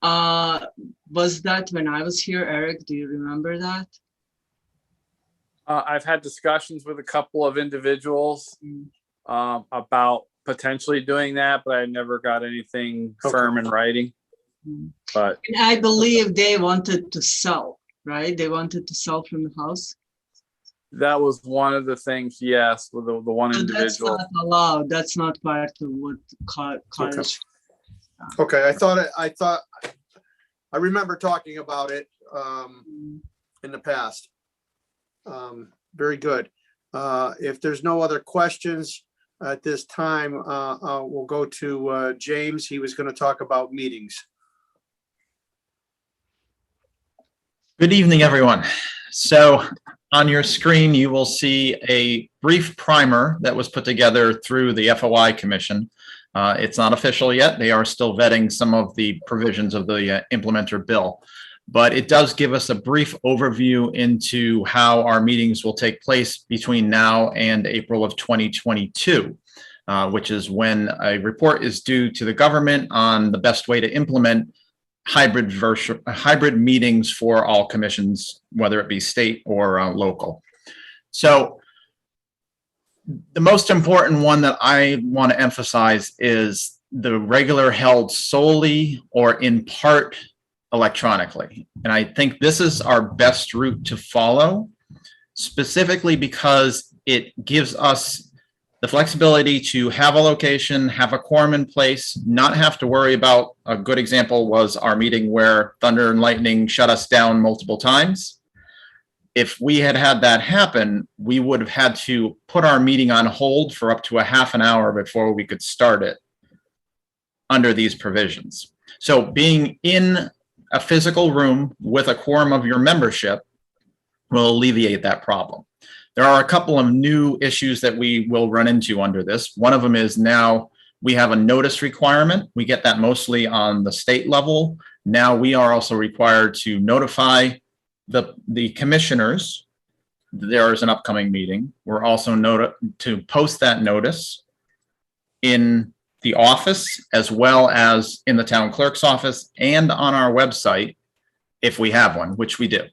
Was that when I was here, Eric? Do you remember that? I've had discussions with a couple of individuals about potentially doing that, but I never got anything firm in writing. But And I believe they wanted to sell, right? They wanted to sell from the house. that was one of the things, yes, with the one So individual. that's not allowed. That's not part of what cottage. Okay, I remember talking about it in the past. Very good. If there's no other questions at this time, we'll go to James. He was going to talk about meetings. Good evening, everyone. So on your screen, you will see a brief primer that was put together through the FOI Commission. It's not official yet. They are still vetting some of the provisions of the implementer bill, but it does give us a brief overview into how our meetings will take place between now and April of 2022, which is when a report is due to the government on the best way to implement hybrid meetings for all commissions, whether it be state or local. So the most important one that I want to emphasize is the regular held solely or in part electronically. And I think this is our best route to follow, specifically because it gives us the flexibility to have a location, have a quorum in place, not have to worry about, a good example was our meeting where thunder and lightning shut us down multiple times. If we had had that happen, we would have had to put our meeting on hold for up to a half an hour before we could start it under these provisions. So being in a physical room with a quorum of your membership will alleviate that problem. There are a couple of new issues that we will run into under this. One of them is now we have a notice requirement. We get that mostly on the state level. Now we are also required to notify the commissioners there is an upcoming meeting. We're also to post that notice in the office as well as in the town clerk's office and on our website if we have one, which we do.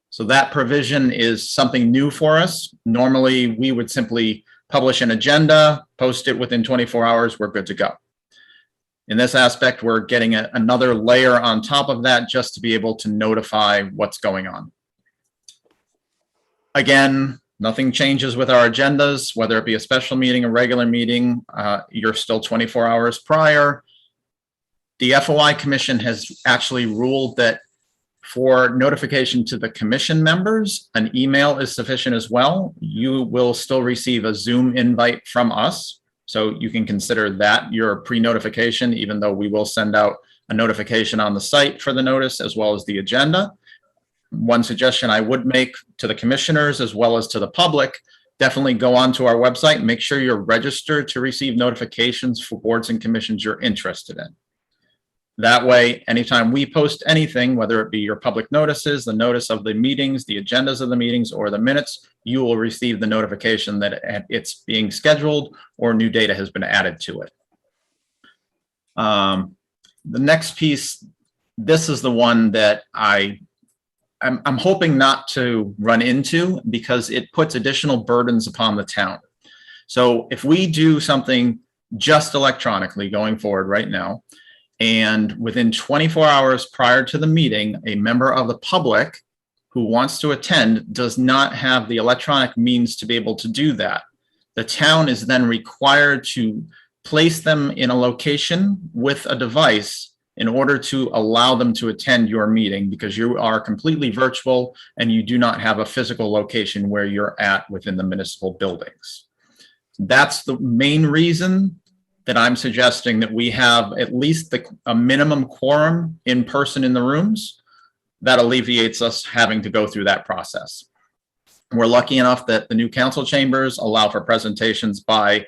So that provision is something new for us. Normally, we would simply publish an agenda, post it within 24 hours, we're good to go. In this aspect, we're getting another layer on top of that just to be able to notify what's going on. Again, nothing changes with our agendas, whether it be a special meeting, a regular meeting, you're still 24 hours prior. The FOI Commission has actually ruled that for notification to the commission members, an email is sufficient as well. You will still receive a Zoom invite from us. So you can consider that your pre-notification, even though we will send out a notification on the site for the notice as well as the agenda. One suggestion I would make to the commissioners as well as to the public, definitely go onto our website and make sure you're registered to receive notifications for boards and commissions you're interested in. That way, anytime we post anything, whether it be your public notices, the notice of the meetings, the agendas of the meetings, or the minutes, you will receive the notification that it's being scheduled or new data has been added to it. The next piece, this is the one that I'm hoping not to run into because it puts additional burdens upon the town. So if we do something just electronically going forward right now, and within 24 hours prior to the meeting, a member of the public who wants to attend does not have the electronic means to be able to do that, the town is then required to place them in a location with a device in order to allow them to attend your meeting because you are completely virtual and you do not have a physical location where you're at within the municipal buildings. That's the main reason that I'm suggesting that we have at least a minimum quorum in person in the rooms. That alleviates us having to go through that process. We're lucky enough that the new council chambers allow for presentations by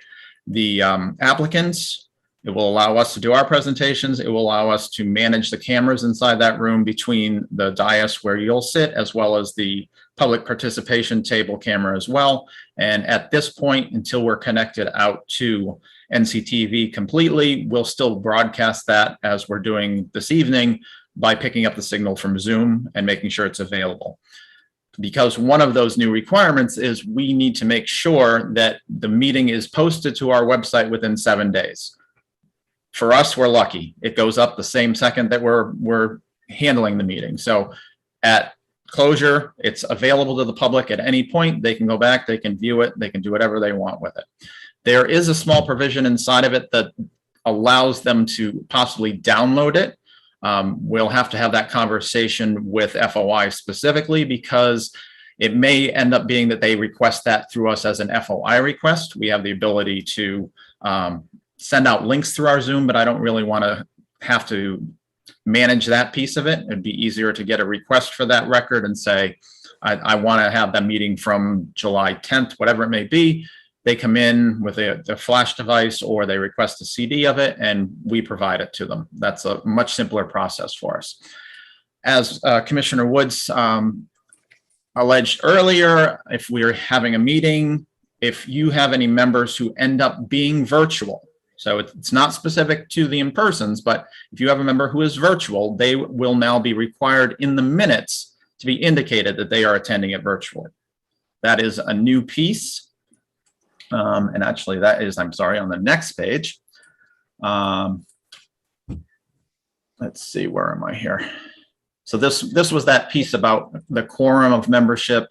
the applicants. It will allow us to do our presentations. It will allow us to manage the cameras inside that room between the dais where you'll sit, as well as the public participation table camera as well. And at this point, until we're connected out to NCTV completely, we'll still broadcast that as we're doing this evening by picking up the signal from Zoom and making sure it's available. Because one of those new requirements is we need to make sure that the meeting is posted to our website within 7 days. For us, we're lucky. It goes up the same second that we're handling the meeting. So at closure, it's available to the public at any point. They can go back, they can view it, they can do whatever they want with it. There is a small provision inside of it that allows them to possibly download it. We'll have to have that conversation with FOI specifically, because it may end up being that they request that through us as an FOI request. We have the ability to send out links through our Zoom, but I don't really want to have to manage that piece of it. It'd be easier to get a request for that record and say, I want to have that meeting from July 10th, whatever it may be. They come in with a flash device, or they request a CD of it, and we provide it to them. That's a much simpler process for us. As Commissioner Woods alleged earlier, if we're having a meeting, if you have any members who end up being virtual, so it's not specific to the in-persons, but if you have a member who is virtual, they will now be required in the minutes to be indicated that they are attending it virtually. That is a new piece. And actually that is, I'm sorry, on the next page. Let's see, where am I here? So this was that piece about the quorum of membership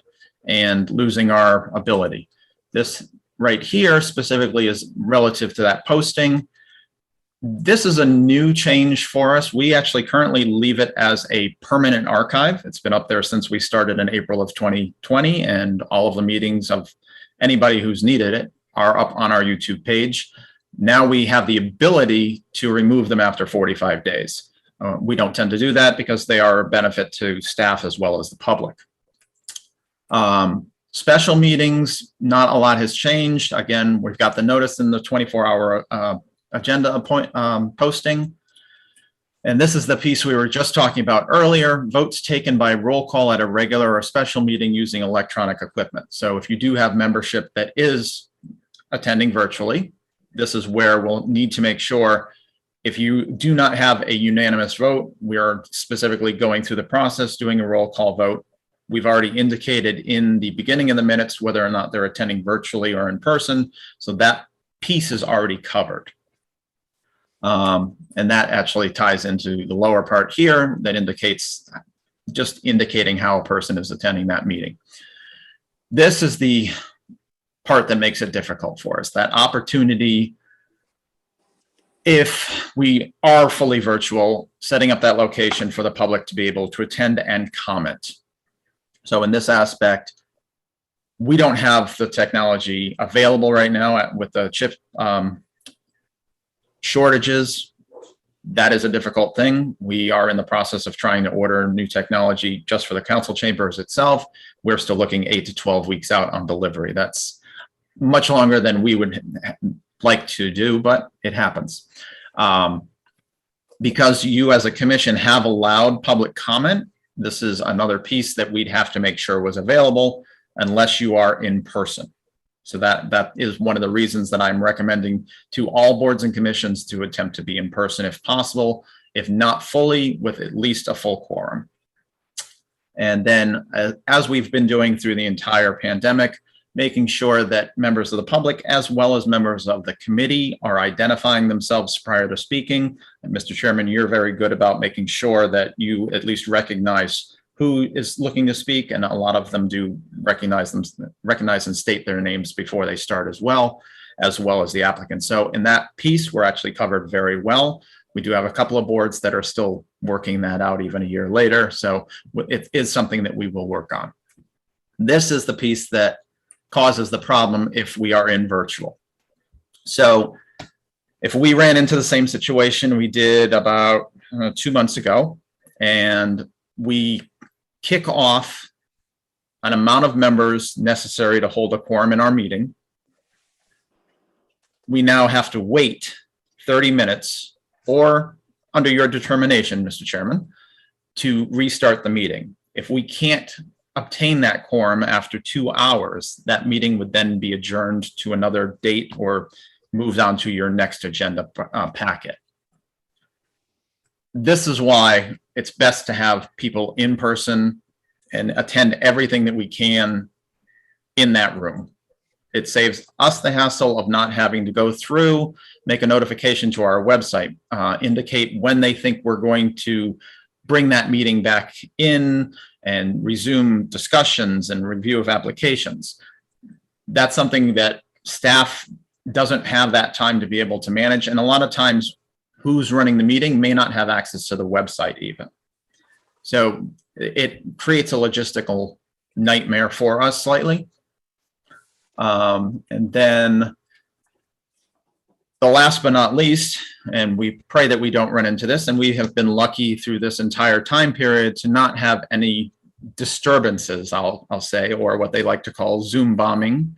and losing our ability. This right here specifically is relative to that posting. This is a new change for us. We actually currently leave it as a permanent archive. It's been up there since we started in April of 2020, and all of the meetings of anybody who's needed it are up on our YouTube page. Now we have the ability to remove them after 45 days. We don't tend to do that because they are a benefit to staff as well as the public. Special meetings, not a lot has changed. Again, we've got the notice in the 24-hour agenda posting. And this is the piece we were just talking about earlier, votes taken by roll call at a regular or special meeting using electronic equipment. So if you do have membership that is attending virtually, this is where we'll need to make sure if you do not have a unanimous vote, we are specifically going through the process, doing a roll call vote. We've already indicated in the beginning of the minutes whether or not they're attending virtually or in person. So that piece is already covered. And that actually ties into the lower part here that indicates, just indicating how a person is attending that meeting. This is the part that makes it difficult for us, that opportunity. If we are fully virtual, setting up that location for the public to be able to attend and comment. So in this aspect, we don't have the technology available right now with the chip shortages. That is a difficult thing. We are in the process of trying to order new technology just for the council chambers itself. We're still looking 8 to 12 weeks out on delivery. That's much longer than we would like to do, but it happens. Because you as a commission have allowed public comment, this is another piece that we'd have to make sure was available unless you are in person. So that is one of the reasons that I'm recommending to all boards and commissions to attempt to be in person if possible, if not fully, with at least a full quorum. And then as we've been doing through the entire pandemic, making sure that members of the public as well as members of the committee are identifying themselves prior to speaking. And Mr. Chairman, you're very good about making sure that you at least recognize who is looking to speak, and a lot of them do recognize and state their names before they start as well as the applicant. So in that piece, we're actually covered very well. We do have a couple of boards that are still working that out even a year later. So it is something that we will work on. This is the piece that causes the problem if we are in virtual. So if we ran into the same situation we did about 2 months ago, and we kick off an amount of members necessary to hold a quorum in our meeting. We now have to wait 30 minutes or under your determination, Mr. Chairman, to restart the meeting. If we can't obtain that quorum after 2 hours, that meeting would then be adjourned to another date or moved on to your next agenda packet. This is why it's best to have people in person and attend everything that we can in that room. It saves us the hassle of not having to go through, make a notification to our website, indicate when they think we're going to bring that meeting back in and resume discussions and review of applications. That's something that staff doesn't have that time to be able to manage. And a lot of times who's running the meeting may not have access to the website even. So it creates a logistical nightmare for us slightly. And then the last but not least, and we pray that we don't run into this, and we have been lucky through this entire time period to not have any disturbances, I'll say, or what they like to call Zoom bombing,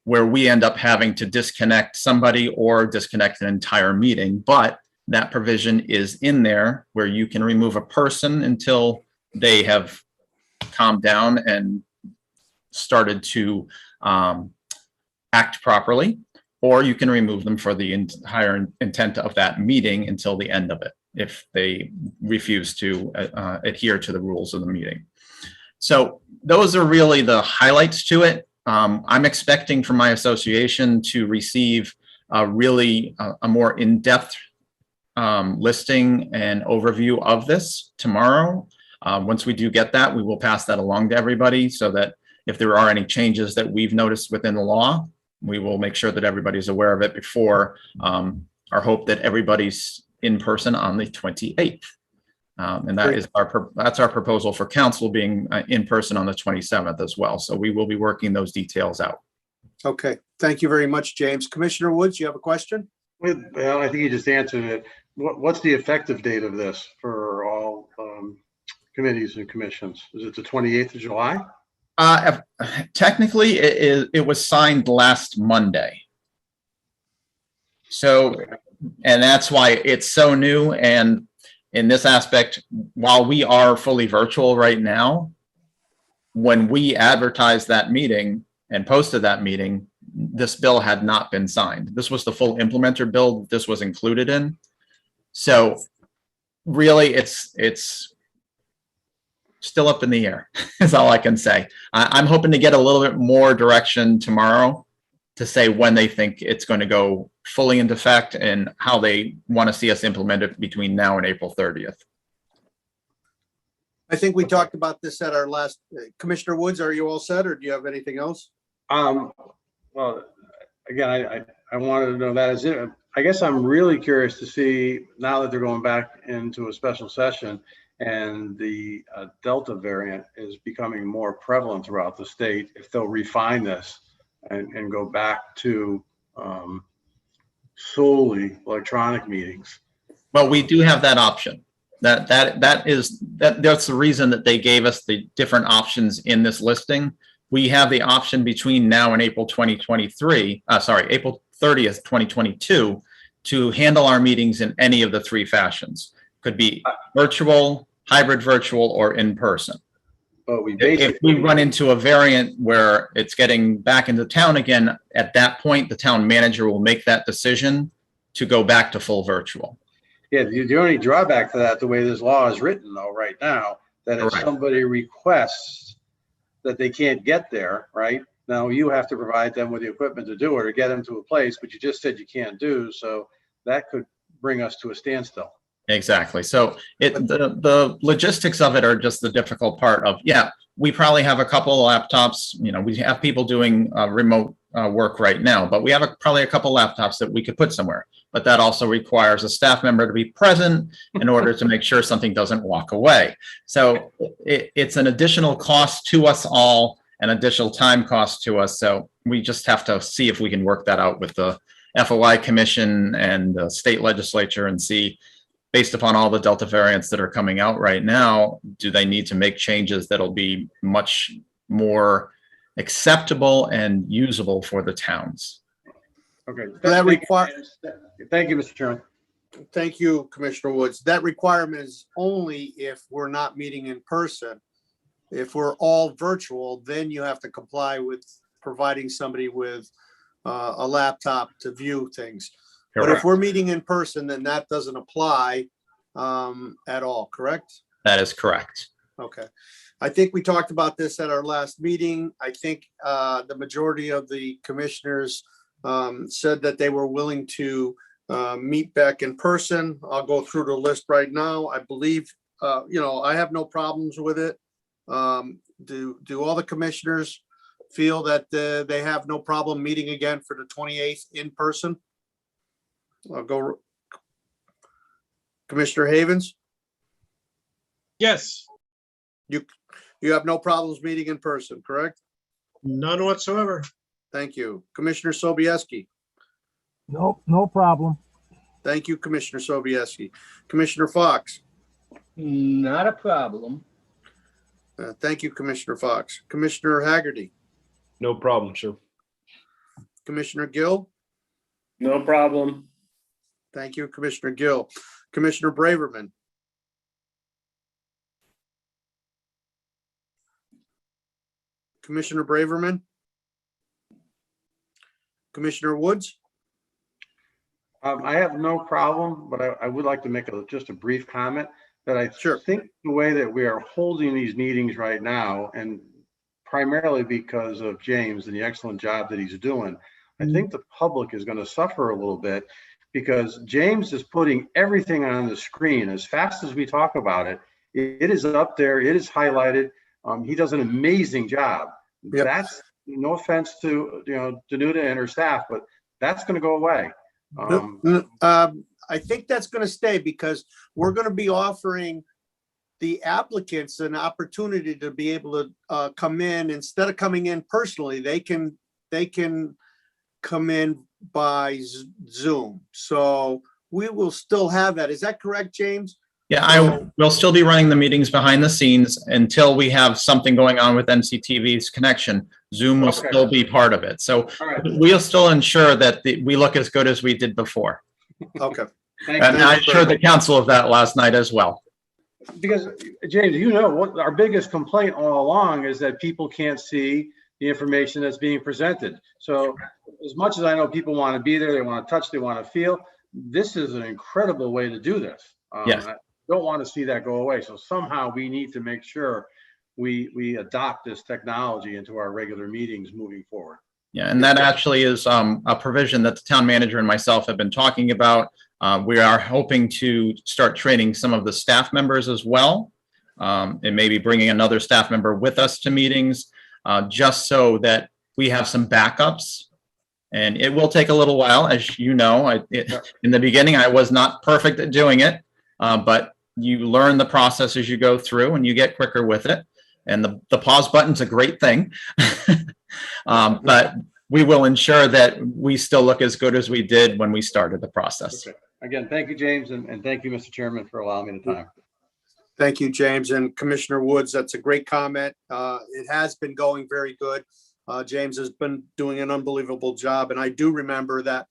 where we end up having to disconnect somebody or disconnect an entire meeting. But that provision is in there where you can remove a person until they have calmed down and started to act properly, or you can remove them for the entire intent of that meeting until the end of it, if they refuse to adhere to the rules of the meeting. So those are really the highlights to it. I'm expecting from my association to receive a more in-depth listing and overview of this tomorrow. Once we do get that, we will pass that along to everybody so that if there are any changes that we've noticed within the law, we will make sure that everybody's aware of it before our hope that everybody's in person on the 28th. And that is that's our proposal for council, being in person on the 27th as well. So we will be working those details out. Okay, thank you very much, James. Commissioner Woods, you have a question? Well, I think you just answered it. What's the effective date of this for all committees and commissions? Is it the 28th of July? Technically, it was signed last Monday. So, and that's why it's so new. And in this aspect, while we are fully virtual right now, when we advertised that meeting and posted that meeting, this bill had not been signed. This was the full implementer bill this was included in. So really, it's still up in the air, is all I can say. I'm hoping to get a little bit more direction tomorrow to say when they think it's going to go fully into effect and how they want to see us implement it between now and April 30th. I think we talked about this at our last, Commissioner Woods, are you all set, or do you have anything else? Well, again, I wanted to know that is it. I guess I'm really curious to see, now that they're going back into a special session and the Delta variant is becoming more prevalent throughout the state, if they'll refine this and go back to solely electronic meetings. Well, we do have that option. That's the reason that they gave us the different options in this listing. We have the option between now and April 2023, April 30th, 2022, to handle our meetings in any of the three fashions. Could be virtual, hybrid virtual, or in person. But if we run into a variant where it's getting back into town again, at that point, the town manager will make that decision to go back to full virtual. Yeah, the only drawback to that, the way this law is written though, right now, that if somebody requests that they can't get there, right? Now you have to provide them with the equipment to do it or get them to a place, but you just said you can't do, so that could bring us to a standstill. Exactly. So the logistics of it are just the difficult part of, yeah, we probably have a couple of laptops, we have people doing remote work right now, but we have probably a couple of laptops that we could put somewhere. But that also requires a staff member to be present in order to make sure something doesn't walk away. So it's an additional cost to us all, an additional time cost to us. So we just have to see if we can work that out with the FOI Commission and the state legislature and see, based upon all the Delta variants that are coming out right now, do they need to make changes that'll be much more acceptable and usable for the towns. Okay. That Thank you, Mr. Chairman. Thank you, Commissioner Woods. That requirement is only if we're not meeting in person. If we're all virtual, then you have to comply with providing somebody with a laptop to view things. But if Correct. we're meeting in person, then that doesn't apply at all, correct? That is correct. Okay. I think we talked about this at our last meeting. I think the majority of the commissioners said that they were willing to meet back in person. I'll go through the list right now. I believe, I have no problems with it. Do all the commissioners feel that they have no problem meeting again for the 28th in person? I'll go. Commissioner Havens, Yes, you have no problems meeting in person, correct? none whatsoever. Thank you. Commissioner Sobieski. Nope, no problem. Thank you, Commissioner Sobieski. Commissioner Fox. Not a problem. Thank you, Commissioner Fox. Commissioner Haggerty. No problem, sir. Commissioner Gill. No problem. Thank you, Commissioner Gill. Commissioner Braverman. Commissioner Braverman. Commissioner Woods. I have no problem, but I would like to make just a brief comment that I Sure. think the way that we are holding these meetings right now, and primarily because of James and the excellent job that he's doing, I think the public is going to suffer a little bit because James is putting everything on the screen as fast as we talk about it. It is up there. It is highlighted. He does an amazing job. Yep. That's no offense to, Danuta and her staff, but that's going to go away. I think that's going to stay because we're going to be offering the applicants an opportunity to be able to come in instead of coming in personally. They can come in by Zoom. So we will still have that. Is that correct, James? Yeah, I will still be running the meetings behind the scenes until we have something going on with NCTV's connection. Zoom will Okay. still be part of it. So All right. we'll still ensure that we look as good as we did before. Okay. Thank And you. I assured the council of that last night as well. Because James, what our biggest complaint all along is that people can't see the information that's being presented. So as much as I know people want to be there, they want to touch, they want to feel, this is an incredible way to do this. Yes. I don't want to see that go away. So somehow we need to make sure we adopt this technology into our regular meetings moving forward. Yeah, and that actually is a provision that the town manager and myself have been talking about. We are hoping to start training some of the staff members as well, and maybe bringing another staff member with us to meetings, just so that we have some backups. And it will take a little while, as you know. In the beginning, I was not perfect at doing it, but you learn the process as you go through, and you get quicker with it. And the pause button's a great thing. But we will ensure that we still look as good as we did when we started the process. Okay. Again, thank you, James, and thank you, Mr. Chairman, for allowing me the time. Thank you, James. And Commissioner Woods, that's a great comment. It has been going very good. James has been doing an unbelievable job. And I do remember that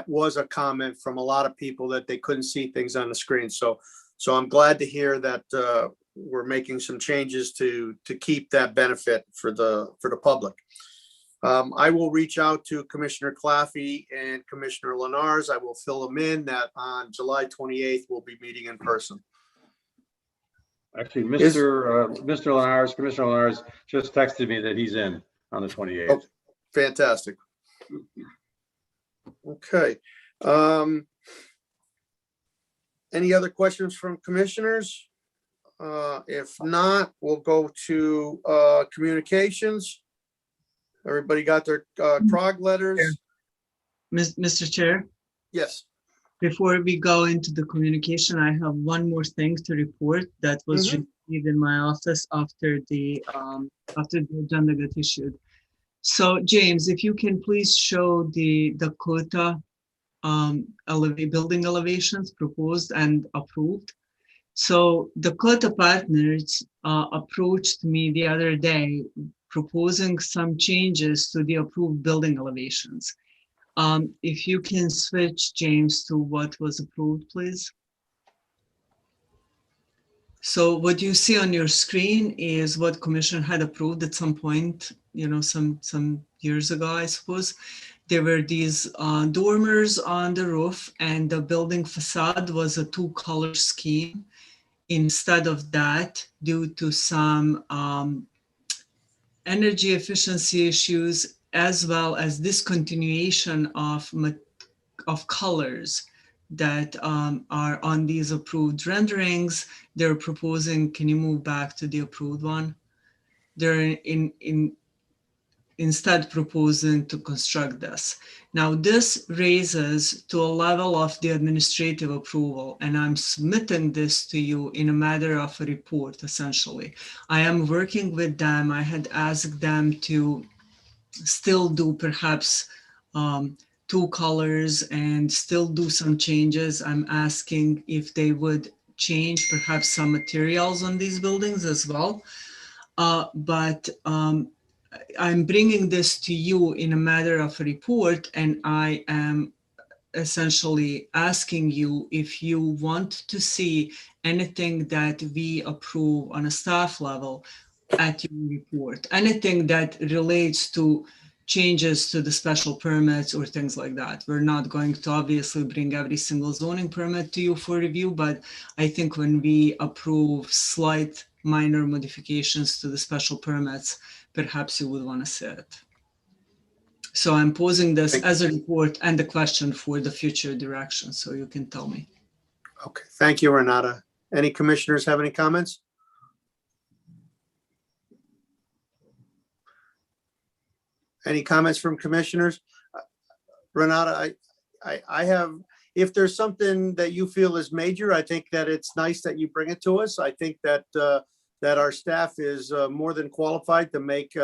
was a comment from a lot of people that they couldn't see things on the screen. So I'm glad to hear that we're making some changes to keep that benefit for the public. I will reach out to Commissioner Claffey and Commissioner Lenars. I will fill them in that on July 28th, we'll be meeting in person. Actually, Commissioner Lenars just texted me that he's in on the 28th. Oh, fantastic. Okay. Any other questions from commissioners? If not, we'll go to communications. Everybody got their CROG letters? Mr. Chair, Yes. before we go into the communication, I have one more thing to report that was received in my office after the agenda got issued. So James, if you can please show the Dakota building elevations proposed and approved. So Dakota Partners approached me the other day proposing some changes to the approved building elevations. If you can switch, James, to what was approved, please. So what you see on your screen is what commission had approved at some point, some years ago, I suppose. There were these dormers on the roof, and the building facade was a two-color scheme. Instead of that, due to some energy efficiency issues, as well as discontinuation of colors that are on these approved renderings, they're proposing, can you move back to the approved one? They're instead proposing to construct this. Now this raises to a level of the administrative approval, and I'm submitting this to you in a matter of a report, essentially. I am working with them. I had asked them to still do perhaps two colors and still do some changes. I'm asking if they would change perhaps some materials on these buildings as well. But I'm bringing this to you in a matter of a report, and I am essentially asking you if you want to see anything that we approve on a staff level at your report, anything that relates to changes to the special permits or things like that. We're not going to obviously bring every single zoning permit to you for review, but I think when we approve slight minor modifications to the special permits, perhaps you would want to see it. So I'm posing this as a report and a question for the future direction, so you can tell me. Okay, thank you, Renata. Any commissioners have any comments? Any comments from commissioners? Renata, I have, if there's something that you feel is major, I think that it's nice that you bring it to us. I think that that our staff is more than qualified to make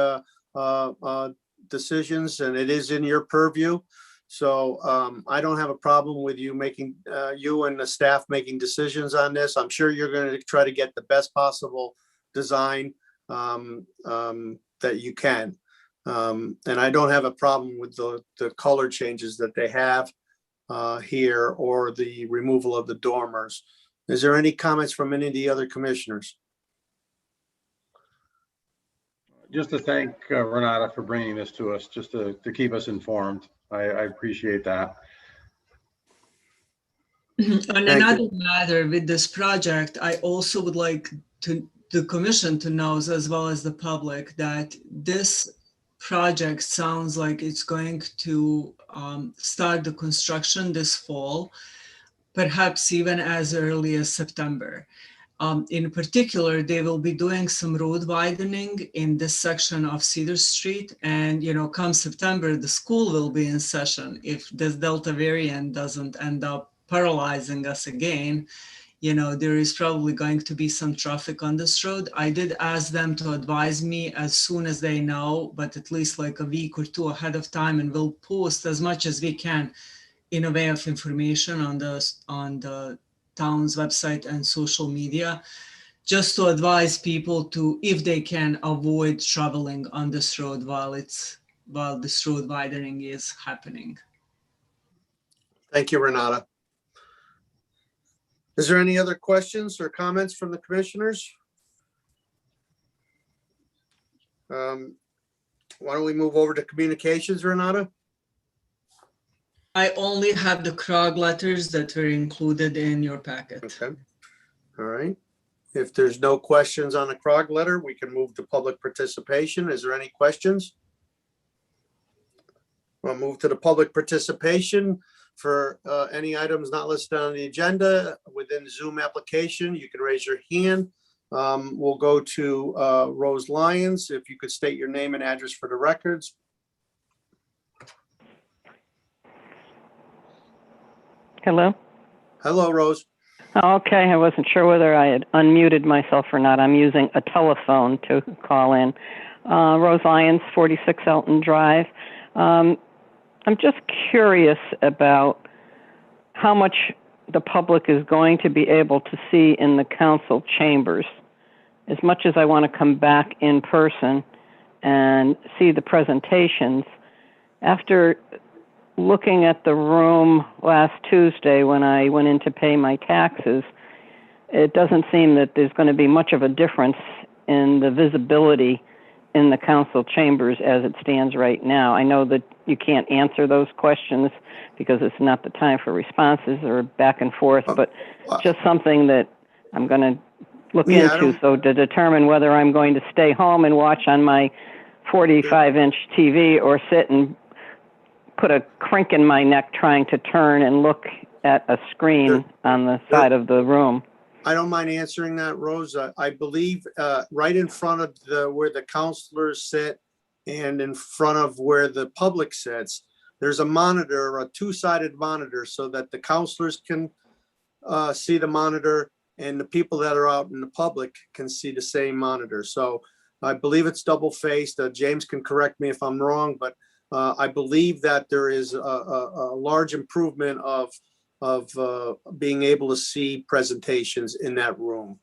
decisions, and it is in your purview. So I don't have a problem with you making, you and the staff making decisions on this. I'm sure you're going to try to get the best possible design that you can. And I don't have a problem with the color changes that they have here, or the removal of the dormers. Is there any comments from any of the other commissioners? Just to thank Renata for bringing this to us, just to keep us informed. I appreciate that. On another matter with this project, I also would like the commission to know, as well as the public, that this project sounds like it's going to start the construction this fall, perhaps even as early as September. In particular, they will be doing some road widening in this section of Cedar Street. And, come September, the school will be in session. If this Delta variant doesn't end up paralyzing us again, there is probably going to be some traffic on this road. I did ask them to advise me as soon as they know, but at least like a week or two ahead of time, and we'll post as much as we can in a way of information on the town's website and social media, just to advise people to, if they can, avoid traveling on this road while this road widening is happening. Thank you, Renata. Is there any other questions or comments from the commissioners? Why don't we move over to communications, Renata? I only have the CROG letters that were included in your packet. Okay. All right. If there's no questions on the CROG letter, we can move to public participation. Is there any questions? We'll move to the public participation for any items not listed on the agenda within the Zoom application. You can raise your hand. We'll go to Rose Lyons. If you could state your name and address for the records. Hello? Hello, Rose. Okay, I wasn't sure whether I had unmuted myself or not. I'm using a telephone to call in. Rose Lyons, 46 Elton Drive. I'm just curious about how much the public is going to be able to see in the council chambers. As much as I want to come back in person, and see the presentations. After looking at the room last Tuesday when I went in to pay my taxes, it doesn't seem that there's going to be much of a difference in the visibility in the council chambers as it stands right now. I know that you can't answer those questions because it's not the time for responses or back and forth, but just something that I'm going to look into, so to determine whether I'm going to stay home and watch on my 45-inch TV or sit and put a crink in my neck trying to turn and look at a screen on the side of the room. I don't mind answering that, Rose. I believe right in front of where the counselors sit and in front of where the public sits, there's a monitor, a two-sided monitor, so that the counselors can see the monitor and the people that are out in the public can see the same monitor. So I believe it's double-faced. James can correct me if I'm wrong, but I believe that there is a large improvement of being able to see presentations in that room.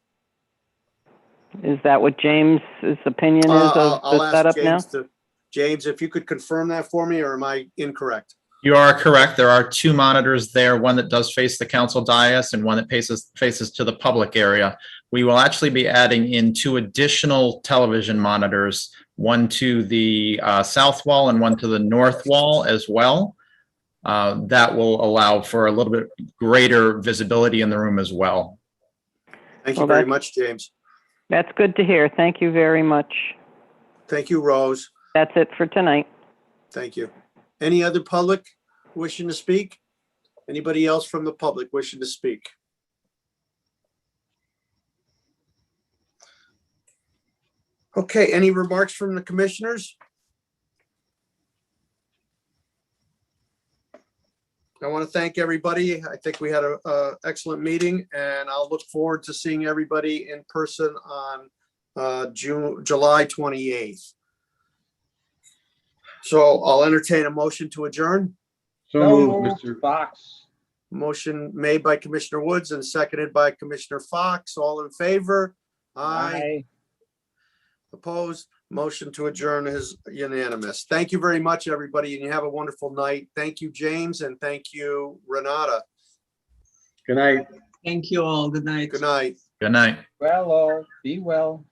Is that what James's opinion is of I'll the ask setup now? James, if you could confirm that for me, or am I incorrect? You are correct. There are two monitors there, one that does face the council dais and one that faces to the public area. We will actually be adding in two additional television monitors, one to the south wall and one to the north wall as well. That will allow for a little bit greater visibility in the room as well. Thank you very much, James. That's good to hear. Thank you very much. Thank you, Rose. That's it for tonight. Thank you. Any other public wishing to speak? Anybody else from the public wishing to speak? Okay, any remarks from the commissioners? I want to thank everybody. I think we had an excellent meeting, and I'll look forward to seeing everybody in person on July 28th. So I'll entertain a motion to adjourn. So moved, Mr. Fox. Motion made by Commissioner Woods and seconded by Commissioner Fox. All in favor? Aye. Opposed? Motion to adjourn is unanimous. Thank you very much, everybody, and you have a wonderful night. Thank you, James, and thank you, Renata. Good night. Thank you all. Good night. Good night. Good night. Well, all be well.